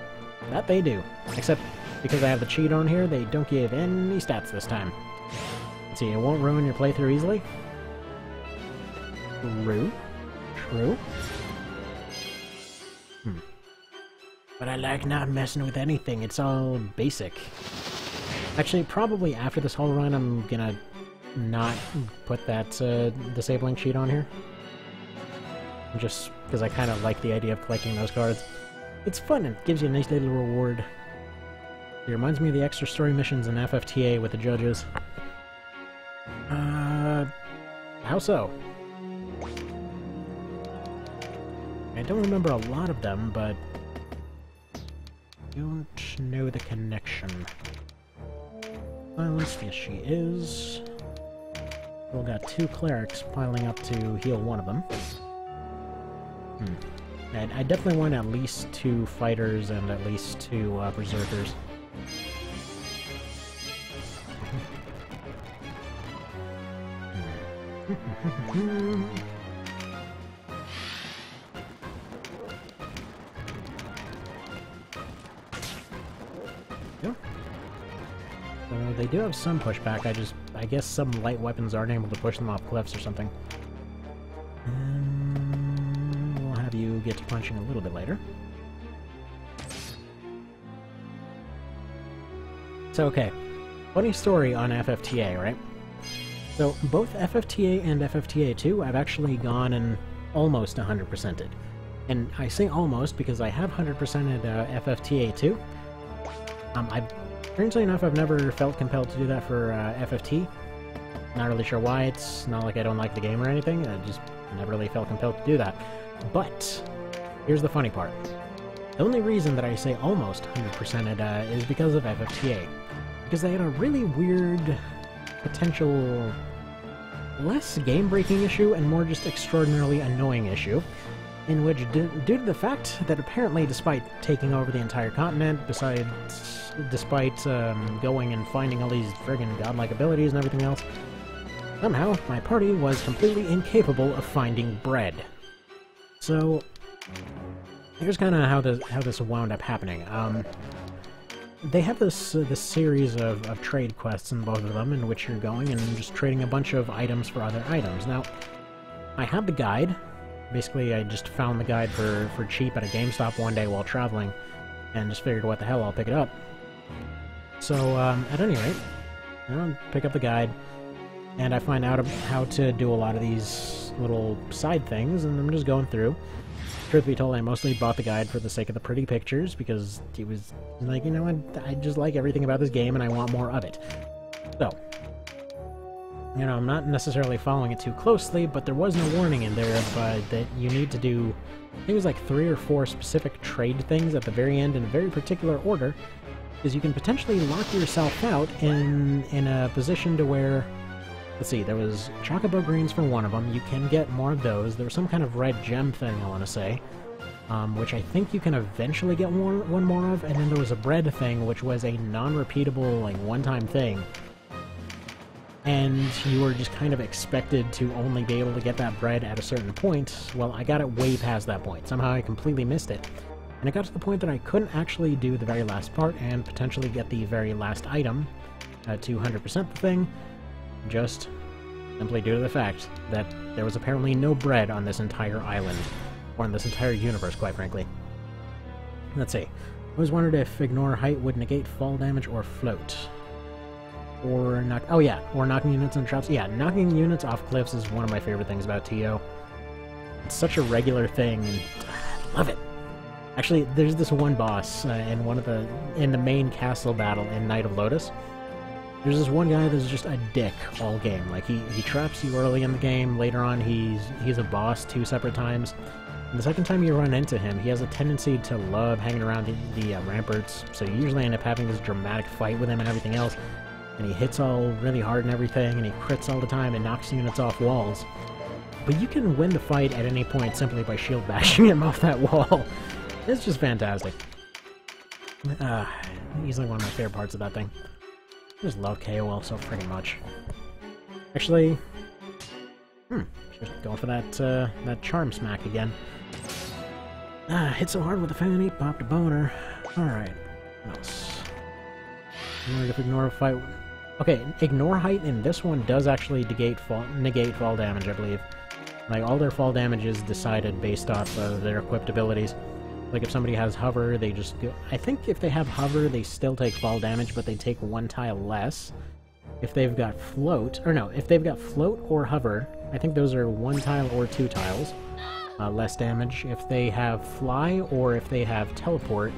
S1: that they do. Except because I have the cheat on here, they don't give any stats this time. Let's see, it won't ruin your playthrough easily. True. But I like not messing with anything, it's all basic. Actually, probably after this whole run, I'm gonna not put that disabling cheat on here. Just because I kind of like the idea of collecting those cards. It's fun, and it gives you a nice little reward. It reminds me of the extra story missions in FFTA with the judges. How so? I don't remember a lot of them, but don't know the connection. Silence, yes she is. We've got 2 clerics piling up to heal one of them. And I definitely want at least 2 fighters and at least 2 berserkers. Yeah. So they do have some pushback, I guess some light weapons aren't able to push them off cliffs or something. We'll have you get to punching a little bit later. So, okay. Funny story on FFTA, right? So, both FFTA and FFTA 2, I've actually gone and almost 100%ed. And I say almost because I have 100%ed FFTA 2. Strangely enough, I've never felt compelled to do that for FFT. Not really sure why. It's not like I don't like the game or anything. I just never really felt compelled to do that. But here's the funny part. The only reason that I say almost 100%ed is because of FFTA. Because they had a really weird potential less game-breaking issue and more just extraordinarily annoying issue, in which, due to the fact that apparently despite taking over the entire continent, despite going and finding all these friggin' godlike abilities and everything else, somehow my party was completely incapable of finding bread. So here's kind of how this wound up happening. They have this series of trade quests in both of them, in which you're going and just trading a bunch of items for other items. Now, I have the guide. Basically, I just found the guide for cheap at a GameStop one day while traveling, and just figured, what the hell, I'll pick it up. So, at any rate, pick up the guide, and I find out how to do a lot of these little side things, and I'm just going through. Truth be told, I mostly bought the guide for the sake of the pretty pictures, because it was like, you know what, I just like everything about this game and I want more of it. So, you know, I'm not necessarily following it too closely, but there was no warning in there that you need to do, I think it was like 3 or 4 specific trade things at the very end in a very particular order, because you can potentially lock yourself out in a position to where, let's see, there was chocobo greens for one of them. You can get more of those. There was some kind of red gem thing, I want to say, which I think you can eventually get one more of. And then there was a bread thing, which was a non-repeatable, like, one-time thing. And you were just kind of expected to only be able to get that bread at a certain point. Well, I got it way past that point. Somehow I completely missed it. And it got to the point that I couldn't actually do the very last part and potentially get the very last item to 100% the thing. Just simply due to the fact that there was apparently no bread on this entire island, or on this entire universe, quite frankly. Let's see. I always wondered if ignore height would negate fall damage or float. Or knock... Oh yeah, or knocking units on traps. Yeah, knocking units off cliffs is one of my favorite things about TO. It's such a regular thing, and I love it. Actually, there's this one boss in the main castle battle in Night of Lotus. There's this one guy that's just a dick all game. Like, he traps you early in the game, later on he's a boss 2 separate times. And the second time you run into him, he has a tendency to love hanging around the ramparts, so you usually end up having this dramatic fight with him and everything else. And he hits all really hard and everything, and he crits all the time and knocks units off walls. But you can win the fight at any point simply by shield bashing him off that wall. It's just fantastic. Easily one of my favorite parts of that thing. I just love KOL so freaking much. Actually, just going for that charm smack again. Hit so hard with the fanny, popped a boner. Alright, what else? If ignore fight... Okay, ignore height in this one does actually negate fall damage, I believe. Like, all their fall damage is decided based off of their equipped abilities. Like, if somebody has hover, they just go... I think if they have hover, they still take fall damage, but they take 1 tile less. If they've got float... Or no, if they've got float or hover, I think those are 1 tile or 2 tiles. Less damage. If they have fly or if they have teleport...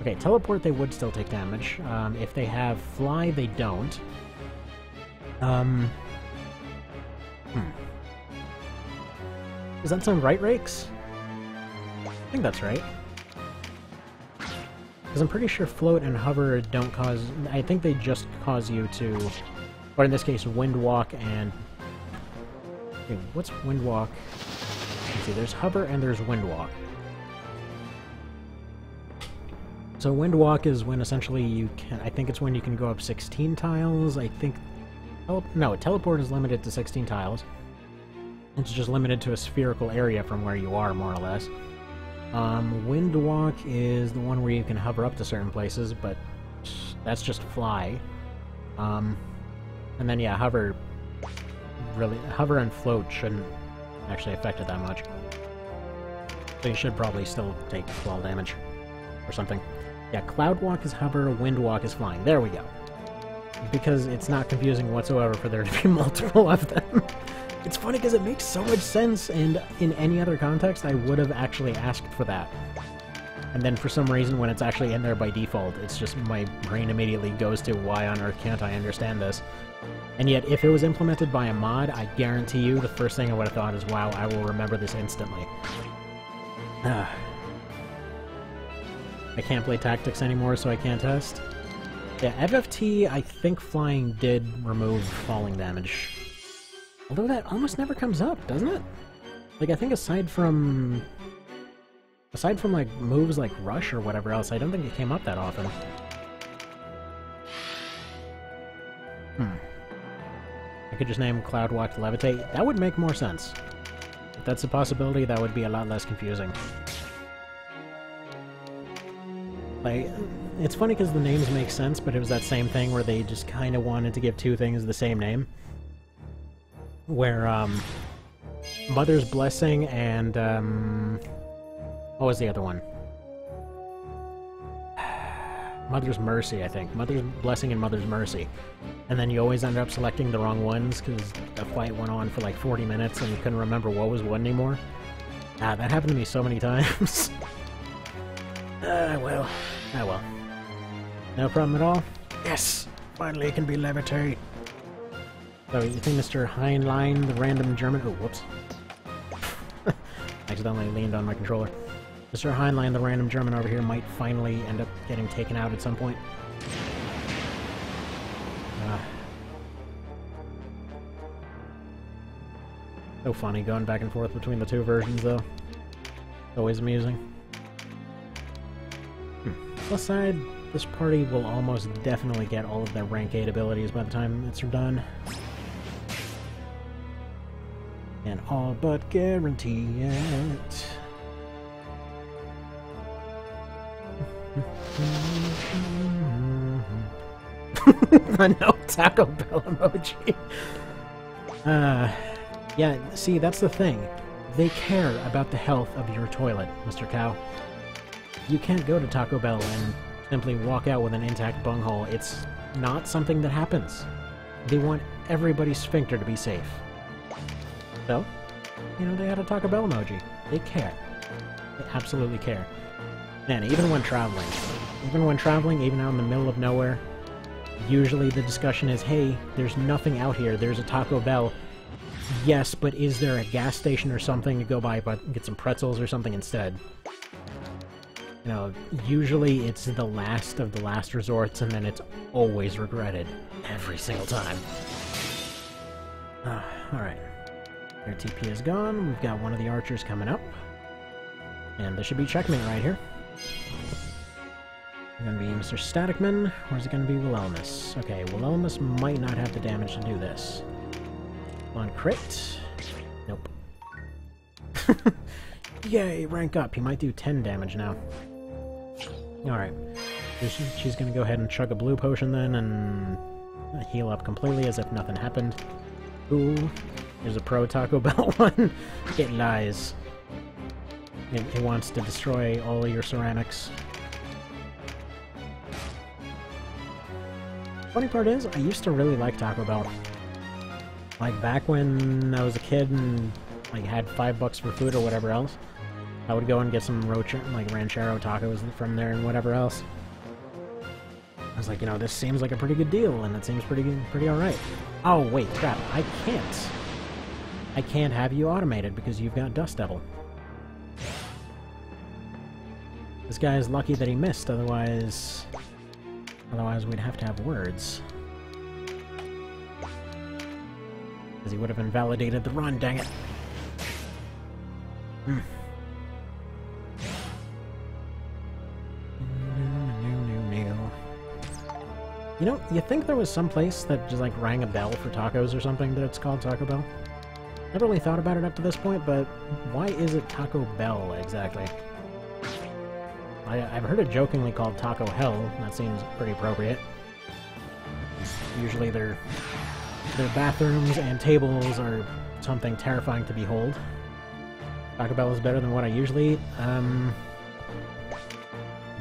S1: Okay, teleport they would still take damage. If they have fly, they don't. Does that sound right, Rakes? I think that's right. Because I'm pretty sure float and hover don't cause... I think they just cause you to... Or in this case, wind walk and... Okay, what's wind walk? Let's see, there's hover and there's wind walk. So wind walk is when essentially you can... I think it's when you can go up 16 tiles. I think... No, teleport is limited to 16 tiles. It's just limited to a spherical area from where you are, more or less. Wind walk is the one where you can hover up to certain places, but that's just fly. And then yeah, hover and float shouldn't actually affect it that much. So you should probably still take fall damage or something. Yeah, cloud walk is hover, wind walk is flying. There we go. Because it's not confusing whatsoever for there to be multiple of them. It's funny because it makes so much sense, and in any other context I would have actually asked for that. And then for some reason when it's actually in there by default, it's just my brain immediately goes to why on earth can't I understand this? And yet if it was implemented by a mod, I guarantee you the first thing I would have thought is, wow, I will remember this instantly. I can't play tactics anymore, so I can't test. Yeah, FFT, I think flying did remove falling damage. Although that almost never comes up, doesn't it? Like, I think aside from like, moves like Rush or whatever else, I don't think it came up that often. I could just name Cloud Walk to Levitate. That would make more sense. If that's a possibility, that would be a lot less confusing. Like, it's funny because the names make sense, but it was that same thing where they just kind of wanted to give 2 things the same name. Where, Mother's Blessing and, what was the other one? Mother's Mercy, I think. Mother's Blessing and Mother's Mercy. And then you always end up selecting the wrong ones because the fight went on for like 40 minutes and you couldn't remember what was what anymore. That happened to me so many times. Well. Ah, well. No problem at all? Yes! Finally it can be levitate! So, you think Mr. Heinlein, the random German... Oh, whoops. I accidentally leaned on my controller. Mr. Heinlein, the random German over here, might finally end up getting taken out at some point. So funny going back and forth between the 2 versions, though. Always amusing. Plus side, this party will almost definitely get all of their rank 8 abilities by the time it's done. And all but guarantee it. A no Taco Bell emoji. Yeah, see, that's the thing. They care about the health of your toilet, Mr. Cow. You can't go to Taco Bell and simply walk out with an intact bunghole. It's not something that happens. They want everybody's sphincter to be safe. So, you know, they had a Taco Bell emoji. They care. They absolutely care. Man, even when traveling, even out in the middle of nowhere, usually the discussion is, hey, there's nothing out here, there's a Taco Bell. Yes, but is there a gas station or something to go by but get some pretzels or something instead? You know, usually it's the last of the last resorts, and then it's always regretted. Every single time. Alright. Their TP is gone, we've got one of the archers coming up. And this should be checkmate right here. Gonna be Mr. Staticman, or is it gonna be Will Elmas? Okay, Will Elmas might not have the damage to do this. On crit. Nope. Yay, rank up. He might do 10 damage now. Alright. She's gonna go ahead and chug a blue potion then, and heal up completely as if nothing happened. Ooh, there's a pro Taco Bell one. It lies. It wants to destroy all of your ceramics. Funny part is, I used to really like Taco Bell. Like, back when I was a kid and, like, had $5 for food or whatever else, I would go and get some ranchero tacos from there and whatever else. I was like, you know, this seems like a pretty good deal, and it seems pretty alright. Oh, wait, crap, I can't have you automated because you've got Dust Devil. This guy is lucky that he missed, otherwise we'd have to have words. Because he would have invalidated the run, dang it. You know, you think there was some place that just, like, rang a bell for tacos or something that it's called Taco Bell? Never really thought about it up to this point, but why is it Taco Bell, exactly? I've heard it jokingly called Taco Hell. That seems pretty appropriate. Usually their bathrooms and tables are something terrifying to behold. Taco Bell is better than what I usually eat.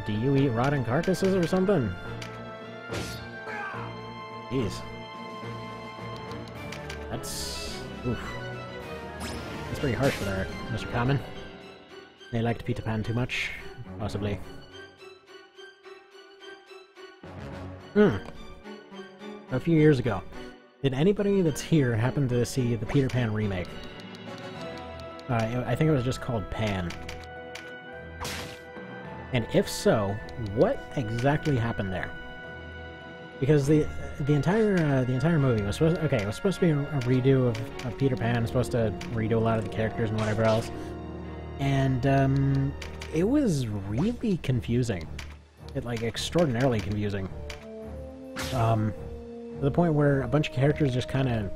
S1: Do you eat rotten carcasses or something? Jeez. That's... oof. That's pretty harsh for there, Mr. Common. They liked Peter Pan too much. Possibly. A few years ago, did anybody that's here happen to see the Peter Pan remake? I think it was just called Pan. And if so, what exactly happened there? Because the entire movie was supposed it was supposed to be a redo of Peter Pan. It was supposed to redo a lot of the characters and whatever else. And it was really confusing. Like, extraordinarily confusing. To the point where a bunch of characters just kind of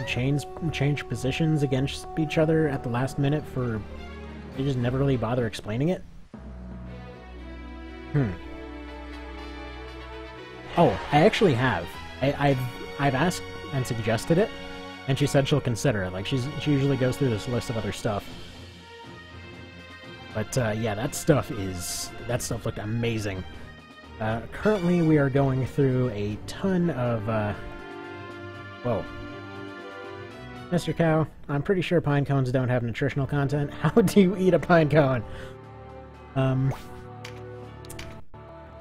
S1: change positions against each other at the last minute for... they just never really bother explaining it. Oh, I actually have. I've asked and suggested it, and she said she'll consider it. Like, she usually goes through this list of other stuff. But, yeah, that stuff looked amazing. Currently we are going through a ton of, whoa. Mr. Cow, I'm pretty sure pine cones don't have nutritional content. How do you eat a pine cone?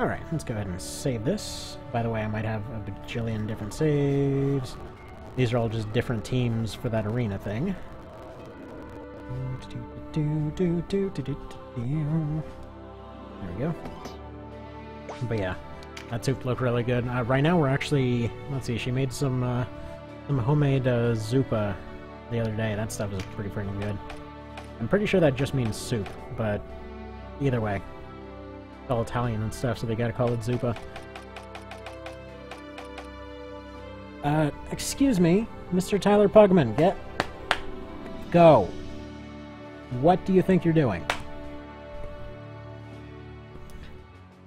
S1: Alright, let's go ahead and save this. By the way, I might have a bajillion different saves. These are all just different teams for that arena thing. There we go. But yeah, that soup looked really good. Right now we're actually... let's see, she made some homemade zuppa the other day. That stuff is pretty freaking good. I'm pretty sure that just means soup, but either way. It's all Italian and stuff, so they gotta call it zuppa. Excuse me, Mr. Tyler Pugman, go. What do you think you're doing?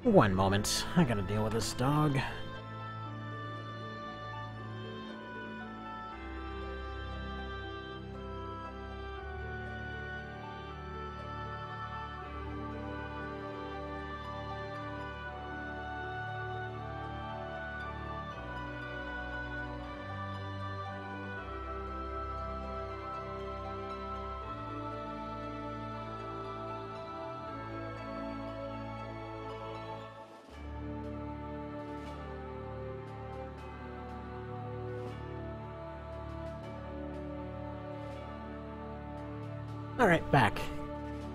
S1: One moment. I gotta deal with this dog. Alright, back.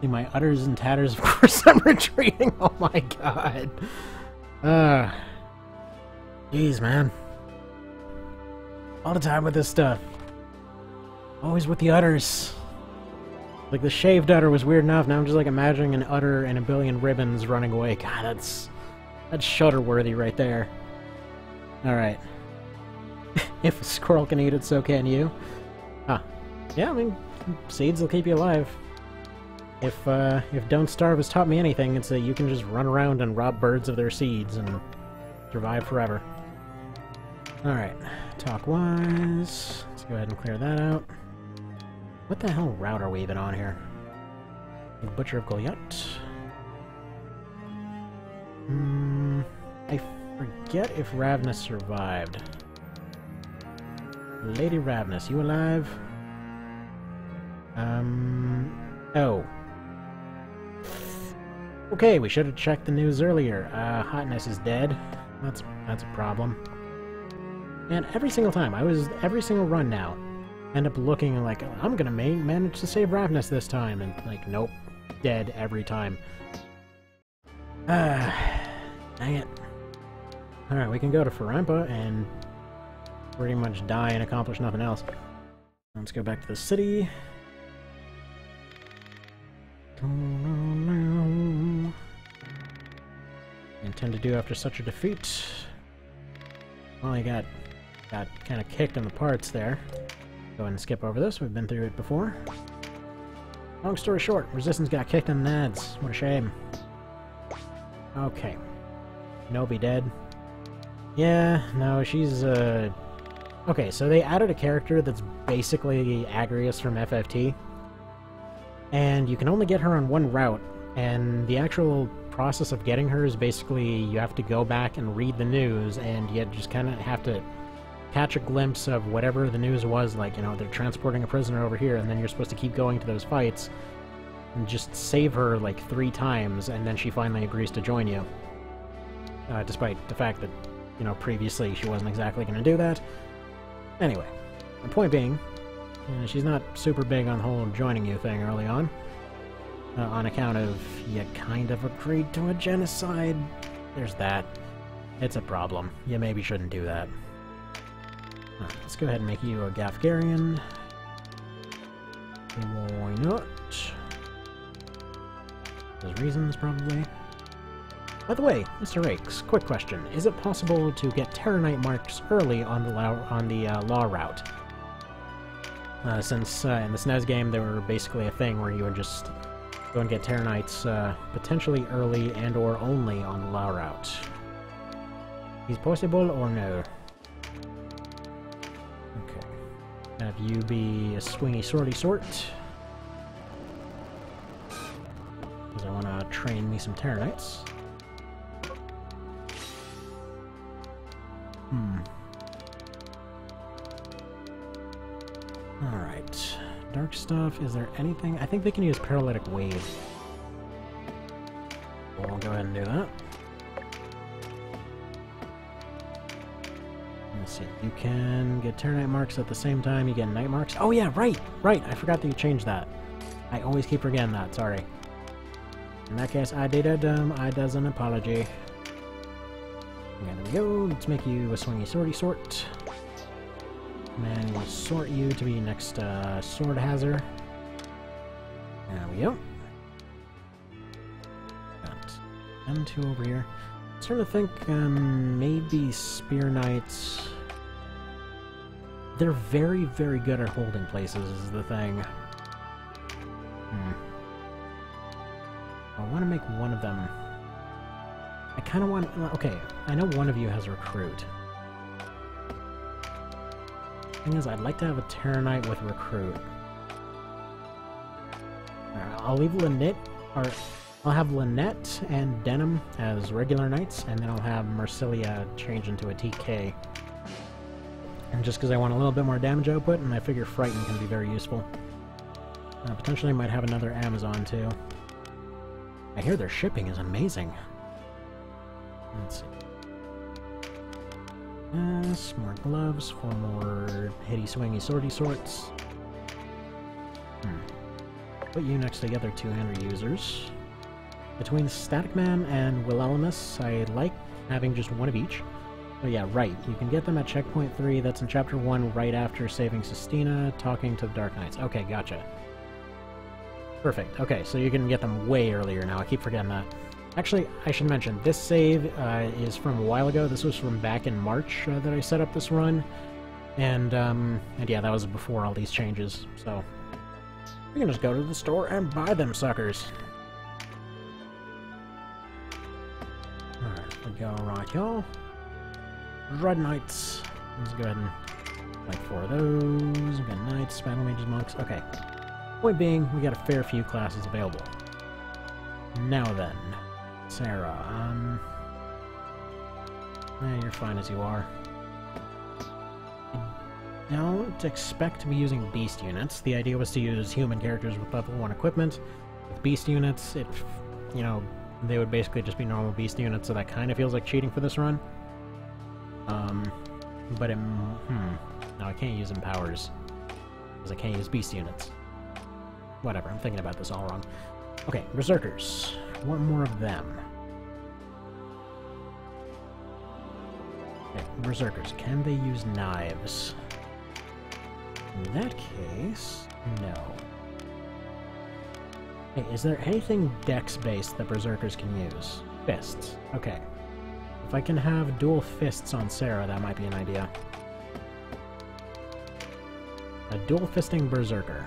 S1: See my utters and tatters, of course I'm retreating. Oh my god. Jeez, man. All the time with this stuff. Always with the utters. Like, the shaved udder was weird enough, now I'm just like imagining an udder and a billion ribbons running away. God, that's shudder-worthy right there. Alright. If a squirrel can eat it, so can you. Huh. Yeah, I mean, seeds will keep you alive. If Don't Starve has taught me anything, it's that you can just run around and rob birds of their seeds and survive forever. Alright, talk-wise, let's go ahead and clear that out. What the hell route are we even on here? The Butcher of Goliath. I forget if Ravnus survived. Lady Ravnus, you alive? Oh. Okay, we should have checked the news earlier. Hotness is dead. That's a problem. And every single time, every single run now, end up looking like, I'm gonna manage to save Ravnus this time, and like, nope, dead every time. Dang it. Alright, we can go to Farampa and pretty much die and accomplish nothing else. Let's go back to the city. Intend to do after such a defeat. Well, I got kind of kicked in the parts there. Go ahead and skip over this. We've been through it before. Long story short, Resistance got kicked in the nads. What a shame. Okay. Nobi dead. Yeah, no, she's, Okay, so they added a character that's basically Agrius from FFT. And you can only get her on one route, and the actual process of getting her is basically you have to go back and read the news, and you just kind of have to catch a glimpse of whatever the news was, like, you know, they're transporting a prisoner over here, and then you're supposed to keep going to those fights, and just save her, like, 3 times, and then she finally agrees to join you. Despite the fact that, you know, previously she wasn't exactly going to do that. Anyway, the point being, she's not super big on the whole joining you thing early on account of you kind of agreed to a genocide. There's that. It's a problem. You maybe shouldn't do that. Let's go ahead and make you a Gafgarian. Why not? There's reasons, probably. By the way, Mr. Rakes, quick question. Is it possible to get Terranite marks early on the law route? Since in the SNES game they were basically a thing where you would just go and get Terranites potentially early and or only on the law route. Is possible or no? Okay. Have you be a swingy sorty sort. Because I want to train me some Terranites. Alright. Dark stuff, is there anything? I think they can use Paralytic Wave. We'll go ahead and do that. Let's see. You can get Terranite marks at the same time you get Night marks. Oh yeah, right! Right! I forgot that you changed that. I always keep forgetting that, sorry. In that case, I did a dumb. I does an apology. Yeah, there we go. Let's make you a swingy sorty sort. And we'll sort you to be next Sword Hazard. There we go. Got M2 over here. I'm starting to think maybe Spear Knights. They're very, very good at holding places is the thing. I want to make one of them. I kind of want... Okay, I know one of you has Recruit. Thing is, I'd like to have a Terranite with Recruit. I'll leave Lynette, or I'll have Lynette and Denim as regular knights, and then I'll have Marsilia change into a TK. And just because I want a little bit more damage output, and I figure Frighten can be very useful. Potentially might have another Amazon too. I hear their shipping is amazing. Let's see. Yes, more gloves for more hitty swingy sorty sorts. put you next to the other two-hander users. Between Static Man and Willelimus, I like having just one of each. Oh yeah, right. You can get them at checkpoint 3. That's in chapter 1, right after saving Sistina, talking to the Dark Knights. Okay, gotcha. Perfect. Okay, so you can get them way earlier now. I keep forgetting that. Actually, I should mention, this save is from a while ago. This was from back in March that I set up this run. And yeah, that was before all these changes. So, we can just go to the store and buy them suckers. Alright, we go right here. Red Knights. Let's go ahead and fight 4 of those. We got Knights, Battle Mages, Monks. Okay. Point being, we got a fair few classes available. Now then, Sarah, you're fine as you are. I don't expect to be using beast units. The idea was to use human characters with level 1 equipment. With beast units, you know, they would basically just be normal beast units, so that kind of feels like cheating for this run. But no, I can't use empowers, because I can't use beast units. Whatever, I'm thinking about this all wrong. Okay, Berserkers. One more of them. Okay, Berserkers. Can they use knives? In that case, no. Hey, is there anything dex-based that Berserkers can use? Fists. Okay. If I can have dual fists on Sarah, that might be an idea. A dual fisting Berserker.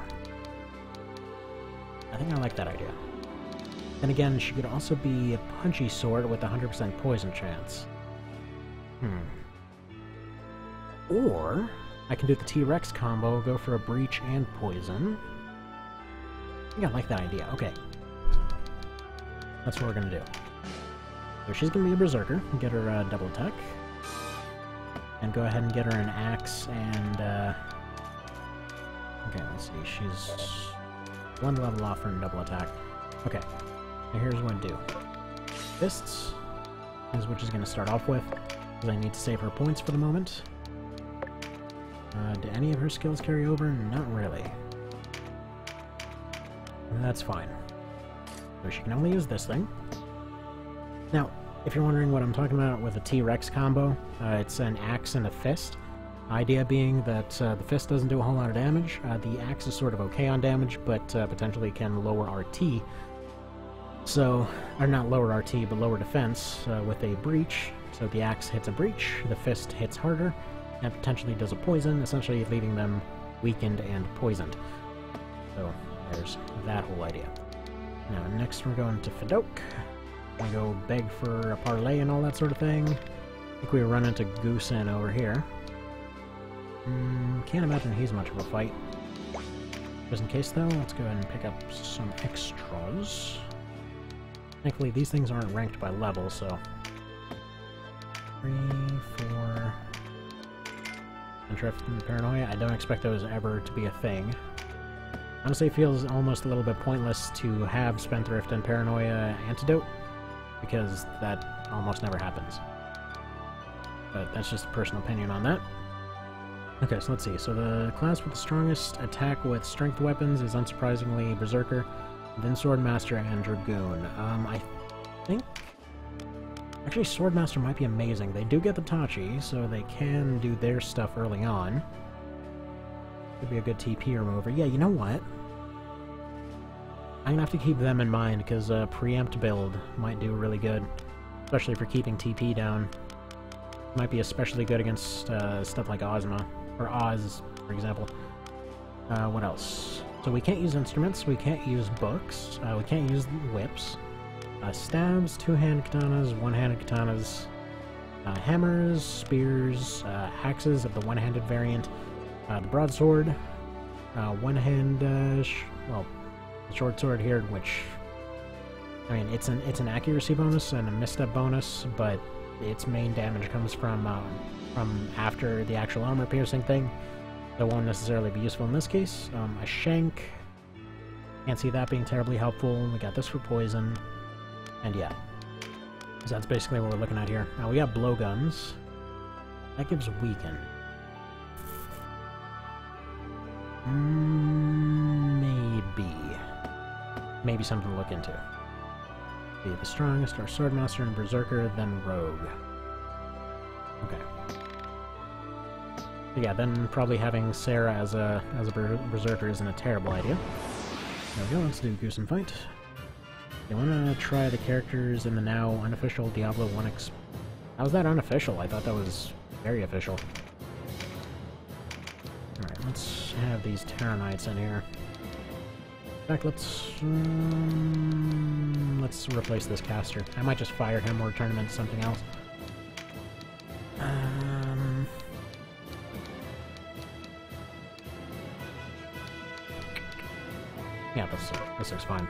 S1: I think I like that idea. And again, she could also be a punchy sword with 100% poison chance. Or, I can do the T-Rex combo, go for a breach and poison. I think I like that idea. Okay. That's what we're gonna do. So she's gonna be a Berserker, get her double attack. And go ahead and get her an axe and, okay, let's see, she's 1 level off from double attack. Okay, now here's what I do. Fists is what she's gonna start off with, because I need to save her points for the moment. Do any of her skills carry over? Not really. That's fine. So she can only use this thing. Now, if you're wondering what I'm talking about with a T-Rex combo, it's an axe and a fist. Idea being that the fist doesn't do a whole lot of damage. The axe is sort of okay on damage, but potentially can lower RT. So, or not lower RT, but lower defense with a breach. So the axe hits a breach, the fist hits harder, and potentially does a poison, essentially leaving them weakened and poisoned. So there's that whole idea. Now next we're going to Fedok. We go beg for a parlay and all that sort of thing. I think we run into Goosen over here. Can't imagine he's much of a fight. Just in case though, let's go ahead and pick up some extras. Thankfully these things aren't ranked by level, so 3, 4... Spendthrift and Paranoia. I don't expect those ever to be a thing. Honestly, it feels almost a little bit pointless to have Spendthrift and Paranoia antidote, because that almost never happens. But that's just a personal opinion on that. Okay, so let's see. So the class with the strongest attack with strength weapons is unsurprisingly Berserker, then Swordmaster and Dragoon. I think... Actually, Swordmaster might be amazing. They do get the Tachi, so they can do their stuff early on. Could be a good TP remover. Yeah, you know what? I'm gonna have to keep them in mind, because a preempt build might do really good. Especially for keeping TP down. Might be especially good against stuff like Ozma. Or Oz, for example. What else? So we can't use instruments, we can't use books, we can't use whips. Stabs, two-handed katanas, one-handed katanas, hammers, spears, axes of the one-handed variant, the broadsword, one-hand, well, short sword here, which, I mean, it's an accuracy bonus and a misstep bonus, but its main damage comes from after the actual armor-piercing thing, so it won't necessarily be useful in this case. A shank, can't see that being terribly helpful. We got this for poison. And yeah, so that's basically what we're looking at here. Now we got blowguns. That gives weaken. Maybe. maybe something to look into. Be the strongest, our swordmaster and berserker, then rogue. Okay. Yeah, then probably having Sarah as a berserker isn't a terrible idea. There we go, let's do Goose and Fight. You want to try the characters in the now unofficial Diablo 1 How's that unofficial? I thought that was very official. Alright, let's have these Terra Knights in here. In fact, let's replace this caster. I might just fire him or turn him into something else. Yeah, this looks fine.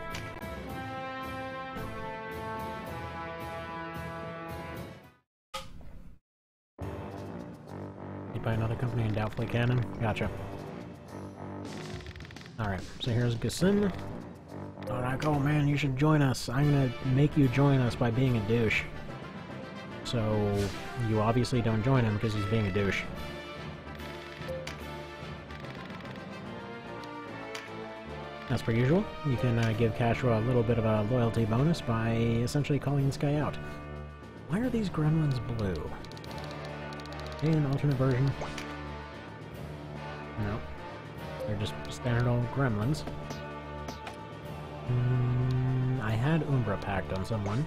S1: Made by another company and doubtfully canon? Gotcha. Alright, so here's Gusin. They're like, oh man, you should join us. I'm gonna make you join us by being a douche. So, you obviously don't join him because he's being a douche. As per usual, you can give Cashua a little bit of a loyalty bonus by essentially calling this guy out. Why are these gremlins blue? Maybe an alternate version? No. They're just standard old gremlins. I had Umbra Pact on someone.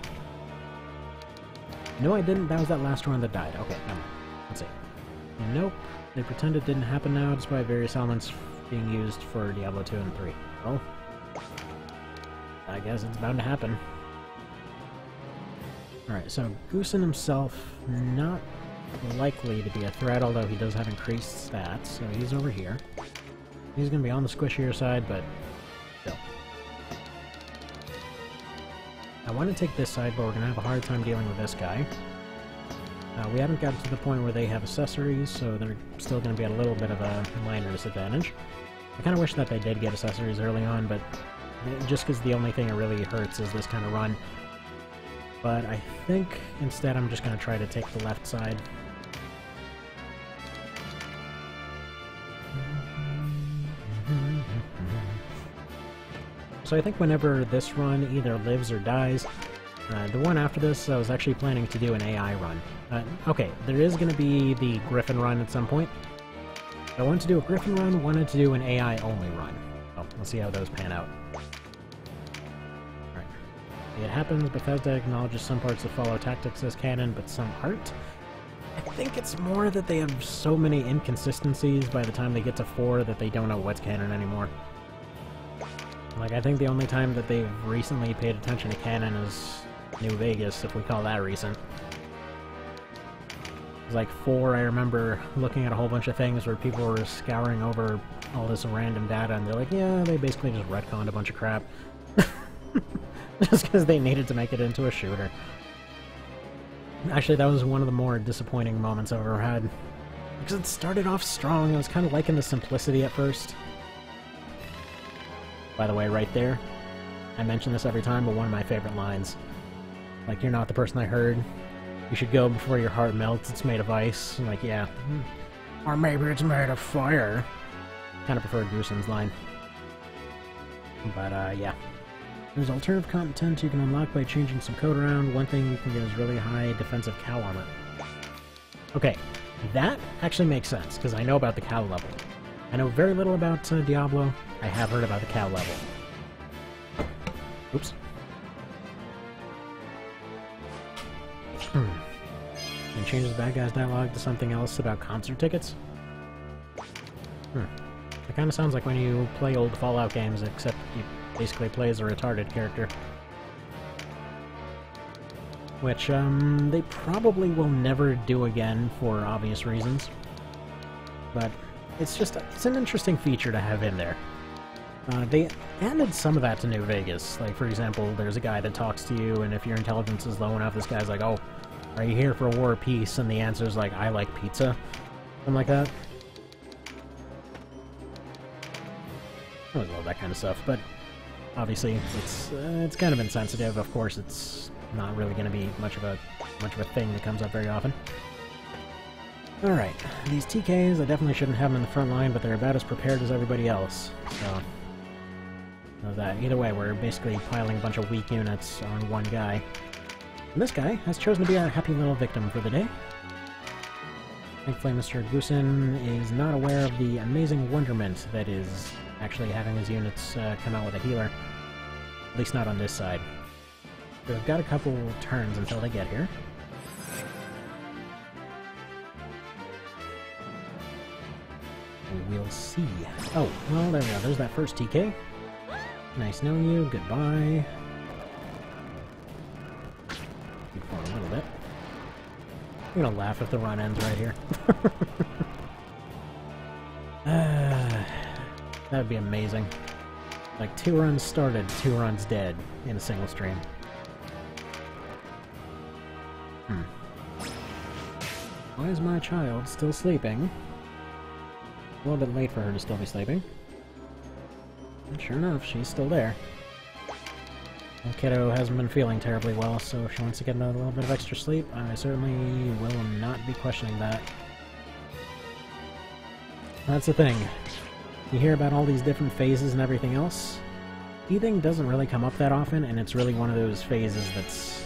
S1: No, I didn't. That was that last one that died. Okay, never mind. Let's see. Nope. They pretend it didn't happen now, despite various elements being used for Diablo 2 and 3. Well, I guess it's bound to happen. Alright, so Goosen himself, not likely to be a threat, although he does have increased stats, so he's over here. He's going to be on the squishier side, but still. I want to take this side, but we're going to have a hard time dealing with this guy. We haven't gotten to the point where they have accessories, so they're still going to be at a little bit of a minor disadvantage. I kind of wish that they did get accessories early on, but just because the only thing it really hurts is this kind of run. But I think instead I'm just going to try to take the left side. So I think whenever this run either lives or dies, the one after this I was actually planning to do an AI run. Okay, there is going to be the Griffin run at some point. I wanted to do a Griffin run, wanted to do an AI-only run. Oh, let's see how those pan out. Alright. It happens, Bethesda acknowledges some parts of Fallout Tactics as canon, but some aren't. I think it's more that they have so many inconsistencies by the time they get to 4 that they don't know what's canon anymore. Like, I think the only time that they've recently paid attention to canon is New Vegas, if we call that recent. Like 4, I remember looking at a whole bunch of things where people were scouring over all this random data, and they're like, yeah, they basically just retconned a bunch of crap. Just because they needed to make it into a shooter. Actually, that was one of the more disappointing moments I've ever had. Because it started off strong, I was kind of liking the simplicity at first. By the way, right there, I mention this every time, but one of my favorite lines. Like, you're not the person I heard. You should go before your heart melts, it's made of ice. I'm like, yeah. Or maybe it's made of fire. Kind of prefer Goosen's line. But, yeah. There's alternative content you can unlock by changing some code around. One thing you can get is really high defensive cow armor. Okay, that actually makes sense, because I know about the cow level. I know very little about Diablo. I have heard about the cow level. Oops. And changes the bad guy's dialogue to something else about concert tickets? It kind of sounds like when you play old Fallout games, except you basically play as a retarded character. Which, they probably will never do again for obvious reasons. But it's an interesting feature to have in there. They added some of that to New Vegas. Like, for example, there's a guy that talks to you, and if your intelligence is low enough, this guy's like, oh, are you here for war or peace? And the answer's like, I like pizza. Something like that. I always love that kind of stuff, but obviously it's kind of insensitive. Of course, it's not really going to be much of a thing that comes up very often. Alright, these TKs, I definitely shouldn't have them in the front line, but they're about as prepared as everybody else, so... So that either way, we're basically piling a bunch of weak units on one guy. And this guy has chosen to be our happy little victim for the day. Thankfully, Mr. Goosen is not aware of the amazing wonderment that is actually having his units come out with a healer. At least not on this side. So we've got a couple turns until they get here. We'll see. Oh, well, there we go. There's that first TK. Nice knowing you. Goodbye. Keep going a little bit. I'm gonna laugh if the run ends right here. That would be amazing. Like, 2 runs started, 2 runs dead in a single stream. Why is my child still sleeping? A little bit late for her to still be sleeping. And sure enough, she's still there. The kiddo hasn't been feeling terribly well, so if she wants to get a little bit of extra sleep, I certainly will not be questioning that. That's the thing. You hear about all these different phases and everything else. Teething doesn't really come up that often, and it's really one of those phases that's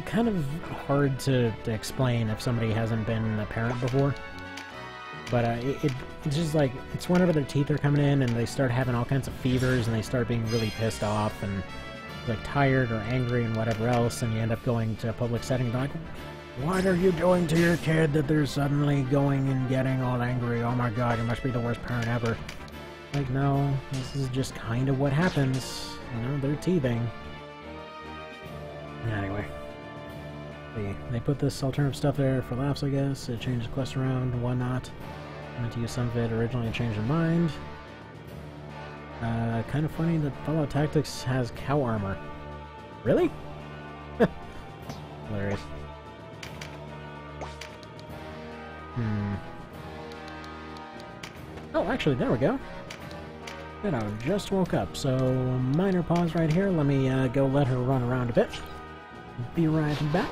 S1: kind of hard to explain if somebody hasn't been a parent before. But it's just like, it's whenever their teeth are coming in and they start having all kinds of fevers and they start being really pissed off and like tired or angry and whatever else, and you end up going to a public setting like, what are you doing to your kid that they're suddenly going and getting all angry? Oh my god, you must be the worst parent ever. Like, no, this is just kind of what happens. You know, they're teething. Anyway. They put this alternative stuff there for laughs, I guess. It changes quests around and whatnot. I meant to use some of it originally and changed their mind. Kind of funny that Fallout Tactics has cow armor. Really? Hilarious. Oh, actually, there we go. Good, I just woke up, so minor pause right here. Let me go let her run around a bit. Be right back.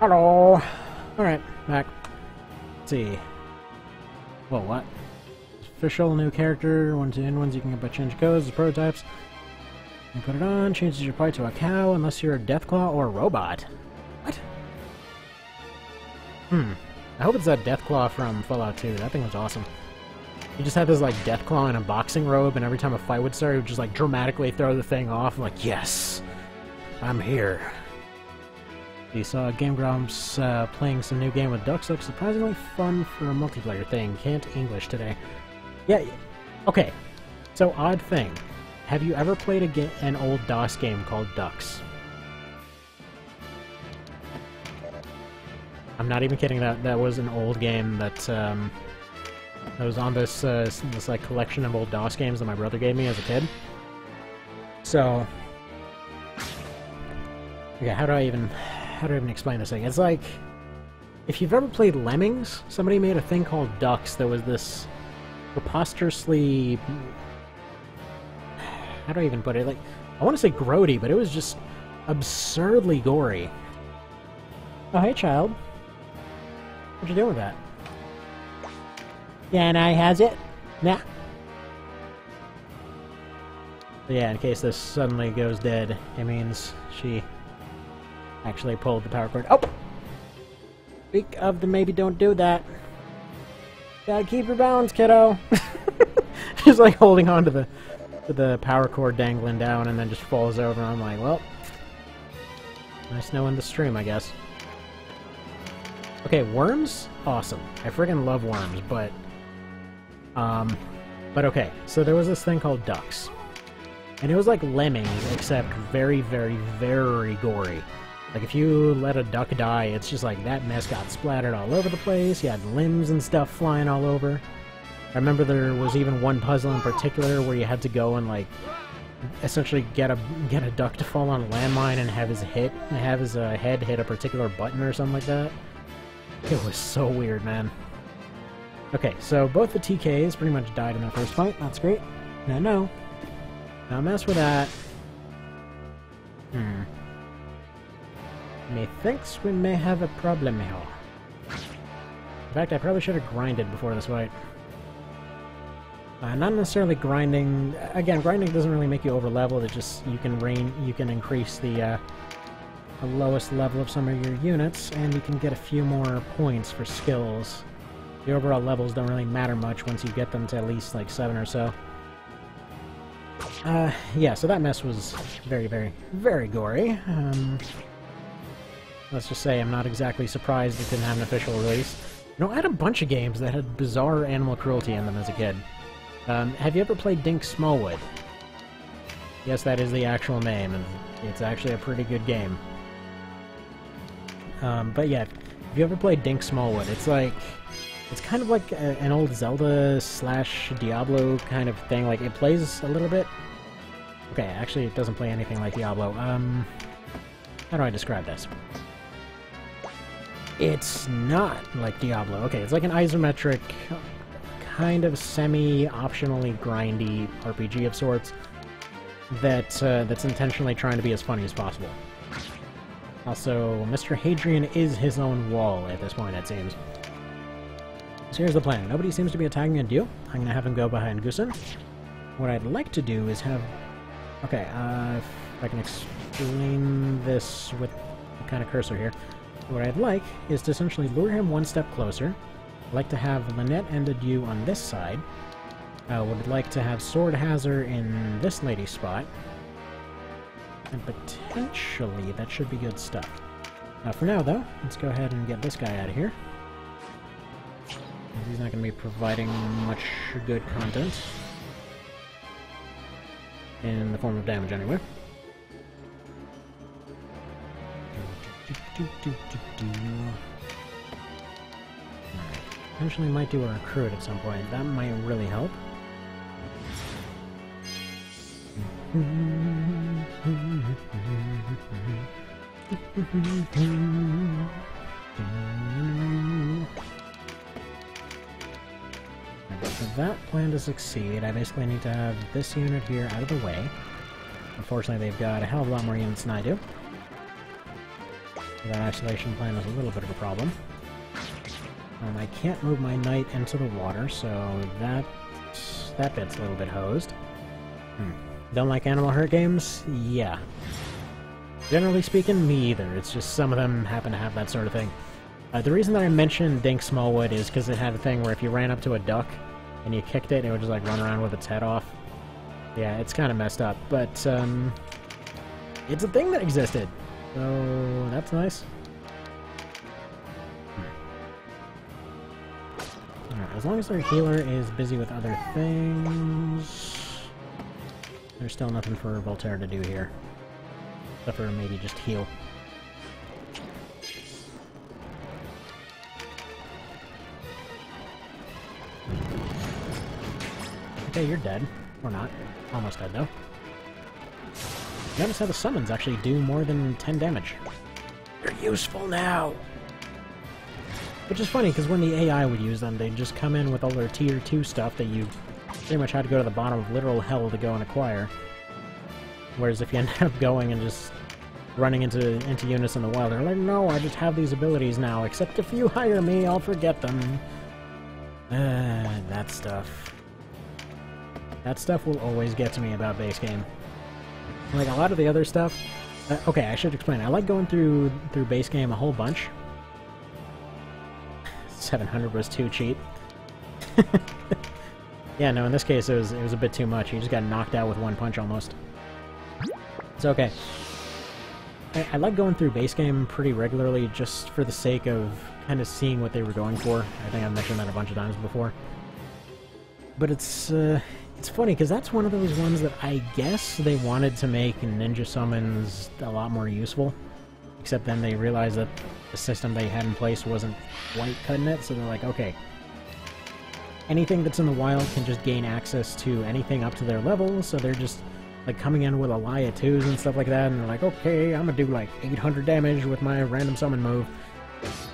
S1: Hello! Alright, back. Let's see. Well, what? Official new character, ones you can get by change codes, the prototypes. You put it on, changes your plight to a cow unless you're a Deathclaw or a robot. What? I hope it's that Deathclaw from Fallout 2. That thing was awesome. He just had this, like, Deathclaw in a boxing robe, and every time a fight would start, he would just, like, dramatically throw the thing off. I'm like, yes! I'm here. You saw Game Grumps playing some new game with ducks. Looks surprisingly fun for a multiplayer thing. Can't English today. Yeah, okay. So, odd thing. Have you ever played an old DOS game called Ducks? I'm not even kidding. That was an old game that was on this like collection of old DOS games that my brother gave me as a kid. So, yeah, how do I even explain this thing? It's like, if you've ever played Lemmings, somebody made a thing called Ducks that was this preposterously... How do I even put it? Like, I want to say grody, but it was just absurdly gory. Oh, hey, child. What you doing with that? Yeah, and I has it? Nah. But yeah, in case this suddenly goes dead, it means she actually pulled the power cord. Oh! Speak of the maybe don't do that. Gotta keep your balance, kiddo. She's like holding on to the power cord dangling down and then just falls over, and I'm like, well, nice knowing the stream, I guess. Okay, worms? Awesome. I friggin' love worms, but okay, so there was this thing called Ducks. And it was like Lemmings, except very, very, very gory. Like, if you let a duck die, it's just like that mess got splattered all over the place. You had limbs and stuff flying all over. I remember there was even one puzzle in particular where you had to go and, like, essentially get a duck to fall on a landmine and have his head hit a particular button or something like that. It was so weird, man. Okay, so both the TKs pretty much died in their first fight. That's great. No. Now mess with that. Methinks we may have a problem here. In fact, I probably should have grinded before this fight. Not necessarily grinding. Again, grinding doesn't really make you over-leveled. It just you can increase the lowest level of some of your units, and you can get a few more points for skills. The overall levels don't really matter much once you get them to at least like 7 or so. Yeah, so that mess was very, very, very gory. Let's just say I'm not exactly surprised it didn't have an official release. You know, I had a bunch of games that had bizarre animal cruelty in them as a kid. Have you ever played Dink Smallwood? Yes, that is the actual name, and it's actually a pretty good game. But yeah, if you ever played Dink Smallwood, it's kind of like an old Zelda / Diablo kind of thing. Like, it plays a little bit... Okay, actually it doesn't play anything like Diablo. How do I describe this? It's not like Diablo. Okay, it's like an isometric, kind of semi-optionally grindy RPG of sorts that's intentionally trying to be as funny as possible. Also, Mr. Hadrian is his own wall at this point, it seems. So here's the plan. Nobody seems to be attacking a duo. I'm gonna have him go behind Gusen. What I'd like to do is have... Okay, if I can explain this with the kind of cursor here. What I'd like is to essentially lure him one step closer. I'd like to have Lynette and Adieu on this side. I would like to have Sword Hazard in this lady's spot. And potentially that should be good stuff. For now, though, let's go ahead and get this guy out of here. He's not going to be providing much good content. In the form of damage, anyway. Eventually might do a recruit at some point. That might really help. For that plan to succeed, I basically need to have this unit here out of the way. Unfortunately, they've got a hell of a lot more units than I do. That isolation plan is a little bit of a problem. I can't move my knight into the water, so that bit's a little bit hosed. Don't like Animal Hurt games? Yeah. Generally speaking, me either. It's just some of them happen to have that sort of thing. The reason that I mentioned Dink Smallwood is because it had a thing where if you ran up to a duck and you kicked it, it would just like run around with its head off. Yeah, it's kind of messed up, but it's a thing that existed, so that's nice. Alright, as long as their healer is busy with other things, there's still nothing for Voltaire to do here. Except for maybe just heal. Okay, you're dead. Or not. Almost dead, though. Notice how the summons actually do more than 10 damage. They're useful now! Which is funny, because when the AI would use them, they'd just come in with all their tier 2 stuff that you pretty much had to go to the bottom of literal hell to go and acquire. Whereas if you end up going and just running into units in the wild, they're like, no, I just have these abilities now, except if you hire me, I'll forget them. That stuff. That stuff will always get to me about base game. Like, a lot of the other stuff... okay, I should explain. I like going through base game a whole bunch. 700 was too cheap. Yeah, no, in this case, it was a bit too much. You just got knocked out with one punch, almost. It's okay. I like going through base game pretty regularly, just for the sake of kind of seeing what they were going for. I think I've mentioned that a bunch of times before. But it's funny, because that's one of those ones that I guess they wanted to make ninja summons a lot more useful. Except then they realized that the system they had in place wasn't quite cutting it, so they're like, okay, anything that's in the wild can just gain access to anything up to their level, so they're just like coming in with Elia 2s and stuff like that, and they're like, okay, I'm gonna do like 800 damage with my random summon move.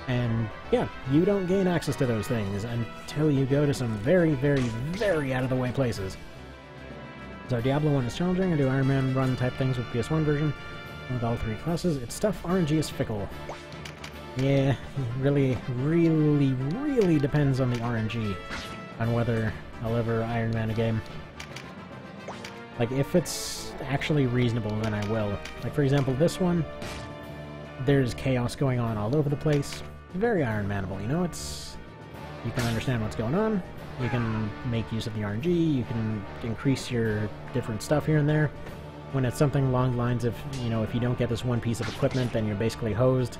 S1: And yeah, you don't gain access to those things until you go to some very, very, very out-of-the-way places. So Diablo 1 is challenging. I do Ironman run type things with PS1 version with all 3 classes. It's tough. RNG is fickle. Yeah, it really, really, really depends on the RNG, on whether I'll ever Ironman a game. Like, if it's actually reasonable, then I will. Like, for example, this one, there's chaos going on all over the place. Very Ironmanable, you know? It's... you can understand what's going on, you can make use of the RNG, you can increase your different stuff here and there. When it's something along the lines of, you know, if you don't get this one piece of equipment, then you're basically hosed.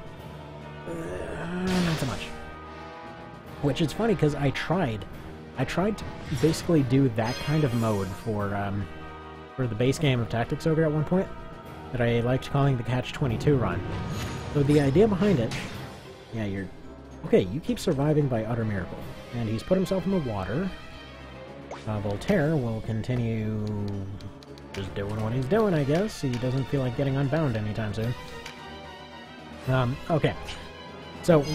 S1: Not so much. Which is funny, because I tried to basically do that kind of mode for the base game of Tactics Ogre at one point, that I liked calling the Catch-22 run. So the idea behind it... yeah, you're... okay, you keep surviving by utter miracle. And he's put himself in the water. Voltaire will continue just doing what he's doing, I guess. He doesn't feel like getting unbound anytime soon. Okay. So,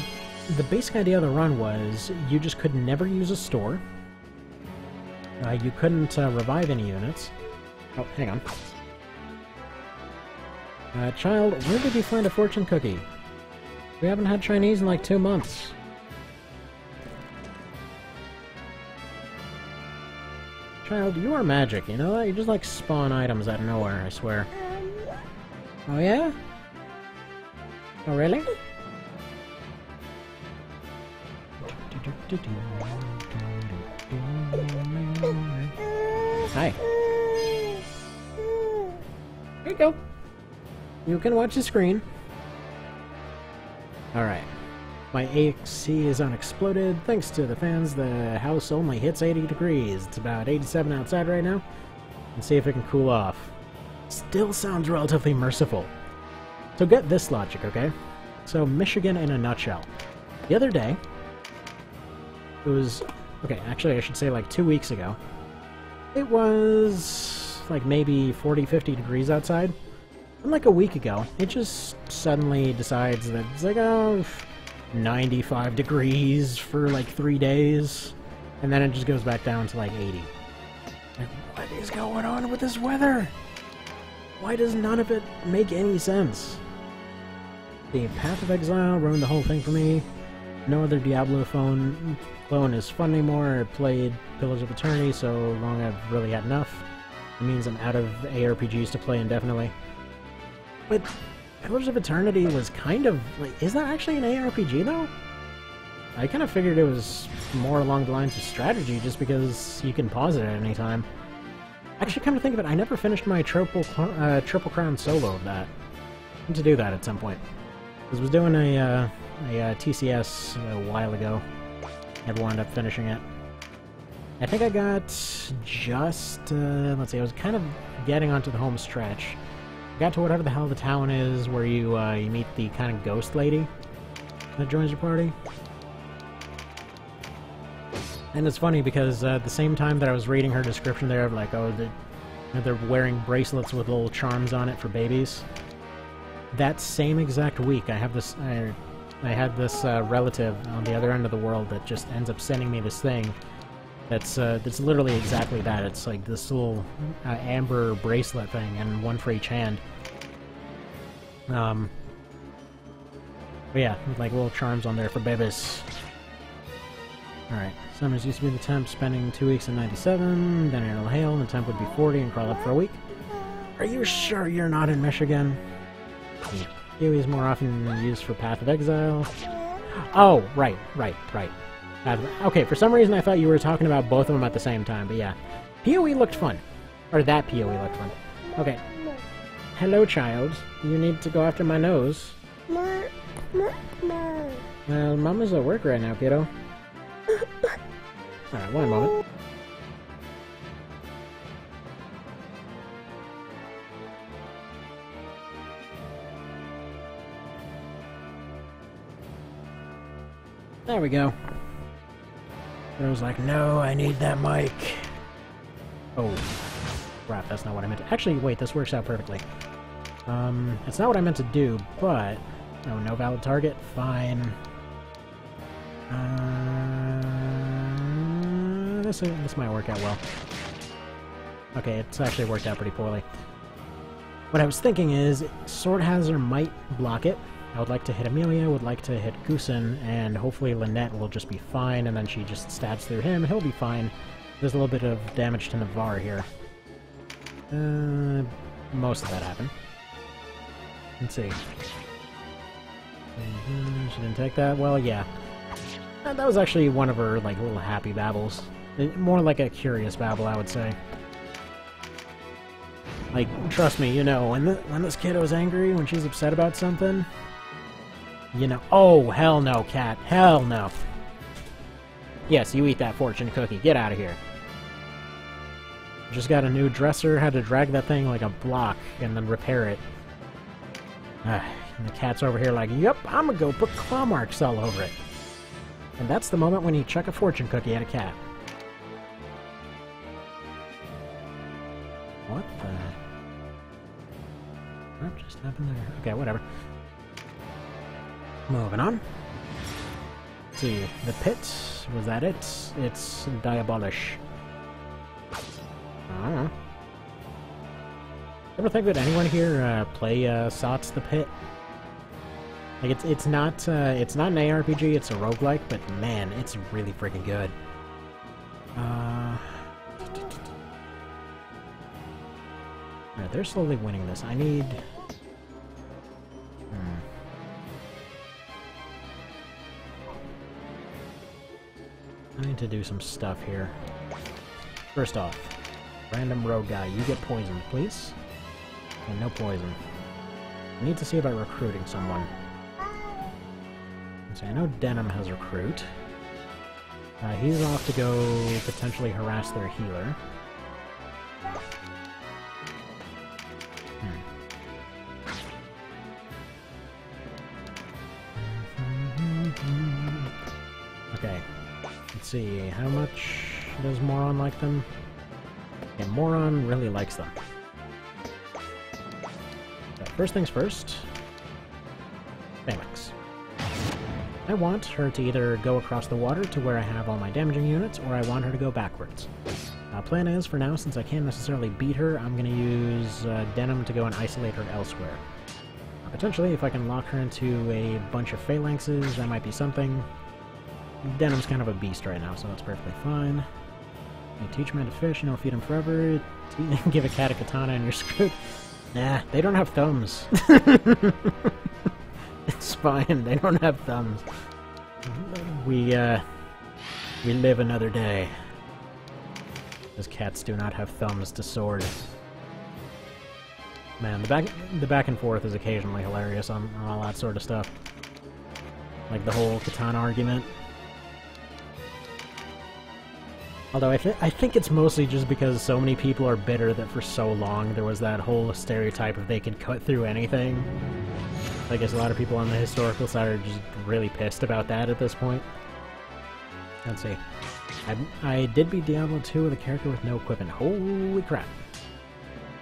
S1: the basic idea of the run was you just could never use a store. You couldn't revive any units. Oh, hang on. Child, where did you find a fortune cookie? We haven't had Chinese in like 2 months. Child, you are magic, you know that? You just like spawn items out of nowhere, I swear. Oh yeah? Oh really? Hi. Here you go. You can watch the screen. Alright. My AC is unexploded. Thanks to the fans, the house only hits 80 degrees. It's about 87 outside right now. And see if it can cool off. Still sounds relatively merciful. So get this logic, okay? So Michigan in a nutshell. The other day, it was... okay, actually I should say like 2 weeks ago. It was like maybe 40, 50 degrees outside. And like a week ago, it just suddenly decides that it's like, oh, 95 degrees for like 3 days. And then it just goes back down to like 80. Like, what is going on with this weather? Why does none of it make any sense? The Path of Exile ruined the whole thing for me. No other Diablo clone is fun anymore. I played Pillars of Eternity so long I've really had enough. It means I'm out of ARPGs to play indefinitely. But Pillars of Eternity was kind of... like, is that actually an ARPG though? I kind of figured it was more along the lines of strategy just because you can pause it at any time. Actually, come to think of it, I never finished my Triple Crown solo of that. I need to do that at some point. I was doing a TCS a while ago. Never wound up finishing it. I think I got just, let's see, I was kind of getting onto the home stretch. I got to whatever the hell the town is where you meet the kind of ghost lady that joins your party. And it's funny because at the same time that I was reading her description there of like, oh, they're wearing bracelets with little charms on it for babies. That same exact week, I had this relative on the other end of the world that just ends up sending me this thing that's literally exactly that. It's like this little amber bracelet thing, and one for each hand. But yeah, with like little charms on there for babies. Alright, Summers used to be the temp, spending 2 weeks in 97, then it'll hail, and the temp would be 40 and crawl up for a week. Are you sure you're not in Michigan? PoE is more often used for Path of Exile. Oh, right. Okay, for some reason I thought you were talking about both of them at the same time, but yeah. PoE looked fun. Or that PoE looked fun. Okay. Hello, child. You need to go after my nose. Well, Mama's at work right now, kiddo. Alright, one moment. There we go. And I was like, no, I need that mic. Oh, crap, that's not what I meant to... Actually, wait, this works out perfectly. It's not what I meant to do, but... Oh, no valid target? Fine. This might work out well. Okay, it's actually worked out pretty poorly. What I was thinking is, Sword Hazard might block it. I would like to hit Amelia, would like to hit Goosen, and hopefully Lynette will just be fine, and then she just stabs through him, he'll be fine. There's a little bit of damage to Navarre here. Most of that happened. Let's see. She didn't take that? Well, yeah. That was actually one of her, like, little happy babbles. More like a curious babble, I would say. Like, trust me, you know, when this kiddo is angry, when she's upset about something, you know... Oh, hell no, cat. Hell no. Yes, you eat that fortune cookie. Get out of here. Just got a new dresser, had to drag that thing like a block and then repair it. And the cat's over here like, yep, I'm gonna go put claw marks all over it. And that's the moment when you chuck a fortune cookie at a cat. What the... What just happened there? Okay, whatever. Moving on. Let's see, the pit, was that it? It's diabolish. I don't know. Ever think that anyone here play Sots the Pit? Like it's not an ARPG, it's a roguelike, but man, it's really freaking good. Alright, they're slowly winning this. I need... I need to do some stuff here. First off, random rogue guy, you get poisoned, please. Okay, no poison. I need to see about recruiting someone. So I know Denim has recruit. He's off to go potentially harass their healer. Okay. Let's see, how much does Moron like them? Yeah, Moron really likes them. So first things first. Phalanx. I want her to either go across the water to where I have all my damaging units, or I want her to go backwards. Plan is, for now, since I can't necessarily beat her, I'm going to use Denim to go and isolate her elsewhere. Potentially, if I can lock her into a bunch of phalanxes, that might be something. Denim's kind of a beast right now, so that's perfectly fine. You teach men to fish, you don't feed them forever. Give a cat a katana and you're screwed. Nah, they don't have thumbs. It's fine, they don't have thumbs. We live another day. Those cats do not have thumbs to sword. Man, the back and forth is occasionally hilarious on all that sort of stuff. Like the whole katana argument. Although I think it's mostly just because so many people are bitter that for so long there was that whole stereotype of they could cut through anything. I guess a lot of people on the historical side are just really pissed about that at this point. Let's see. I did beat Diablo 2 with a character with no equipment. Holy crap.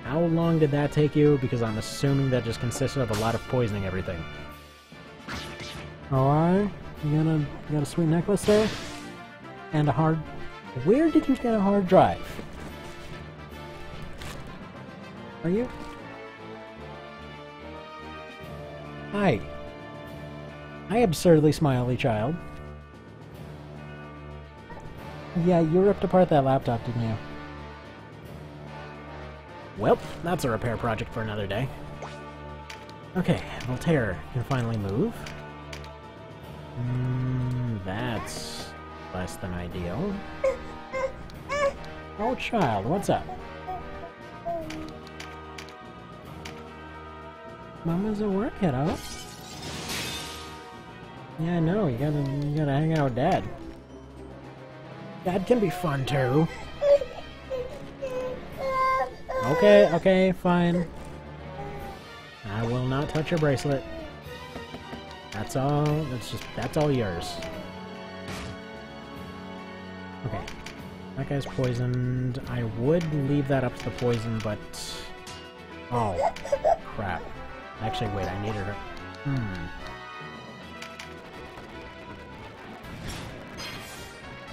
S1: How long did that take you? Because I'm assuming that just consisted of a lot of poisoning everything. Alright. You got a sweet necklace there? And a hard... Where did you get a hard drive? Are you? Hi. Hi, absurdly smiley child. Yeah, you ripped apart that laptop, didn't you? Well, that's a repair project for another day. Okay, Voltaire can finally move. That's less than ideal. Oh, child, what's up? Mama's at work, kiddo. Yeah, I know. You gotta hang out with Dad. Dad can be fun too. Okay, fine. I will not touch your bracelet. That's all. That's all yours. Okay. That guy's poisoned. I would leave that up to the poison, but... Oh, crap. Actually, wait, I needed her. I'm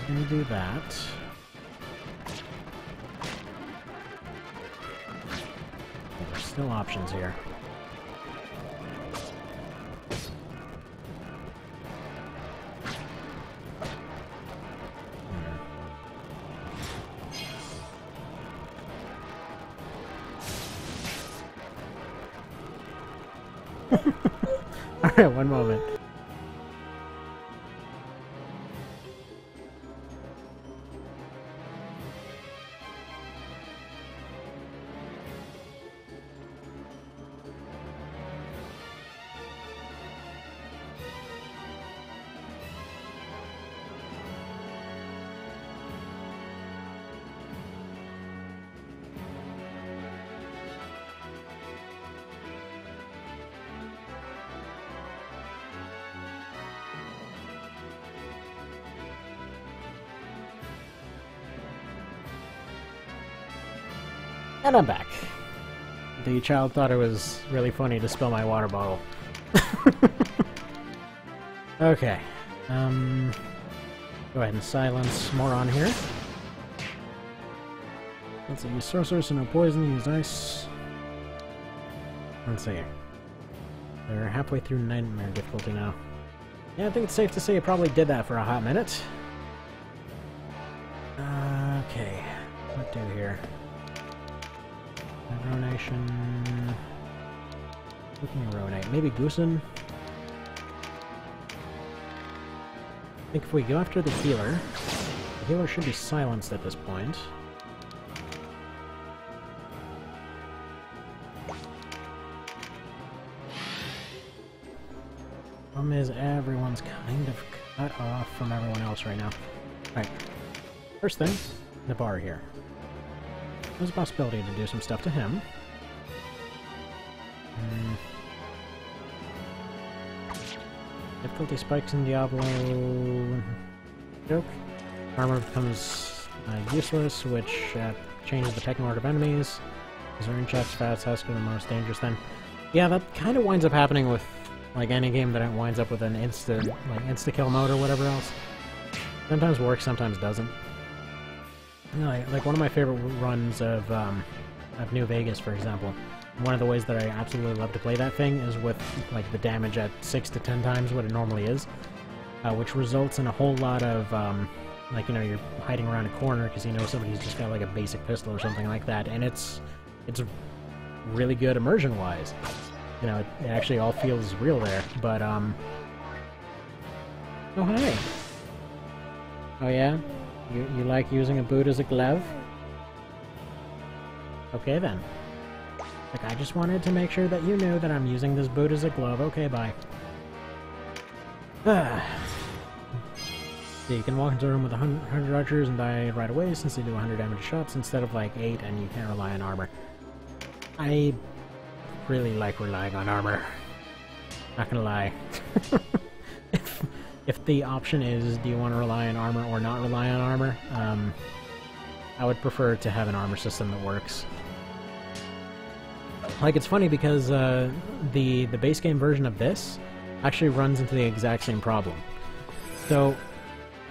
S1: gonna do that. There's still options here. Alright, one moment. And I'm back. The child thought it was really funny to spill my water bottle. Okay. Go ahead and silence Moron here. Let's see, use sorceress and no poison, use ice. Let's see. They're halfway through nightmare difficulty now. Yeah, I think it's safe to say it probably did that for a hot minute. Okay. What do here? Ronation. Who can we ronate? Maybe Goosen? I think if we go after the healer should be silenced at this point. Problem is, everyone's kind of cut off from everyone else right now. Alright. First thing, the bar here. There's a possibility to do some stuff to him. Difficulty spikes in Diablo. Joke. Armor becomes useless, which changes the pecking order of enemies. His range checks fast, Husker the most dangerous then. Yeah, that kind of winds up happening with like any game that winds up with an insta-kill mode or whatever else. Sometimes works, sometimes doesn't. Like one of my favorite runs of New Vegas, for example. One of the ways that I absolutely love to play that thing is with like the damage at 6 to 10 times what it normally is, which results in a whole lot of like, you know, you're hiding around a corner because you know somebody's just got like a basic pistol or something like that, and it's really good immersion-wise. You know, it actually all feels real there, but oh hi. Oh yeah? You like using a boot as a glove? Okay then. Like, I just wanted to make sure that you knew that I'm using this boot as a glove. Okay, bye. So you can walk into a room with 100 archers and die right away since they do 100 damage shots instead of like 8, and you can't rely on armor. I really like relying on armor. Not gonna lie. If the option is, do you want to rely on armor or not rely on armor, I would prefer to have an armor system that works. Like, it's funny because the base game version of this actually runs into the exact same problem. So,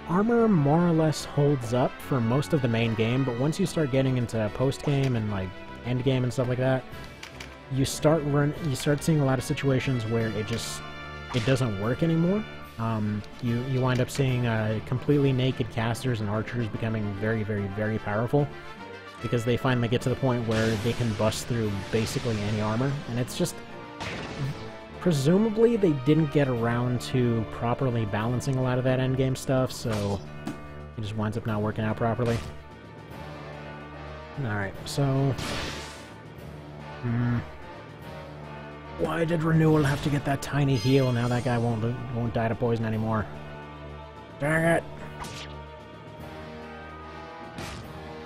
S1: armor more or less holds up for most of the main game, but once you start getting into post-game and, like, end-game and stuff like that, you start seeing a lot of situations where it doesn't work anymore. You wind up seeing completely naked casters and archers becoming very, very, very powerful because they finally get to the point where they can bust through basically any armor, and it's just... Presumably they didn't get around to properly balancing a lot of that endgame stuff, so it just winds up not working out properly. Alright, so... Why did Renewal have to get that tiny heal? Now that guy won't die to poison anymore. Dang it!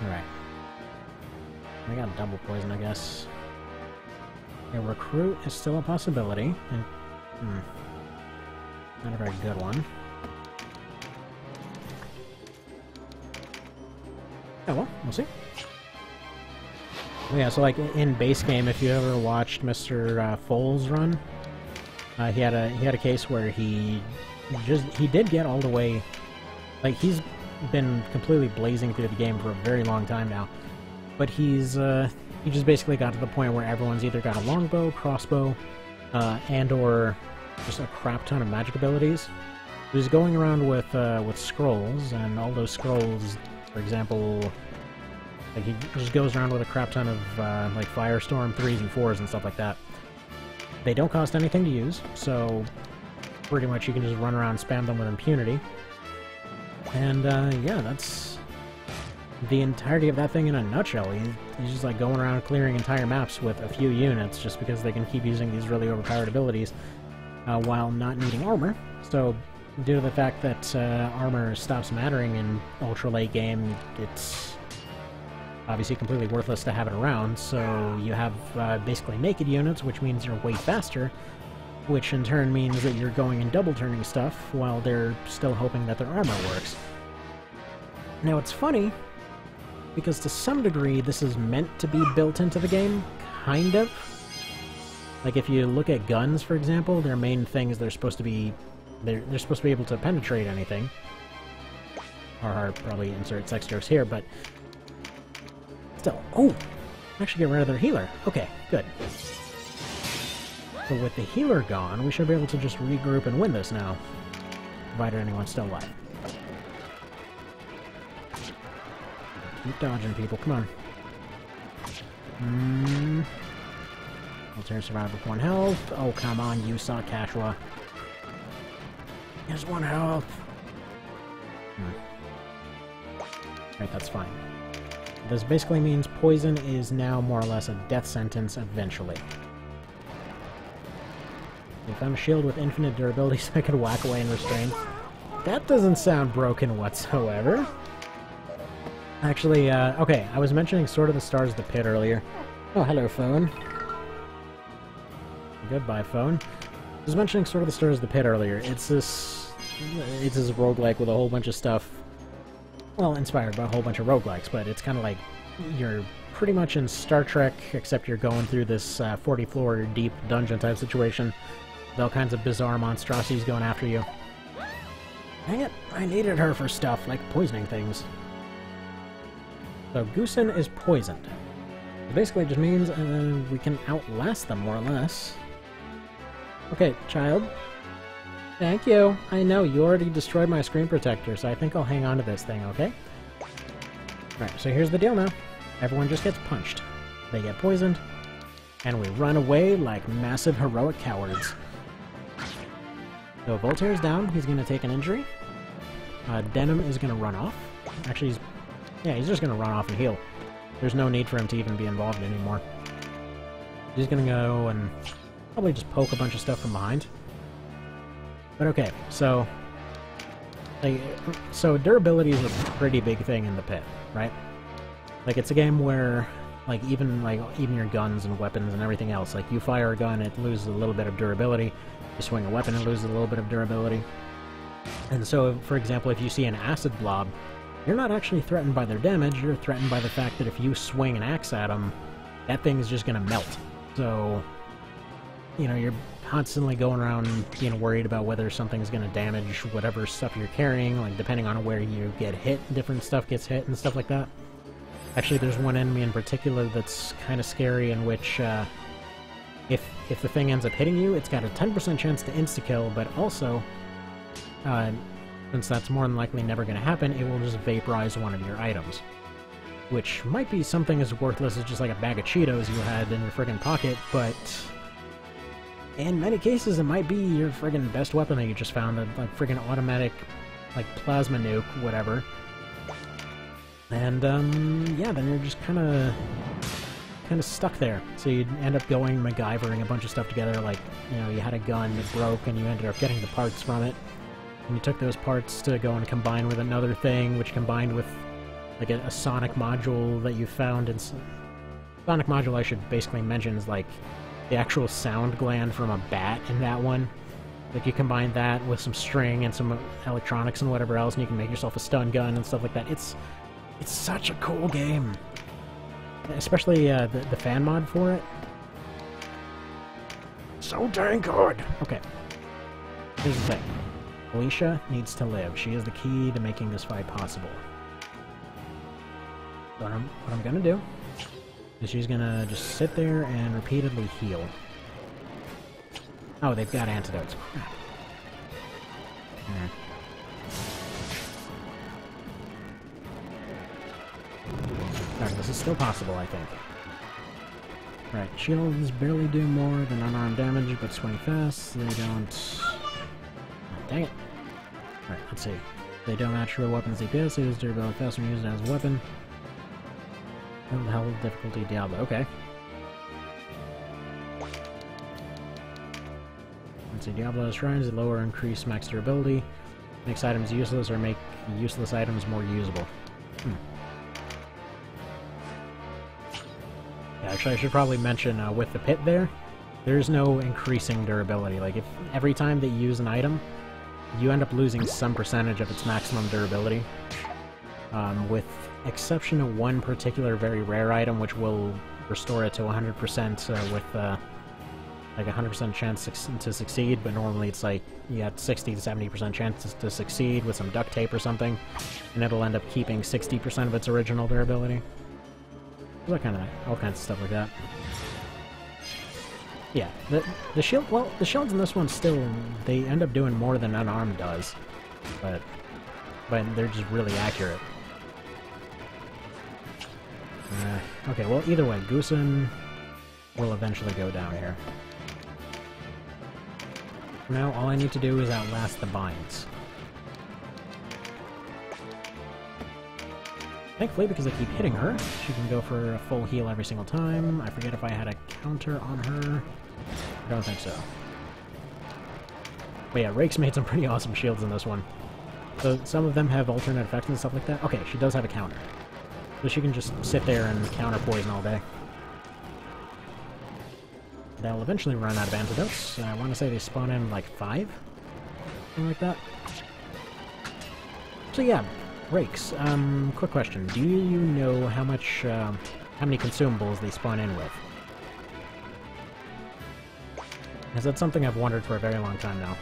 S1: Alright. I got double poison, I guess. A recruit is still a possibility. And, not a very good one. Oh well, we'll see. Yeah, so like in base game, if you ever watched Mr. Foles run, he had a case where he did get all the way, like he's been completely blazing through the game for a very long time now, but he just basically got to the point where everyone's either got a longbow, crossbow, and or just a crap ton of magic abilities. He was going around with scrolls, and all those scrolls, for example. Like, he just goes around with a crap ton of, like, Firestorm 3s and 4s and stuff like that. They don't cost anything to use, so pretty much you can just run around and spam them with impunity. And, yeah, that's the entirety of that thing in a nutshell. He's just, like, going around clearing entire maps with a few units just because they can keep using these really overpowered abilities while not needing armor. So, due to the fact that armor stops mattering in ultra late game, it's obviously completely worthless to have it around, so you have basically naked units, which means you're way faster, which in turn means that you're going and double turning stuff while they're still hoping that their armor works. Now it's funny, because to some degree this is meant to be built into the game, kind of. Like if you look at guns, for example, their main thing is they're supposed to be able to penetrate anything. Or probably insert sex jokes here, but still, oh! Actually get rid of their healer. Okay, good. So with the healer gone, we should be able to just regroup and win this now. Provided anyone's still alive. Keep dodging, people, come on. Military survivor with 1 health. Oh, come on, you suck, Kashua. Here's 1 health. Right, that's fine. This basically means poison is now more or less a death sentence eventually. If I'm a shield with infinite durability so I could whack away and restrain. That doesn't sound broken whatsoever. Actually, okay, I was mentioning Sword of the Stars of the Pit earlier. Oh, hello, phone. Goodbye, phone. I was mentioning Sword of the Stars of the Pit earlier. It's this roguelike with a whole bunch of stuff. Well, inspired by a whole bunch of roguelikes, but it's kind of like you're pretty much in Star Trek, except you're going through this 40-floor deep dungeon type situation with all kinds of bizarre monstrosities going after you. Dang it, I needed her for stuff like poisoning things. So Goosen is poisoned. It basically just means we can outlast them, more or less. Okay, child. Thank you. I know, you already destroyed my screen protector, so I think I'll hang on to this thing, okay? Alright, so here's the deal now. Everyone just gets punched. They get poisoned, and we run away like massive heroic cowards. So Voltaire's down, he's gonna take an injury. Denim is gonna run off. Actually, he's just gonna run off and heal. There's no need for him to even be involved anymore. He's gonna go and probably just poke a bunch of stuff from behind. But okay, so durability is a pretty big thing in the pit, right? Like, it's a game where even your guns and weapons and everything else, like, you fire a gun, it loses a little bit of durability. You swing a weapon, it loses a little bit of durability. And so, for example, if you see an acid blob, you're not actually threatened by their damage, you're threatened by the fact that if you swing an axe at them, that thing's just gonna melt. So, you know, you're constantly going around being worried about whether something's gonna damage whatever stuff you're carrying, like, depending on where you get hit, different stuff gets hit and stuff like that. Actually, there's one enemy in particular that's kind of scary, in which, if the thing ends up hitting you, it's got a 10% chance to insta-kill, but also, since that's more than likely never going to happen, it will just vaporize one of your items. Which might be something as worthless as just like a bag of Cheetos you had in your friggin' pocket, but in many cases it might be your friggin' best weapon that you just found, a like friggin' automatic, like, plasma nuke, whatever. And, yeah, then you're just kind of stuck there. So you'd end up going MacGyvering a bunch of stuff together, like, you know, you had a gun that broke and you ended up getting the parts from it. And you took those parts to go and combine with another thing, which combined with, like, a sonic module that you found. And sonic module, I should basically mention, is, like, the actual sound gland from a bat in that one. Like, you combine that with some string and some electronics and whatever else, and you can make yourself a stun gun and stuff like that. It's such a cool game. Especially the fan mod for it. So dang good! Okay. Here's the thing. Alicia needs to live. She is the key to making this fight possible. So what I'm gonna do is she's gonna just sit there and repeatedly heal. Oh, they've got antidotes. Crap. Alright, this is still possible, I think. Right, shields barely do more than unarmed damage, but swing fast. They don't... Oh, dang it. Alright, let's see. They don't match real weapons DPS, they use durability faster when used as a weapon. Hell difficulty Diablo, okay. Let's see, Diablo shrines that lower or increase max durability. Makes items useless or make useless items more usable. Yeah, actually I should probably mention with the pit there's no increasing durability. Like, if every time that you use an item, you end up losing some percentage of its maximum durability. With exception of one particular very rare item, which will restore it to 100% with like a 100% chance to succeed, but normally it's like you got 60 to 70% chances to succeed with some duct tape or something, and it'll end up keeping 60% of its original durability. That kind of, all kinds of stuff like that. Yeah, the shield. Well, the shields in this one still, they end up doing more than unarmed does, but they're just really accurate. Okay, well, either way, Goosen will eventually go down here. For now, all I need to do is outlast the binds. Thankfully, because I keep hitting her, she can go for a full heal every single time. I forget if I had a counter on her. I don't think so. But yeah, Rake's made some pretty awesome shields in this one. So some of them have alternate effects and stuff like that. Okay, she does have a counter. So she can just sit there and counter poison all day. They'll eventually run out of antidotes. I want to say they spawn in like 5? Something like that. So yeah, Rakes. Quick question. Do you know how much, how many consumables they spawn in with? Because that's something I've wondered for a very long time now.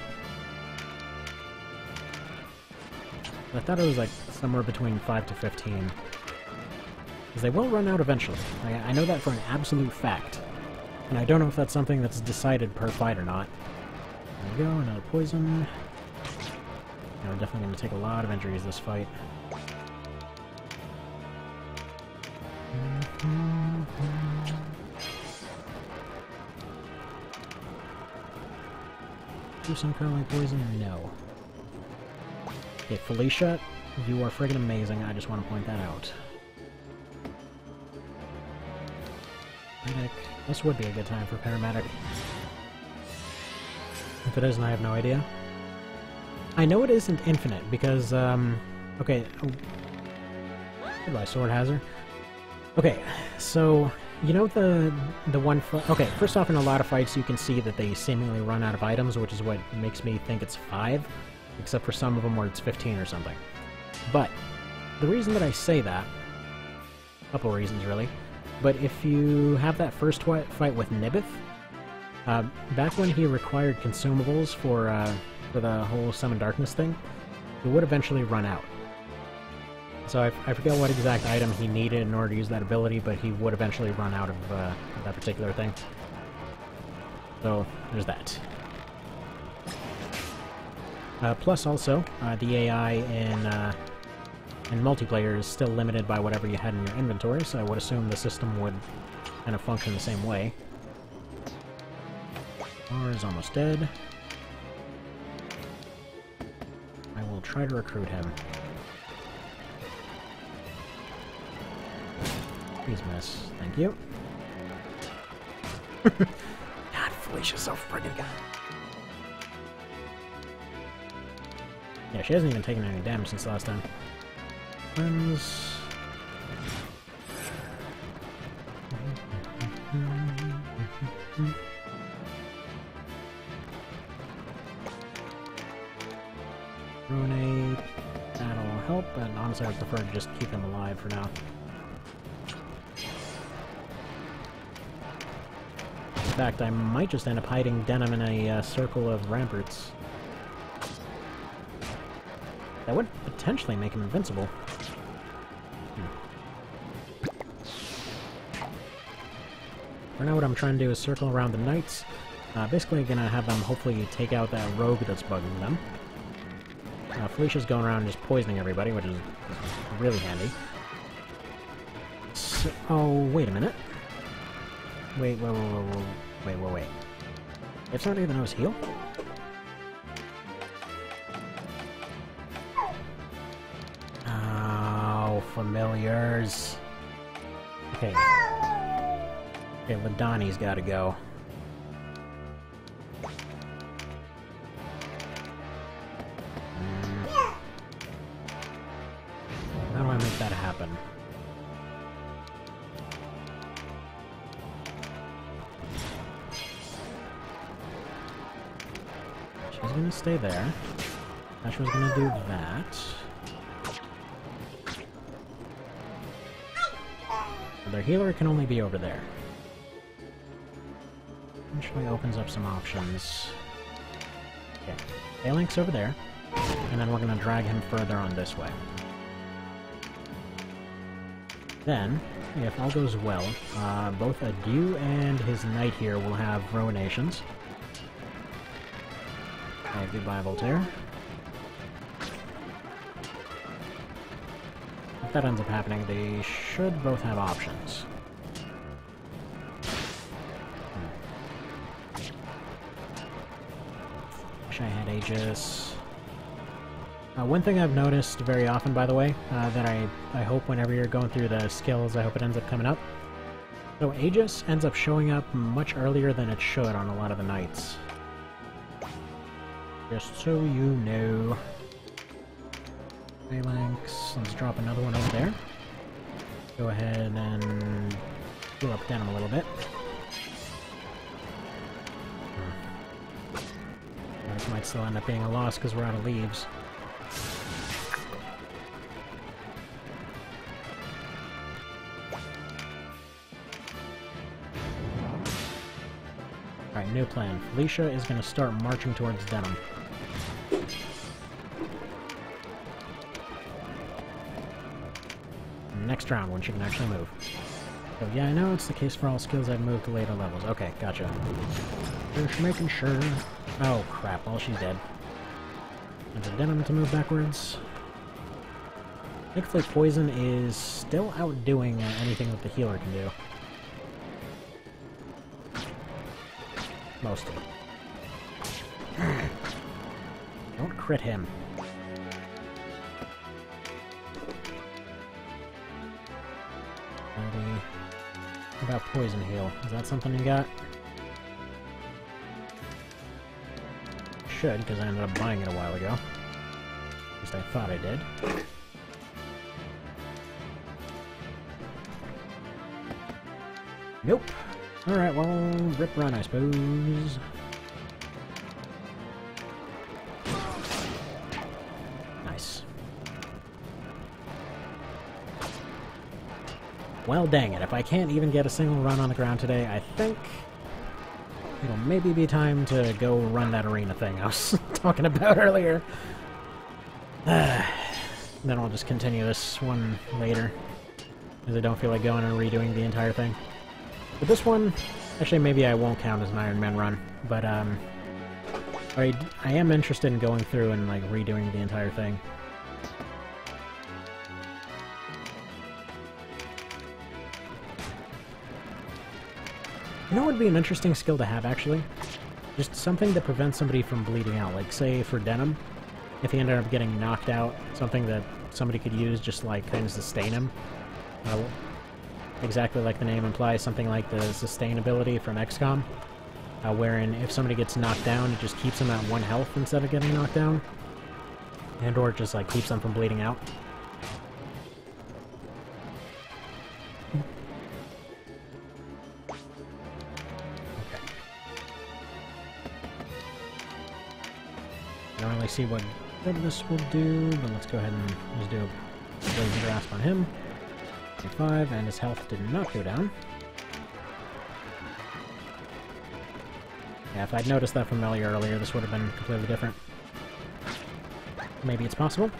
S1: I thought it was like somewhere between 5 to 15. Because they will run out eventually. I know that for an absolute fact. And I don't know if that's something that's decided per fight or not. There we go, another poison. Yeah, we're definitely going to take a lot of injuries this fight. Do some curling poison? No. Okay, Felicia, you are friggin' amazing. I just want to point that out. Medic. This would be a good time for paramedic. If it isn't, I have no idea. I know it isn't infinite because, okay. Goodbye, Sword Hazard. Okay, so you know the one. Okay, first off, in a lot of fights, you can see that they seemingly run out of items, which is what makes me think it's 5, except for some of them where it's 15 or something. But the reason that I say that, a couple reasons really. But if you have that first fight with Nibith, back when he required consumables for the whole Summon Darkness thing, he would eventually run out. So I forget what exact item he needed in order to use that ability, but he would eventually run out of that particular thing. So there's that. Plus also, the AI in multiplayer is still limited by whatever you had in your inventory, so I would assume the system would kind of function the same way. Or is almost dead. I will try to recruit him. Please miss. Thank you. God, Felicia's so friggin' good. Yeah, she hasn't even taken any damage since last time. Friends. Ruinate. That'll help, but honestly I prefer to just keep him alive for now. In fact, I might just end up hiding Denim in a circle of ramparts. That would potentially make him invincible. For now, what I'm trying to do is circle around the knights. Basically gonna have them hopefully take out that rogue that's bugging them. Felicia's going around just poisoning everybody, which is really handy. So, oh, wait a minute. Wait. If somebody that knows heal? Oh, familiars. Okay. Okay, Ladani's gotta go. How do I make that happen? She's gonna stay there. Asher's gonna do that. Their healer can only be over there. Actually opens up some options. Okay, Phalanx over there, and then we're gonna drag him further on this way. Then, if all goes well, both Adieu and his knight here will have ruinations. Okay, goodbye, Voltaire. If that ends up happening, they should both have options. Wish I had Aegis. One thing I've noticed very often, by the way, that I hope whenever you're going through the skills, I hope it ends up coming up. So Aegis ends up showing up much earlier than it should on a lot of the knights. Just so you know. Phalanx, let's drop another one over there. Go ahead and heal up Denim a little bit. This might still end up being a loss because we're out of leaves. Alright, new plan. Felicia is going to start marching towards Denim. next round when she can actually move. So yeah, I know it's the case for all skills I've moved to later levels. Okay, gotcha. Just making sure. Oh crap, well she's dead. And the Denim to move backwards. Thankfully poison is still outdoing anything that the healer can do. Mostly. Don't crit him. What about poison heal? Is that something you got? Should, because I ended up buying it a while ago. At least I thought I did. Nope. Alright, well, rip run, I suppose. Nice. Well, dang it. If I can't even get a single run on the ground today, I think it'll maybe be time to go run that arena thing I was talking about earlier. Then I'll just continue this one later, because I don't feel like going and redoing the entire thing. But this one, actually maybe I won't count as an Ironman run, but I am interested in going through and like redoing the entire thing. You know what would be an interesting skill to have, actually? Just something that prevents somebody from bleeding out. Like, say, for Denim, if he ended up getting knocked out, something that somebody could use just, like, kind of sustain him. Exactly like the name implies, something like the sustain ability from XCOM, wherein if somebody gets knocked down, it just keeps them at 1 health instead of getting knocked down. And or just, like, keeps them from bleeding out. I don't really see what good this will do, but let's go ahead and just do a Blazing Grasp on him. 5, and his health did not go down. Yeah, if I'd noticed that from Melee earlier, this would have been completely different. Maybe it's possible.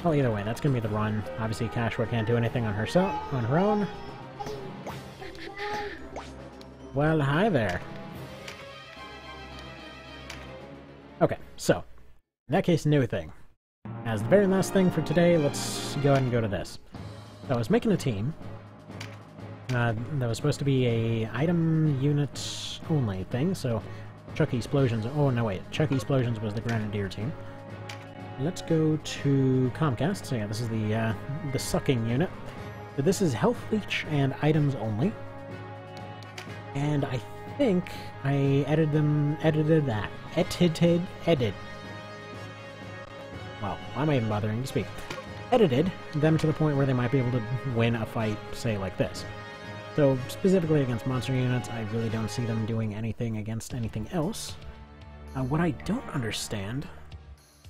S1: Well, either way, that's gonna be the run. Obviously, Cashwa can't do anything on her own. Well, hi there. Okay, so in that case, new thing. As the very last thing for today, let's go ahead and go to this. So I was making a team that was supposed to be a item unit only thing. So Chuck Explosions. Oh no, wait, Chuck Explosions was the Grenadier team. Let's go to Comcast. So yeah, this is the sucking unit. So this is health leech and items only. And I think I edited. Wow, why am I even bothering to speak? Edited them to the point where they might be able to win a fight, say, like this. So specifically against monster units, I really don't see them doing anything against anything else. What I don't understand,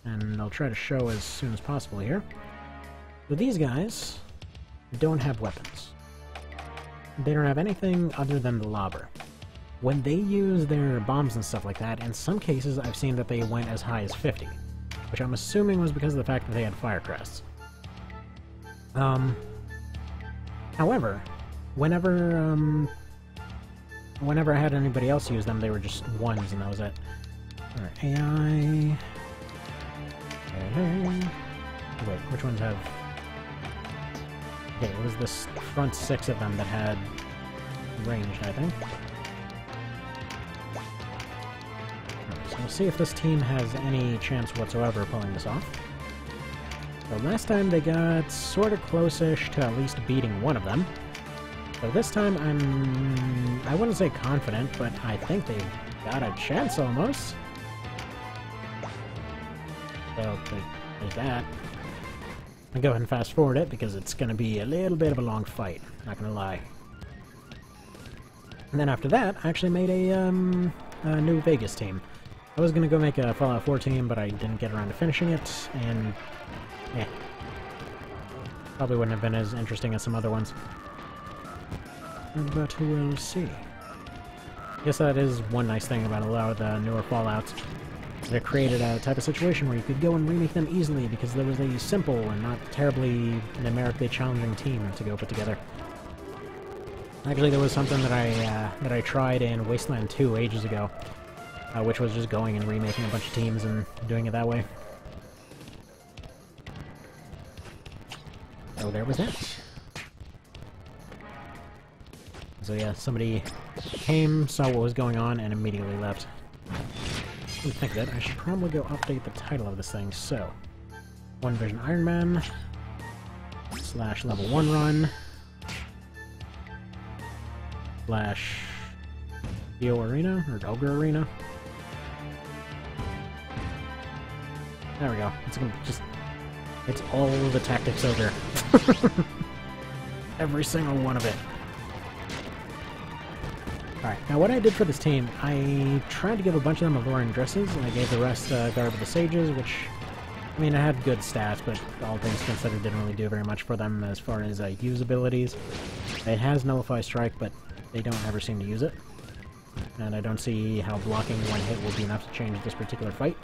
S1: and I'll try to show as soon as possible here, but these guys don't have weapons. They don't have anything other than the lobber. When they use their bombs and stuff like that, in some cases I've seen that they went as high as 50, which I'm assuming was because of the fact that they had fire crests. However, whenever I had anybody else use them, they were just ones and that was it. Alright, AI... Wait, which ones have... Okay, it was this front 6 of them that had ranged, I think. Alright, so we'll see if this team has any chance whatsoever of pulling this off. So last time they got sort of close-ish to at least beating one of them. So this time I wouldn't say confident, but I think they've got a chance almost. So there's that. I'll go ahead and fast forward it because it's going to be a little bit of a long fight, not going to lie. And then after that, I actually made a new Vegas team. I was going to go make a Fallout 4 team, but I didn't get around to finishing it, and Probably wouldn't have been as interesting as some other ones. But we'll see. I guess that is one nice thing about a lot of the newer Fallouts. It created a type of situation where you could go and remake them easily because there was a simple and not terribly numerically challenging team to go put together. Actually, there was something that I tried in Wasteland 2 ages ago, which was just going and remaking a bunch of teams and doing it that way. So there was that. So yeah, somebody came, saw what was going on, and immediately left. Come to think of it, I should probably go update the title of this thing. So, 1 Vision Ironman / level 1 run / Geo Arena or Ogre Arena. There we go. It's all the tactics ogre. Every single one of it. Alright, now what I did for this team, I tried to give a bunch of them alluring dresses, and I gave the rest Garb of the Sages, which, I mean, I had good stats, but all things considered didn't really do very much for them as far as use abilities. It has Nullify Strike, but they don't ever seem to use it. And I don't see how blocking one hit will be enough to change this particular fight.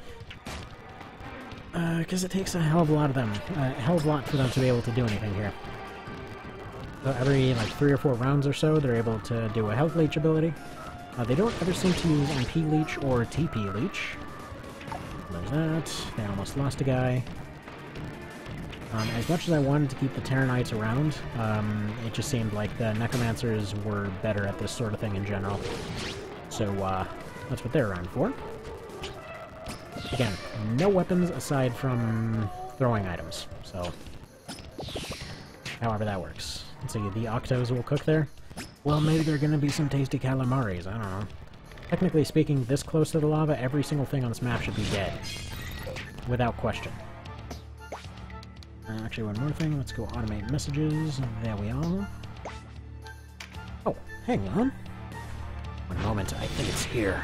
S1: Because it takes a hell of a lot of them, a hell of a lot for them to be able to do anything here. So every, like, 3 or 4 rounds or so, they're able to do a Health Leech ability. They don't ever seem to use MP Leech or TP Leech. There's that. They almost lost a guy. As much as I wanted to keep the Terranites around, it just seemed like the Necromancers were better at this sort of thing in general. So, that's what they're around for. Again, no weapons aside from throwing items, so however that works. Let's see, the Octos will cook there. Well, maybe there are going to be some tasty calamaris, I don't know. Technically speaking, this close to the lava, every single thing on this map should be dead. Without question. Actually, one more thing, let's go automate messages. There we are. Oh, hang on. One moment, I think it's here.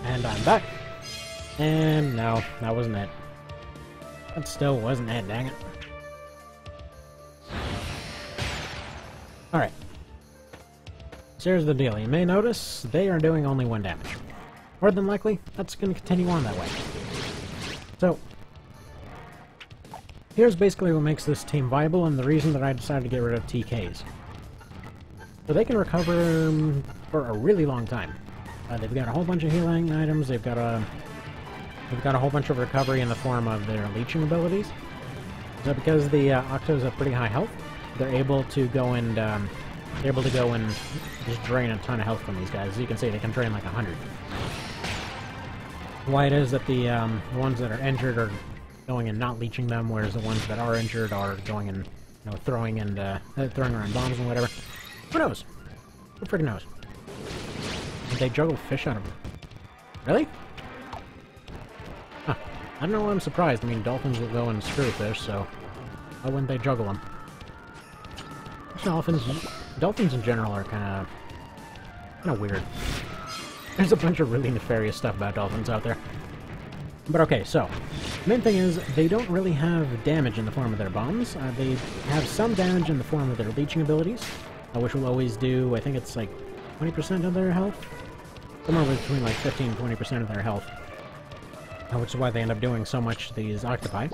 S1: And I'm back. And no, that wasn't it. That still wasn't it, dang it. Alright. So here's the deal. You may notice they are doing only 1 damage. More than likely, that's going to continue on that way. So, here's basically what makes this team viable and the reason that I decided to get rid of TKs. So they can recover for a really long time. They've got a whole bunch of healing items, they've got a whole bunch of recovery in the form of their leeching abilities. So because the Octos have pretty high health, they're able to go and able to go and just drain a ton of health from these guys. As you can see, they can drain like 100. Why it is that the ones that are injured are going and not leeching them, whereas the ones that are injured are going and, you know, throwing around bombs and whatever. Who knows? Who freaking knows? Did they juggle fish out of them? Really? Huh. I don't know why I'm surprised. I mean, dolphins will go and screw fish, so why wouldn't they juggle them? Dolphins in general are kind of weird. There's a bunch of really nefarious stuff about dolphins out there. But okay, so, the main thing is, they don't really have damage in the form of their bombs. They have some damage in the form of their leeching abilities, which will always do, I think it's like 20% of their health? Somewhere between like 15 and 20% of their health. Which is why they end up doing so much to these octopi.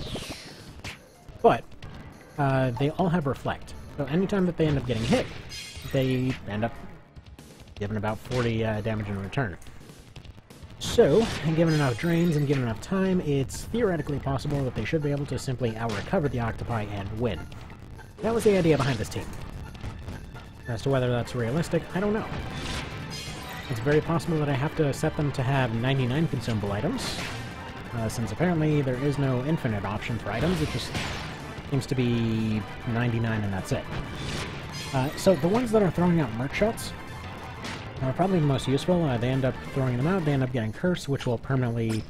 S1: But, they all have reflect. So anytime that they end up getting hit, they end up giving about 40 damage in return. So, given enough drains and given enough time, it's theoretically possible that they should be able to simply out-recover the octopi and win. That was the idea behind this team. As to whether that's realistic, I don't know. It's very possible that I have to set them to have 99 consumable items, since apparently there is no infinite option for items, it just seems to be 99 and that's it. So the ones that are throwing out merc shots are probably the most useful. They end up throwing them out, they end up getting cursed, which will permanently...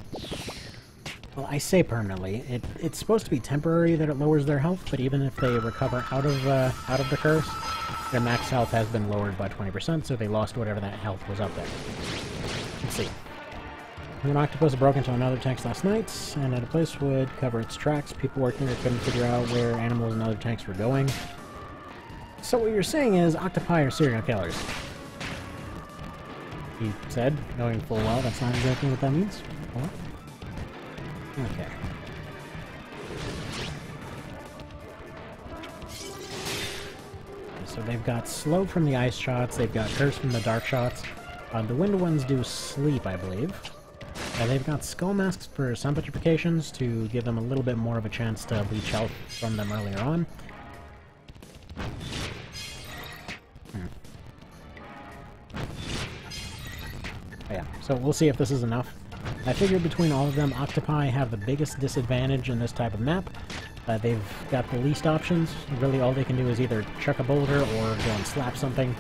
S1: Well, I say permanently. It's supposed to be temporary that it lowers their health, but even if they recover out of the curse, their max health has been lowered by 20%, so they lost whatever that health was up there. Let's see. One octopus broke into another tank last night, and at a place would cover its tracks. People working there couldn't figure out where animals and other tanks were going. So what you're saying is octopi are serial killers. He said, knowing full well that's not exactly what that means. What? Okay. So they've got slow from the ice shots, they've got curse from the dark shots. The wind ones do sleep, I believe. They've got skull masks for sun petrifications to give them a little bit more of a chance to leech health from them earlier on. Yeah, so we'll see if this is enough. I figured between all of them, octopi have the biggest disadvantage in this type of map. They've got the least options. Really all they can do is either chuck a boulder or go and slap something.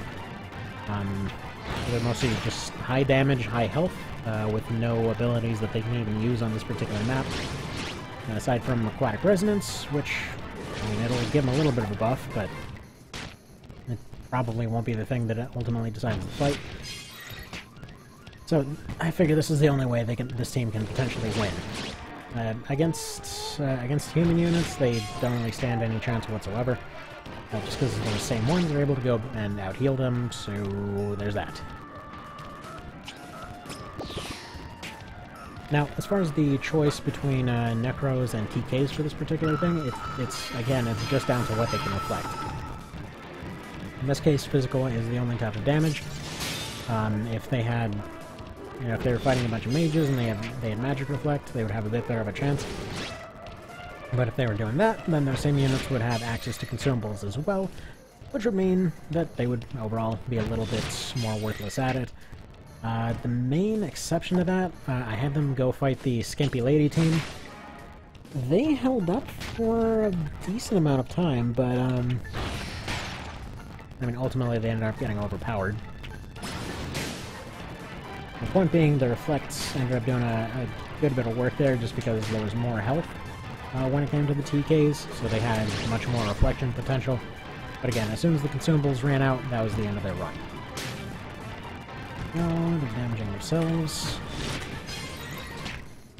S1: They're mostly just high damage, high health, with no abilities that they can even use on this particular map. And aside from aquatic resonance, which, I mean, it'll give them a little bit of a buff, but it probably won't be the thing that ultimately decides the fight. So I figure this is the only way this team can potentially win. Against human units, they don't really stand any chance whatsoever. Just because they're the same ones, they're able to go and out-heal them, so there's that. Now, as far as the choice between Necros and TKs for this particular thing, it's just down to what they can reflect. In this case, physical is the only type of damage. If they had... You know, if they were fighting a bunch of mages and they had magic reflect, they would have a bit better of a chance. But if they were doing that, then those same units would have access to consumables as well, which would mean that they would overall be a little bit more worthless at it. The main exception to that, I had them go fight the Skimpy Lady team. They held up for a decent amount of time, but I mean, ultimately they ended up getting overpowered. The point being, the reflects ended up doing a good bit of work there just because there was more health when it came to the TKs, so they had much more reflection potential. But again, as soon as the consumables ran out, that was the end of their run. No, they're damaging themselves.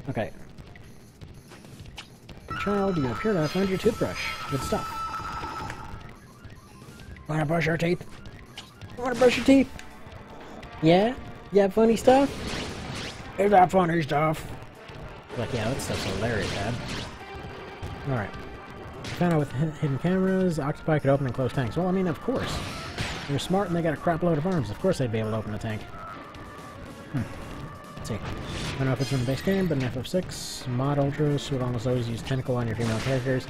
S1: Okay. Child, you appear to have found your toothbrush. Good stuff. Wanna brush your teeth? Wanna brush your teeth? Yeah? You have funny stuff? Is that funny stuff? Like, yeah, that stuff's hilarious, Dad. Alright. Found out with hidden cameras, octopi could open and close tanks. Well, I mean, of course. They're smart and they got a crap load of arms. Of course they'd be able to open a tank. Let's see. I don't know if it's in the base game, but in FF6, mod ultras would almost always use tentacle on your female characters.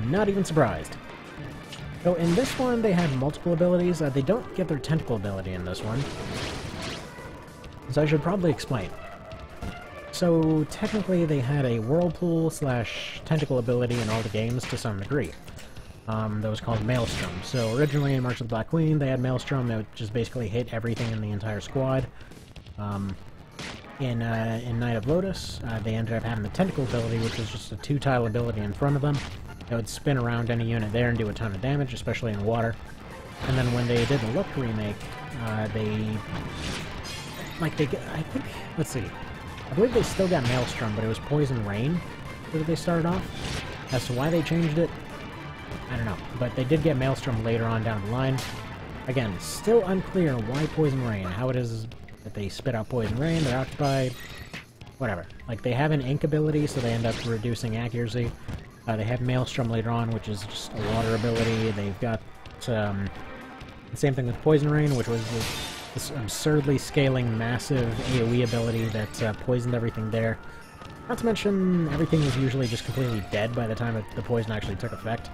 S1: Not even surprised. So in this one, they had multiple abilities. They don't get their tentacle ability in this one. So I should probably explain. So technically, they had a whirlpool / tentacle ability in all the games to some degree. That was called Maelstrom. So originally in March of the Black Queen, they had Maelstrom. It just basically hit everything in the entire squad. In Knight of Lotus, they ended up having the tentacle ability, which was just a 2-tile ability in front of them. It would spin around any unit there and do a ton of damage, especially in water. And then when they did the Look remake, I believe they still got Maelstrom, but it was Poison Rain that they started off. As to why they changed it, I don't know. But they did get Maelstrom later on down the line. Again, still unclear why Poison Rain, how it is that they spit out Poison Rain, they're occupied, whatever. Like, they have an Ink ability, so they end up reducing accuracy. They have Maelstrom later on, which is just a water ability. They've got the same thing with Poison Rain, which was this absurdly scaling massive AoE ability that poisoned everything there. Not to mention, everything was usually just completely dead by the time the poison actually took effect.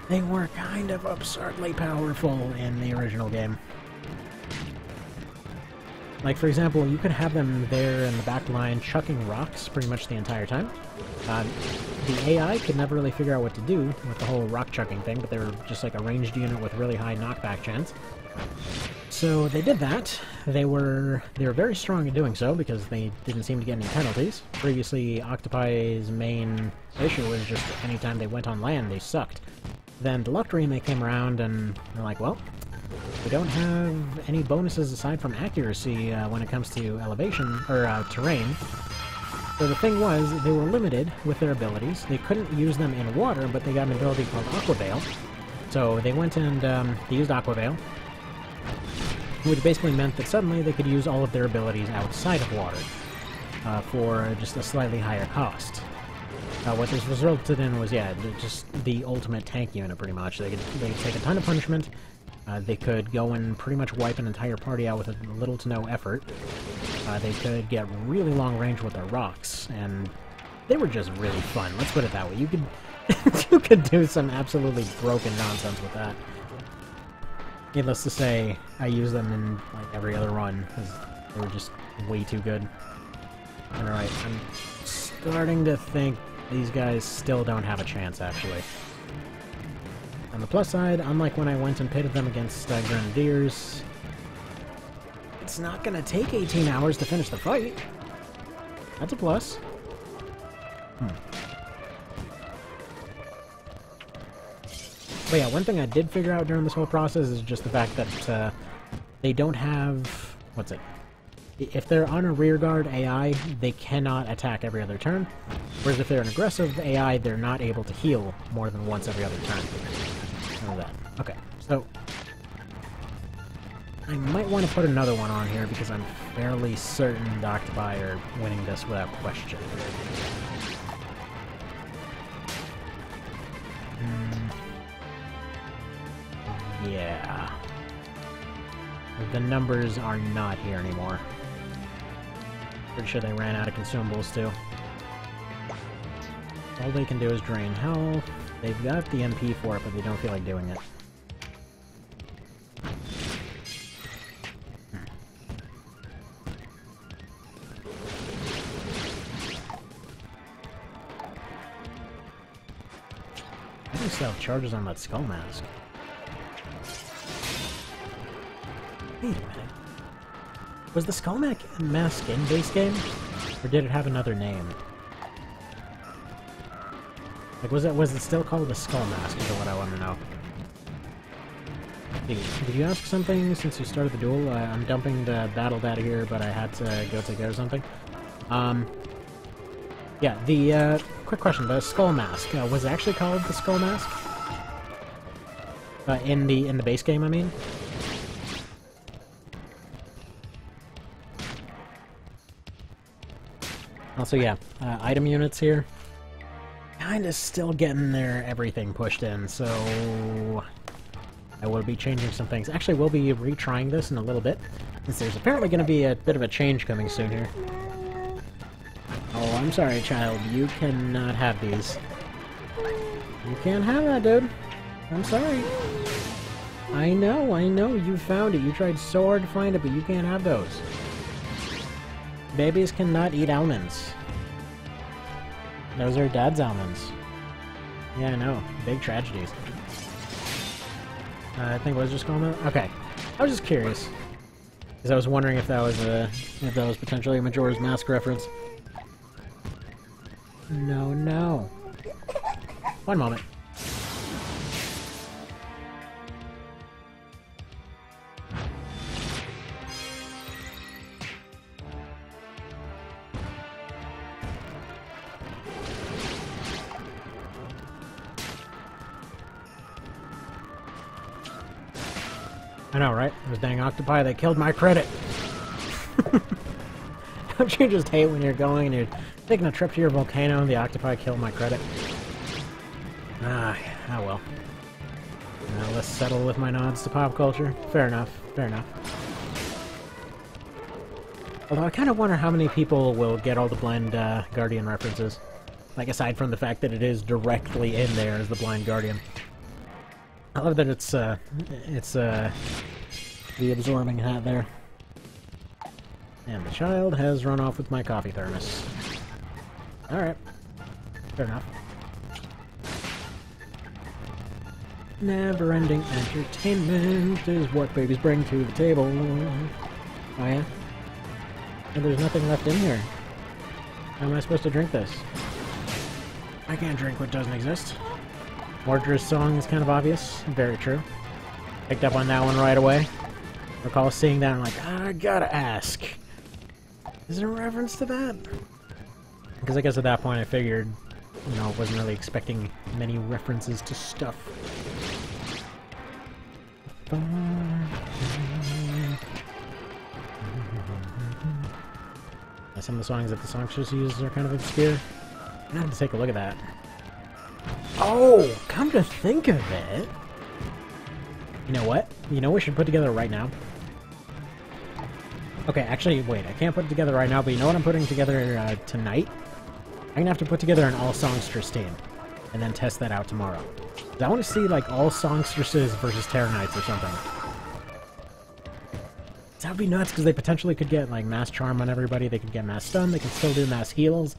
S1: They were kind of absurdly powerful in the original game. Like, for example, you could have them there in the back line chucking rocks pretty much the entire time. The AI could never really figure out what to do with the whole rock chucking thing, but they were just like a ranged unit with really high knockback chance. So they did that. They were very strong at doing so because they didn't seem to get any penalties. Previously, Octopi's main issue was just anytime they went on land, they sucked. Then the Luck remake came around and they're like, well, we don't have any bonuses aside from accuracy when it comes to elevation, or terrain. So the thing was, they were limited with their abilities. They couldn't use them in water, but they got an ability called Aqua Veil. So they went and they used Aqua Veil, which basically meant that suddenly they could use all of their abilities outside of water for just a slightly higher cost. What this resulted in was, yeah, just the ultimate tank unit, pretty much. They could take a ton of punishment. They could go and pretty much wipe an entire party out with little to no effort. They could get really long range with their rocks, and they were just really fun. Let's put it that way. You could you could do some absolutely broken nonsense with that. Needless to say, I use them in like every other run because they were just way too good. Alright, I'm starting to think these guys still don't have a chance, actually. On the plus side, unlike when I went and pitted them against Grenadiers, it's not gonna take 18 hours to finish the fight. That's a plus. But yeah, one thing I did figure out during this whole process is just the fact that they don't have... what's it? If they're on a rearguard AI, they cannot attack every other turn. Whereas if they're an aggressive AI, they're not able to heal more than once every other turn. Know that. Okay, so... I might want to put another one on here because I'm fairly certain the Octopi are winning this without question. Yeah. The numbers are not here anymore. Pretty sure they ran out of consumables too. All they can do is drain health. They've got the MP for it, but they don't feel like doing it. I think still have charges on that skull mask. Wait a minute. Was the skull mask in base game? Or did it have another name? Like, was it still called the skull mask, is what I want to know. Did you ask something since you started the duel? I'm dumping the battle data here, but I had to go take care of something. Yeah, the, quick question, the skull mask, was it actually called the skull mask? In the base game, I mean? Also, yeah, item units here. Kinda still getting their everything pushed in, so... I will be changing some things. Actually, we'll be retrying this in a little bit, since there's apparently going to be a bit of a change coming soon here. Oh, I'm sorry, child. You cannot have these. You can't have that, dude. I'm sorry. I know, you found it. You tried so hard to find it, but you can't have those. Babies cannot eat almonds. Those are dad's almonds. Yeah, I know. Big tragedies. I think I was just going to... Okay. I was just curious. Because I was wondering if that was potentially a Majora's Mask reference. No, no. One moment. I know, right? Those dang octopi, they killed my credit! Don't you just hate when you're going and you're taking a trip to your volcano and the octopi killed my credit? Ah well. Let's settle with my nods to pop culture. Fair enough, fair enough. Although I kind of wonder how many people will get all the Blind Guardian references. Like, aside from the fact that it is directly in there as the Blind Guardian. I love that it's the absorbing hat there. And the child has run off with my coffee thermos. Alright. Fair enough. Never-ending entertainment is what babies bring to the table. Oh yeah? And there's nothing left in here. How am I supposed to drink this? I can't drink what doesn't exist. Mordra's song is kind of obvious. Very true. Picked up on that one right away. Recall seeing that and I'm like, I gotta ask. Is there a reference to that? Because I guess at that point I figured, you know, I wasn't really expecting many references to stuff. Some of the songs that the songstress uses are kind of obscure. I have to take a look at that. Oh, come to think of it. You know what? You know what we should put together right now? Okay, actually, wait, I can't put it together right now, but you know what I'm putting together tonight? I'm gonna have to put together an all songstress team, and then test that out tomorrow. I want to see, like, all songstresses versus Terror Knights or something. That would be nuts, because they potentially could get, like, mass charm on everybody, they could get mass stun, they could still do mass heals.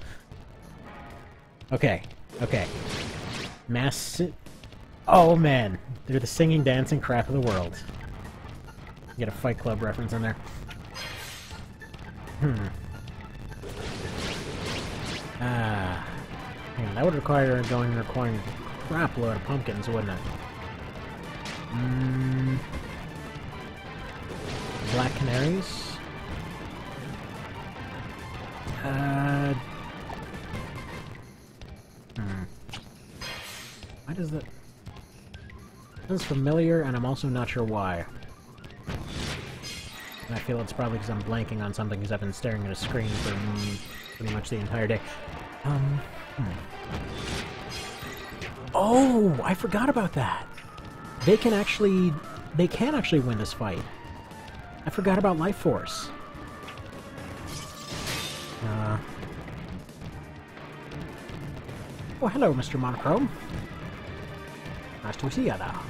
S1: Okay, okay. Oh, man. They're the singing, dancing crap of the world. Get a Fight Club reference in there. Hang on, that would require requiring a crap load of pumpkins, wouldn't it? Black Canaries? Why does that... Sounds familiar, and I'm also not sure why. And I feel it's probably because I'm blanking on something because I've been staring at a screen for pretty much the entire day. Oh, I forgot about that! They can actually win this fight. I forgot about Life Force. Oh, hello, Mr. Monochrome. Nice to see ya now.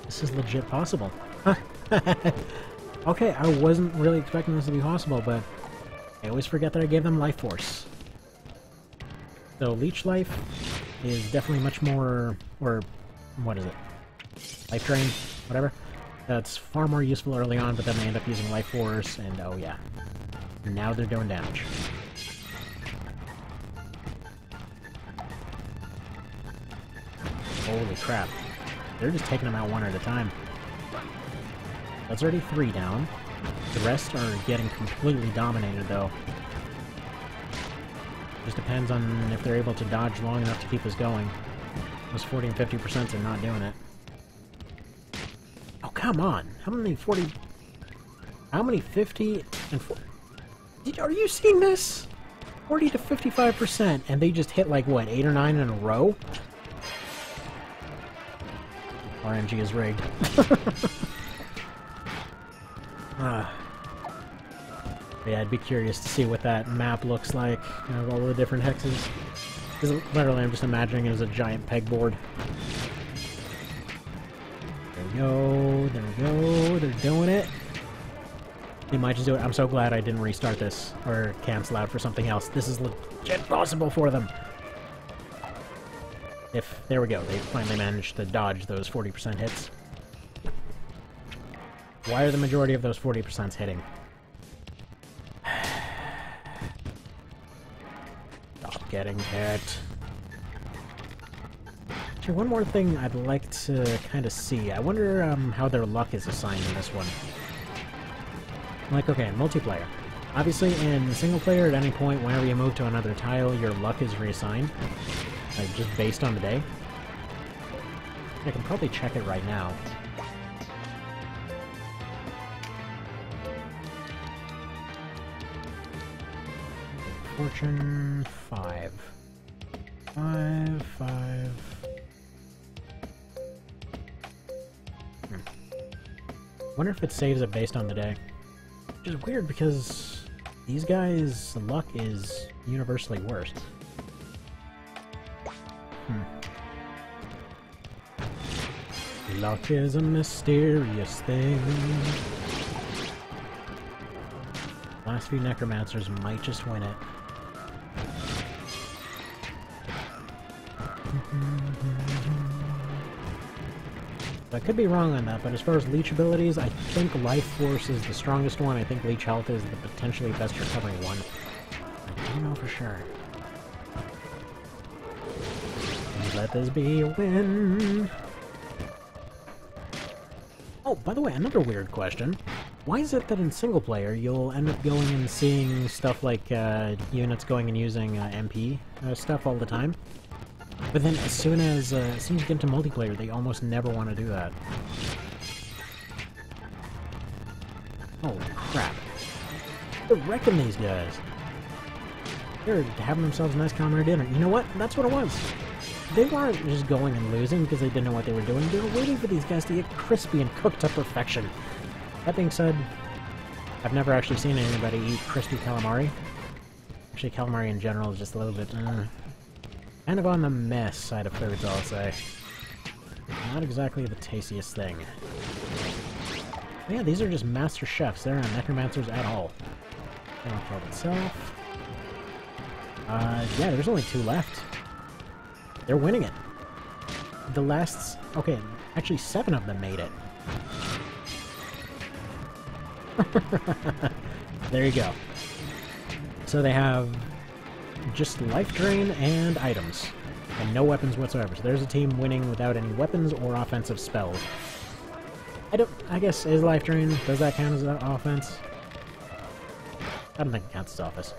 S1: This is legit possible. Okay, I wasn't really expecting this to be possible, but I always forget that I gave them Life Force. So Leech Life is definitely much more, or what is it? Life Drain? Whatever. That's far more useful early on, but then they end up using Life Force, and oh yeah. Now they're doing damage. Holy crap. They're just taking them out one at a time. That's already 3 down. The rest are getting completely dominated, though. Just depends on if they're able to dodge long enough to keep us going. Those 40 and 50% are not doing it. Oh, come on! How many 40... How many 50 and 40... Are you seeing this? 40 to 55%, and they just hit, like, what, 8 or 9 in a row? RNG is rigged. Yeah, I'd be curious to see what that map looks like, you know, all the different hexes. Because literally I'm just imagining it as a giant pegboard. There we go, there we go, they're doing it. They might just do it. I'm so glad I didn't restart this, or cancel out for something else. This is legit possible for them. There we go, they finally managed to dodge those 40% hits. Why are the majority of those 40% hitting? Stop getting hit. Actually, one more thing I'd like to kind of see. I wonder how their luck is assigned in this one. Like, okay, in multiplayer. Obviously, in single player, at any point, whenever you move to another tile, your luck is reassigned. Like, just based on the day. I can probably check it right now. Fortune 5. 5, 5. Wonder if it saves it based on the day. Which is weird because these guys' luck is universally worse. Luck is a mysterious thing. Last few necromancers might just win it. I could be wrong on that, but as far as leech abilities, I think Life Force is the strongest one. I think Leech Health is the potentially best recovering one. I don't know for sure. Please let this be a win. Oh, by the way, another weird question. Why is it that in single player you'll end up going and seeing stuff like units going and using MP stuff all the time? But then as soon as you get into multiplayer, they almost never want to do that. Oh crap. They're wrecking these guys. They're having themselves a nice comrade dinner. You know what? That's what it was. They weren't just going and losing because they didn't know what they were doing. They were waiting for these guys to get crispy and cooked to perfection. That being said, I've never actually seen anybody eat crispy calamari. Actually, calamari in general is just a little bit, kind of on the mess side of foods, I'll say. Not exactly the tastiest thing. But yeah, these are just master chefs. They're not necromancers at all. They don't kill itself. Yeah, there's only 2 left. They're winning it. The last... okay, actually 7 of them made it. There you go. So they have just life drain and items, and no weapons whatsoever. So there's a team winning without any weapons or offensive spells. I guess, is life drain, does that count as an offense? I don't think it counts as offense.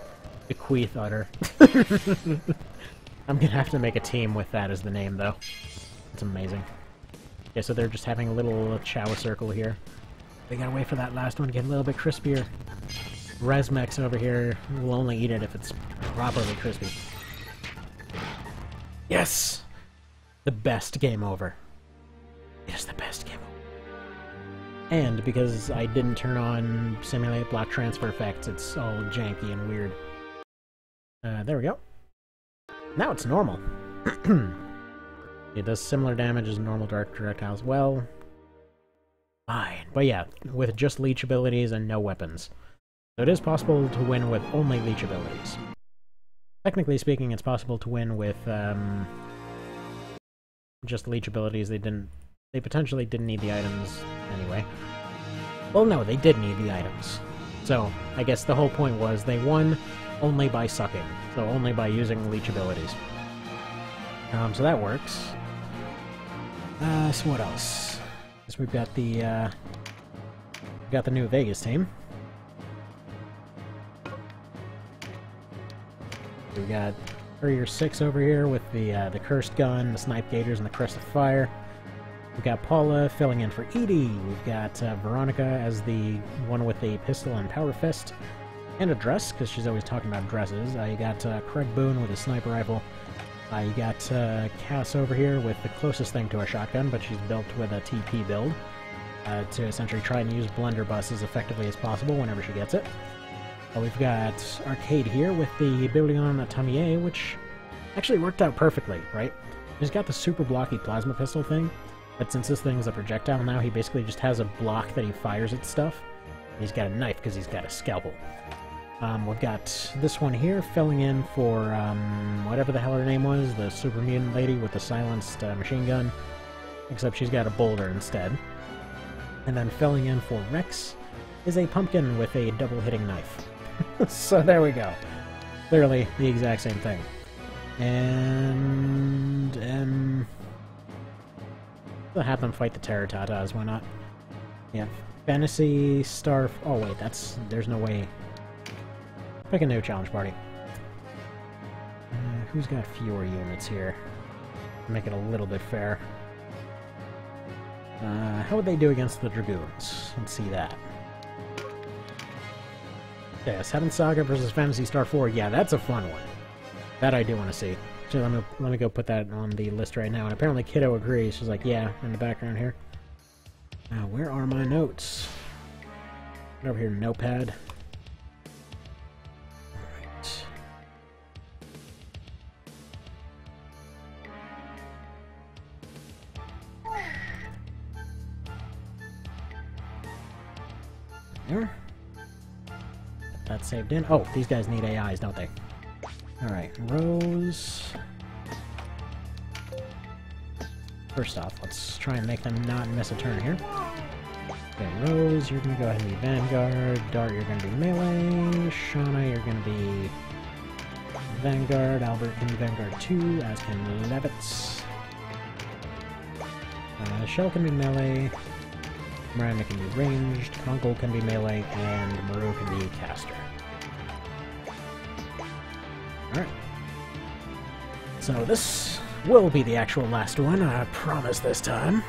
S1: Bequeath Utter. I'm gonna have to make a team with that as the name, though. It's amazing. Okay, so they're just having a little chow circle here. They gotta wait for that last one to get a little bit crispier. Resmex over here will only eat it if it's properly crispy. Yes! The best game over. It is the best game over. And because I didn't turn on Simulate Block Transfer Effects, it's all janky and weird. There we go. Now it's normal. It does similar damage as normal dark projectiles. Well, fine. But yeah, with just leech abilities and no weapons. So it is possible to win with only leech abilities. Technically speaking, it's possible to win with just leech abilities. They potentially didn't need the items anyway. Well, no, they did need the items. So I guess the whole point was they won only by sucking. So only by using leech abilities. So that works. So what else? Guess we've got the new Vegas team. We got Courier 6 over here with the Cursed Gun, the Snipe Gators, and the Crest of Fire. We've got Paula filling in for Edie. We've got Veronica as the one with the pistol and power fist. And a dress, because she's always talking about dresses. You got Craig Boone with a sniper rifle. You got Cass over here with the closest thing to a shotgun, but she's built with a TP build to essentially try and use blunderbuss as effectively as possible whenever she gets it. We've got Arcade here with the Biblion Atomier, which Actually worked out perfectly, right? He's got the super blocky plasma pistol thing, but since this thing is a projectile now, he basically just has a block that he fires at stuff. And he's got a knife because he's got a scalpel. We've got this one here filling in for whatever the hell her name was, the super mutant lady with the silenced machine gun, except she's got a boulder instead. And then filling in for Rex is a pumpkin with a double-hitting knife. So there we go. Clearly the exact same thing. And I'll have them fight the Terratatas, why not? Yeah. Fantasy Star... Oh wait, there's no way... Pick a new challenge party. Who's got fewer units here? Make it a little bit fair. How would they do against the Dragoons? Let's see that. Yeah, 7th Saga versus Fantasy Star 4. Yeah, that's a fun one. That I do want to see. So let me go put that on the list right now. And apparently Kiddo agrees. She's like, yeah, in the background here. Now, where are my notes? Get over here, notepad. There. Get that saved in. Oh, these guys need AIs, don't they? Alright, Rose. First off, let's try and make them not miss a turn here. Okay, Rose, you're gonna go ahead and be Vanguard. Dart, you're gonna be Melee. Shauna, you're gonna be Vanguard. Albert can be Vanguard 2, as can Levitz. Shell can be Melee. Miranda can be ranged, Conkle can be melee, and Maru can be caster. Alright. So this will be the actual last one, I promise this time.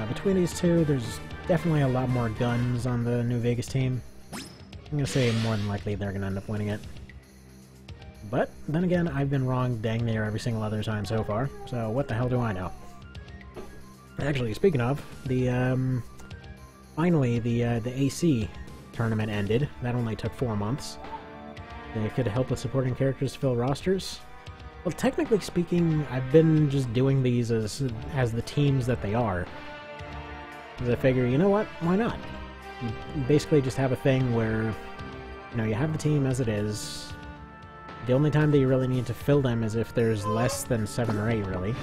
S1: Between these two, there's definitely a lot more guns on the New Vegas team. I'm gonna say more than likely they're gonna end up winning it. But, then again, I've been wrong dang near every single other time so far, so what the hell do I know? Actually, speaking of, finally the AC tournament ended. That only took 4 months. They could help with supporting characters to fill rosters. Well, technically speaking, I've been just doing these as the teams that they are. Because I figure, you know what? Why not? You basically just have a thing where, you know, you have the team as it is. The only time that you really need to fill them is if there's less than 7 or 8, really.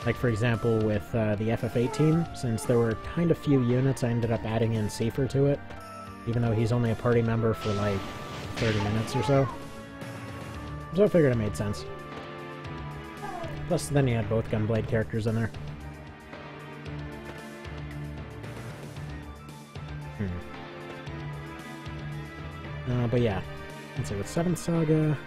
S1: Like, for example, with the FF8 team, since there were kind of few units, I ended up adding in Safer to it, even though he's only a party member for, like, 30 minutes or so. So I figured it made sense. Plus, then you had both Gunblade characters in there. But yeah, let's see, with 7th Saga...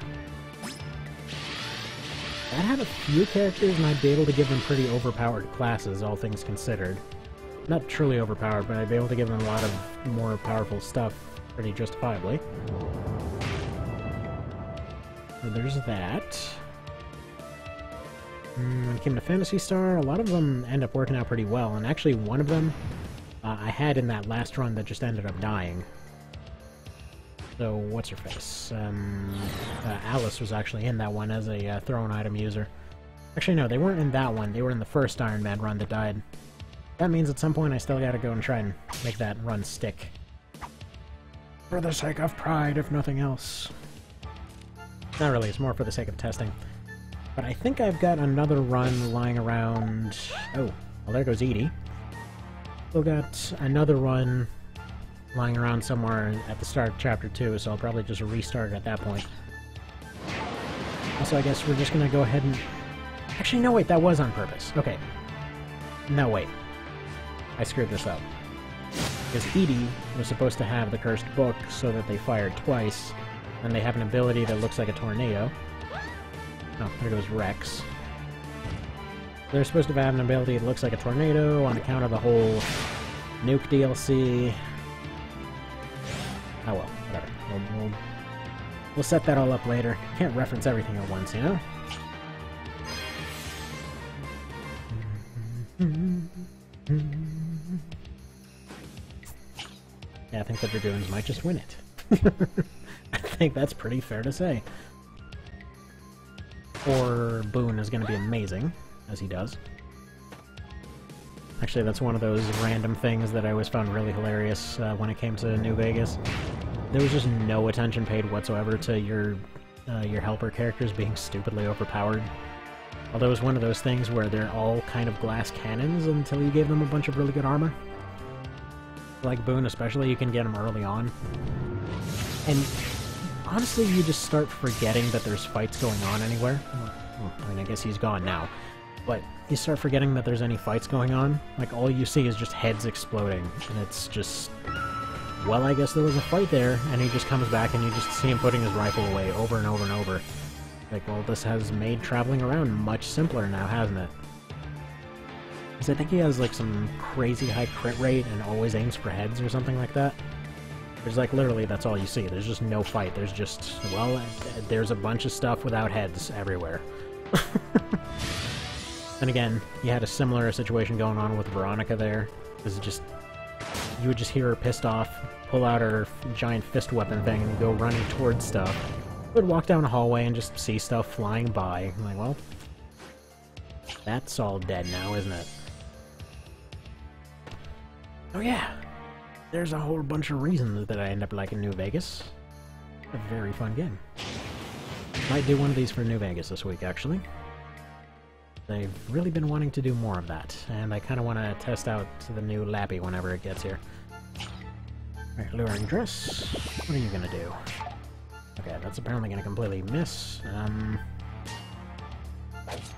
S1: I'd have a few characters and I'd be able to give them pretty overpowered classes, all things considered. Not truly overpowered, but I'd be able to give them a lot of more powerful stuff pretty justifiably. So there's that. When it came to Phantasy Star, a lot of them end up working out pretty well, and actually one of them I had in that last run that just ended up dying. So, what's her face? Alice was actually in that one as a thrown item user. Actually, no, they weren't in that one. They were in the first Ironman run that died. That means at some point I still gotta go and try and make that run stick. For the sake of pride, if nothing else. Not really, it's more for the sake of testing. But I think I've got another run lying around... Oh, well there goes Edie. Still got another run lying around somewhere at the start of Chapter 2, so I'll probably just restart it at that point. Also, I guess we're just gonna go ahead and... Actually, no, wait, that was on purpose. Okay. No, wait. I screwed this up. Because Edie was supposed to have the Cursed Book so that they fired twice, and they have an ability that looks like a tornado. Oh, there goes Rex. They're supposed to have an ability that looks like a tornado on account of the whole Nuke DLC. Oh well, whatever. We'll set that all up later. Can't reference everything at once, you know? Yeah, I think the Dragoons might just win it. I think that's pretty fair to say. or Boone is going to be amazing, as he does. Actually, that's one of those random things that I always found really hilarious when it came to New Vegas. There was just no attention paid whatsoever to your helper characters being stupidly overpowered. Although it was one of those things where they're all kind of glass cannons until you gave them a bunch of really good armor. Like Boone especially, you can get him early on. And honestly, you just start forgetting that there's fights going on anywhere. Well, I mean, I guess he's gone now. But you start forgetting that there's any fights going on. Like, all you see is just heads exploding. And it's just... well, I guess there was a fight there, and he just comes back and you just see him putting his rifle away over and over and over. Like, well, this has made traveling around much simpler now, hasn't it? Because I think he has, like, some crazy high crit rate and always aims for heads or something like that. There's, like, literally, that's all you see. There's just no fight. There's just, well, there's a bunch of stuff without heads everywhere. And again, you had a similar situation going on with Veronica there. This is just... you would just hear her pissed off, pull out her giant fist weapon thing, and go running towards stuff. Would walk down a hallway and just see stuff flying by. I'm like, well, that's all dead now, isn't it? Oh yeah, there's a whole bunch of reasons that I end up liking New Vegas. A very fun game. Might do one of these for New Vegas this week, actually. They've really been wanting to do more of that, and I kind of want to test out the new Lappy whenever it gets here. Alright, luring dress. What are you gonna do? Okay, that's apparently gonna completely miss.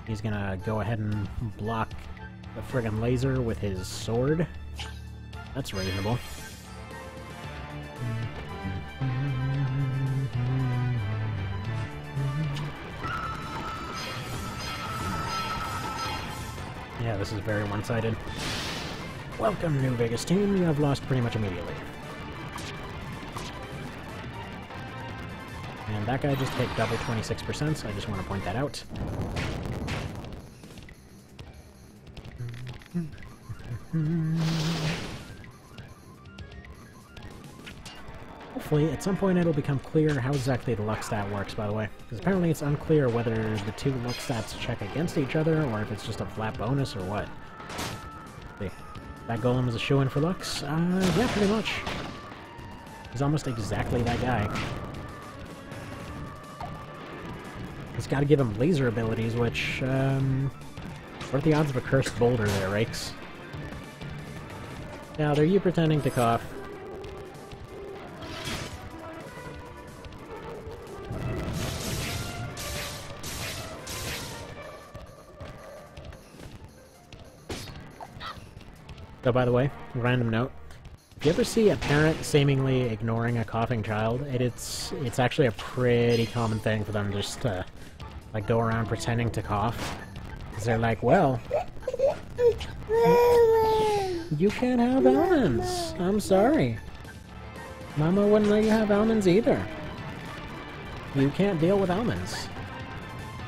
S1: He's gonna go ahead and block the friggin' laser with his sword. That's reasonable. Yeah, this is very one-sided. Welcome, New Vegas team. You have lost pretty much immediately. And that guy just hit double 26%, so I just want to point that out. Hopefully, at some point it'll become clear how exactly the luck stat works, by the way. Because apparently it's unclear whether the two luck stats check against each other, or if it's just a flat bonus, or what. See, that golem is a shoo-in for Lux? Yeah, pretty much. He's almost exactly that guy. He's got to give him laser abilities, which, what are the odds of a cursed boulder there, Rakes? Now, are you pretending to cough? So, by the way, random note, if you ever see a parent seemingly ignoring a coughing child, it's actually a pretty common thing for them just to, like, go around pretending to cough. Because they're like, well, you can't have almonds. I'm sorry. Mama wouldn't let you have almonds either. You can't deal with almonds.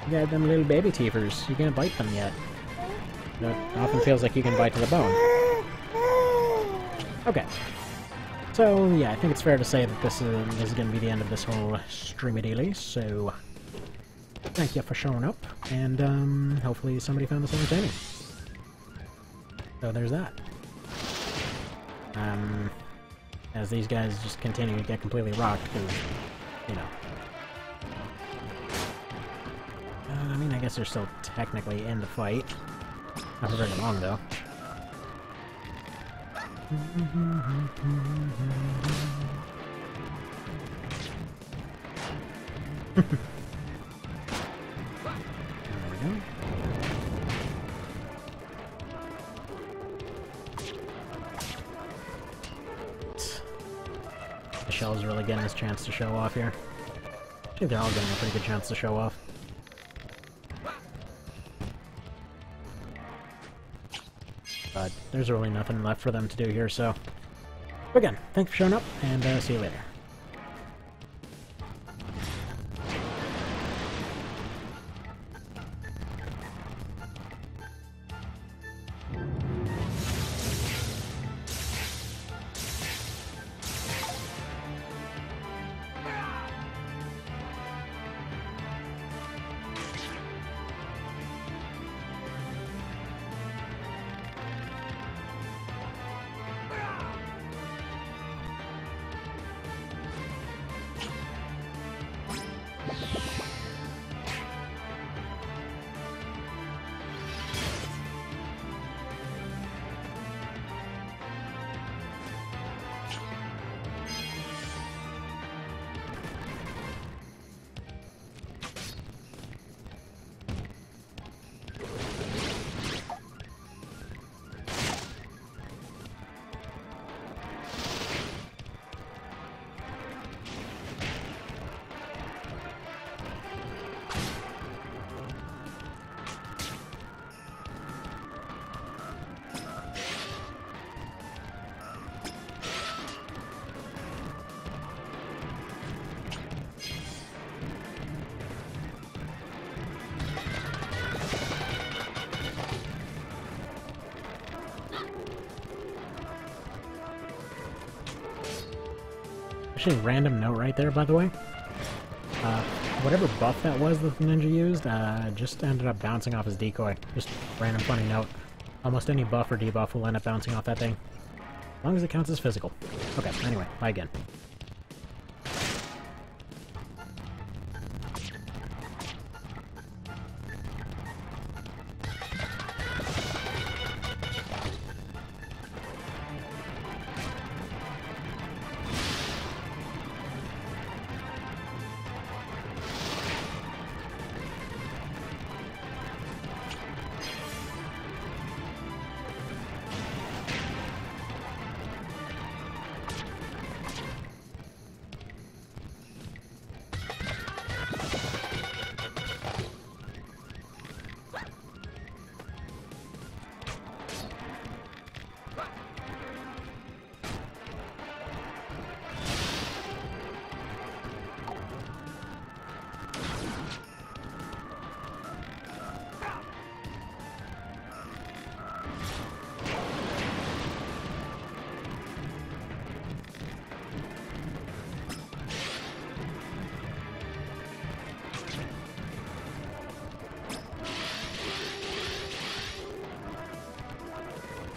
S1: You got them little baby teethers. You can't bite them yet. It often feels like you can bite to the bone. Okay. So, yeah, I think it's fair to say that this is going to be the end of this whole streamy-dealy, so thank you for showing up, and hopefully somebody found this entertaining. So there's that. As these guys just continue to get completely rocked, because, you know. I mean, I guess they're still technically in the fight. Not for very long, though. There we go. The shell's really getting his chance to show off here. I think they're all getting a pretty good chance to show off. But there's really nothing left for them to do here, so... But again, thanks for showing up, and see you later. Actually, random note right there, by the way. Whatever buff that was that the ninja used, just ended up bouncing off his decoy. Just random funny note. Almost any buff or debuff will end up bouncing off that thing. As long as it counts as physical. Okay, anyway, bye again.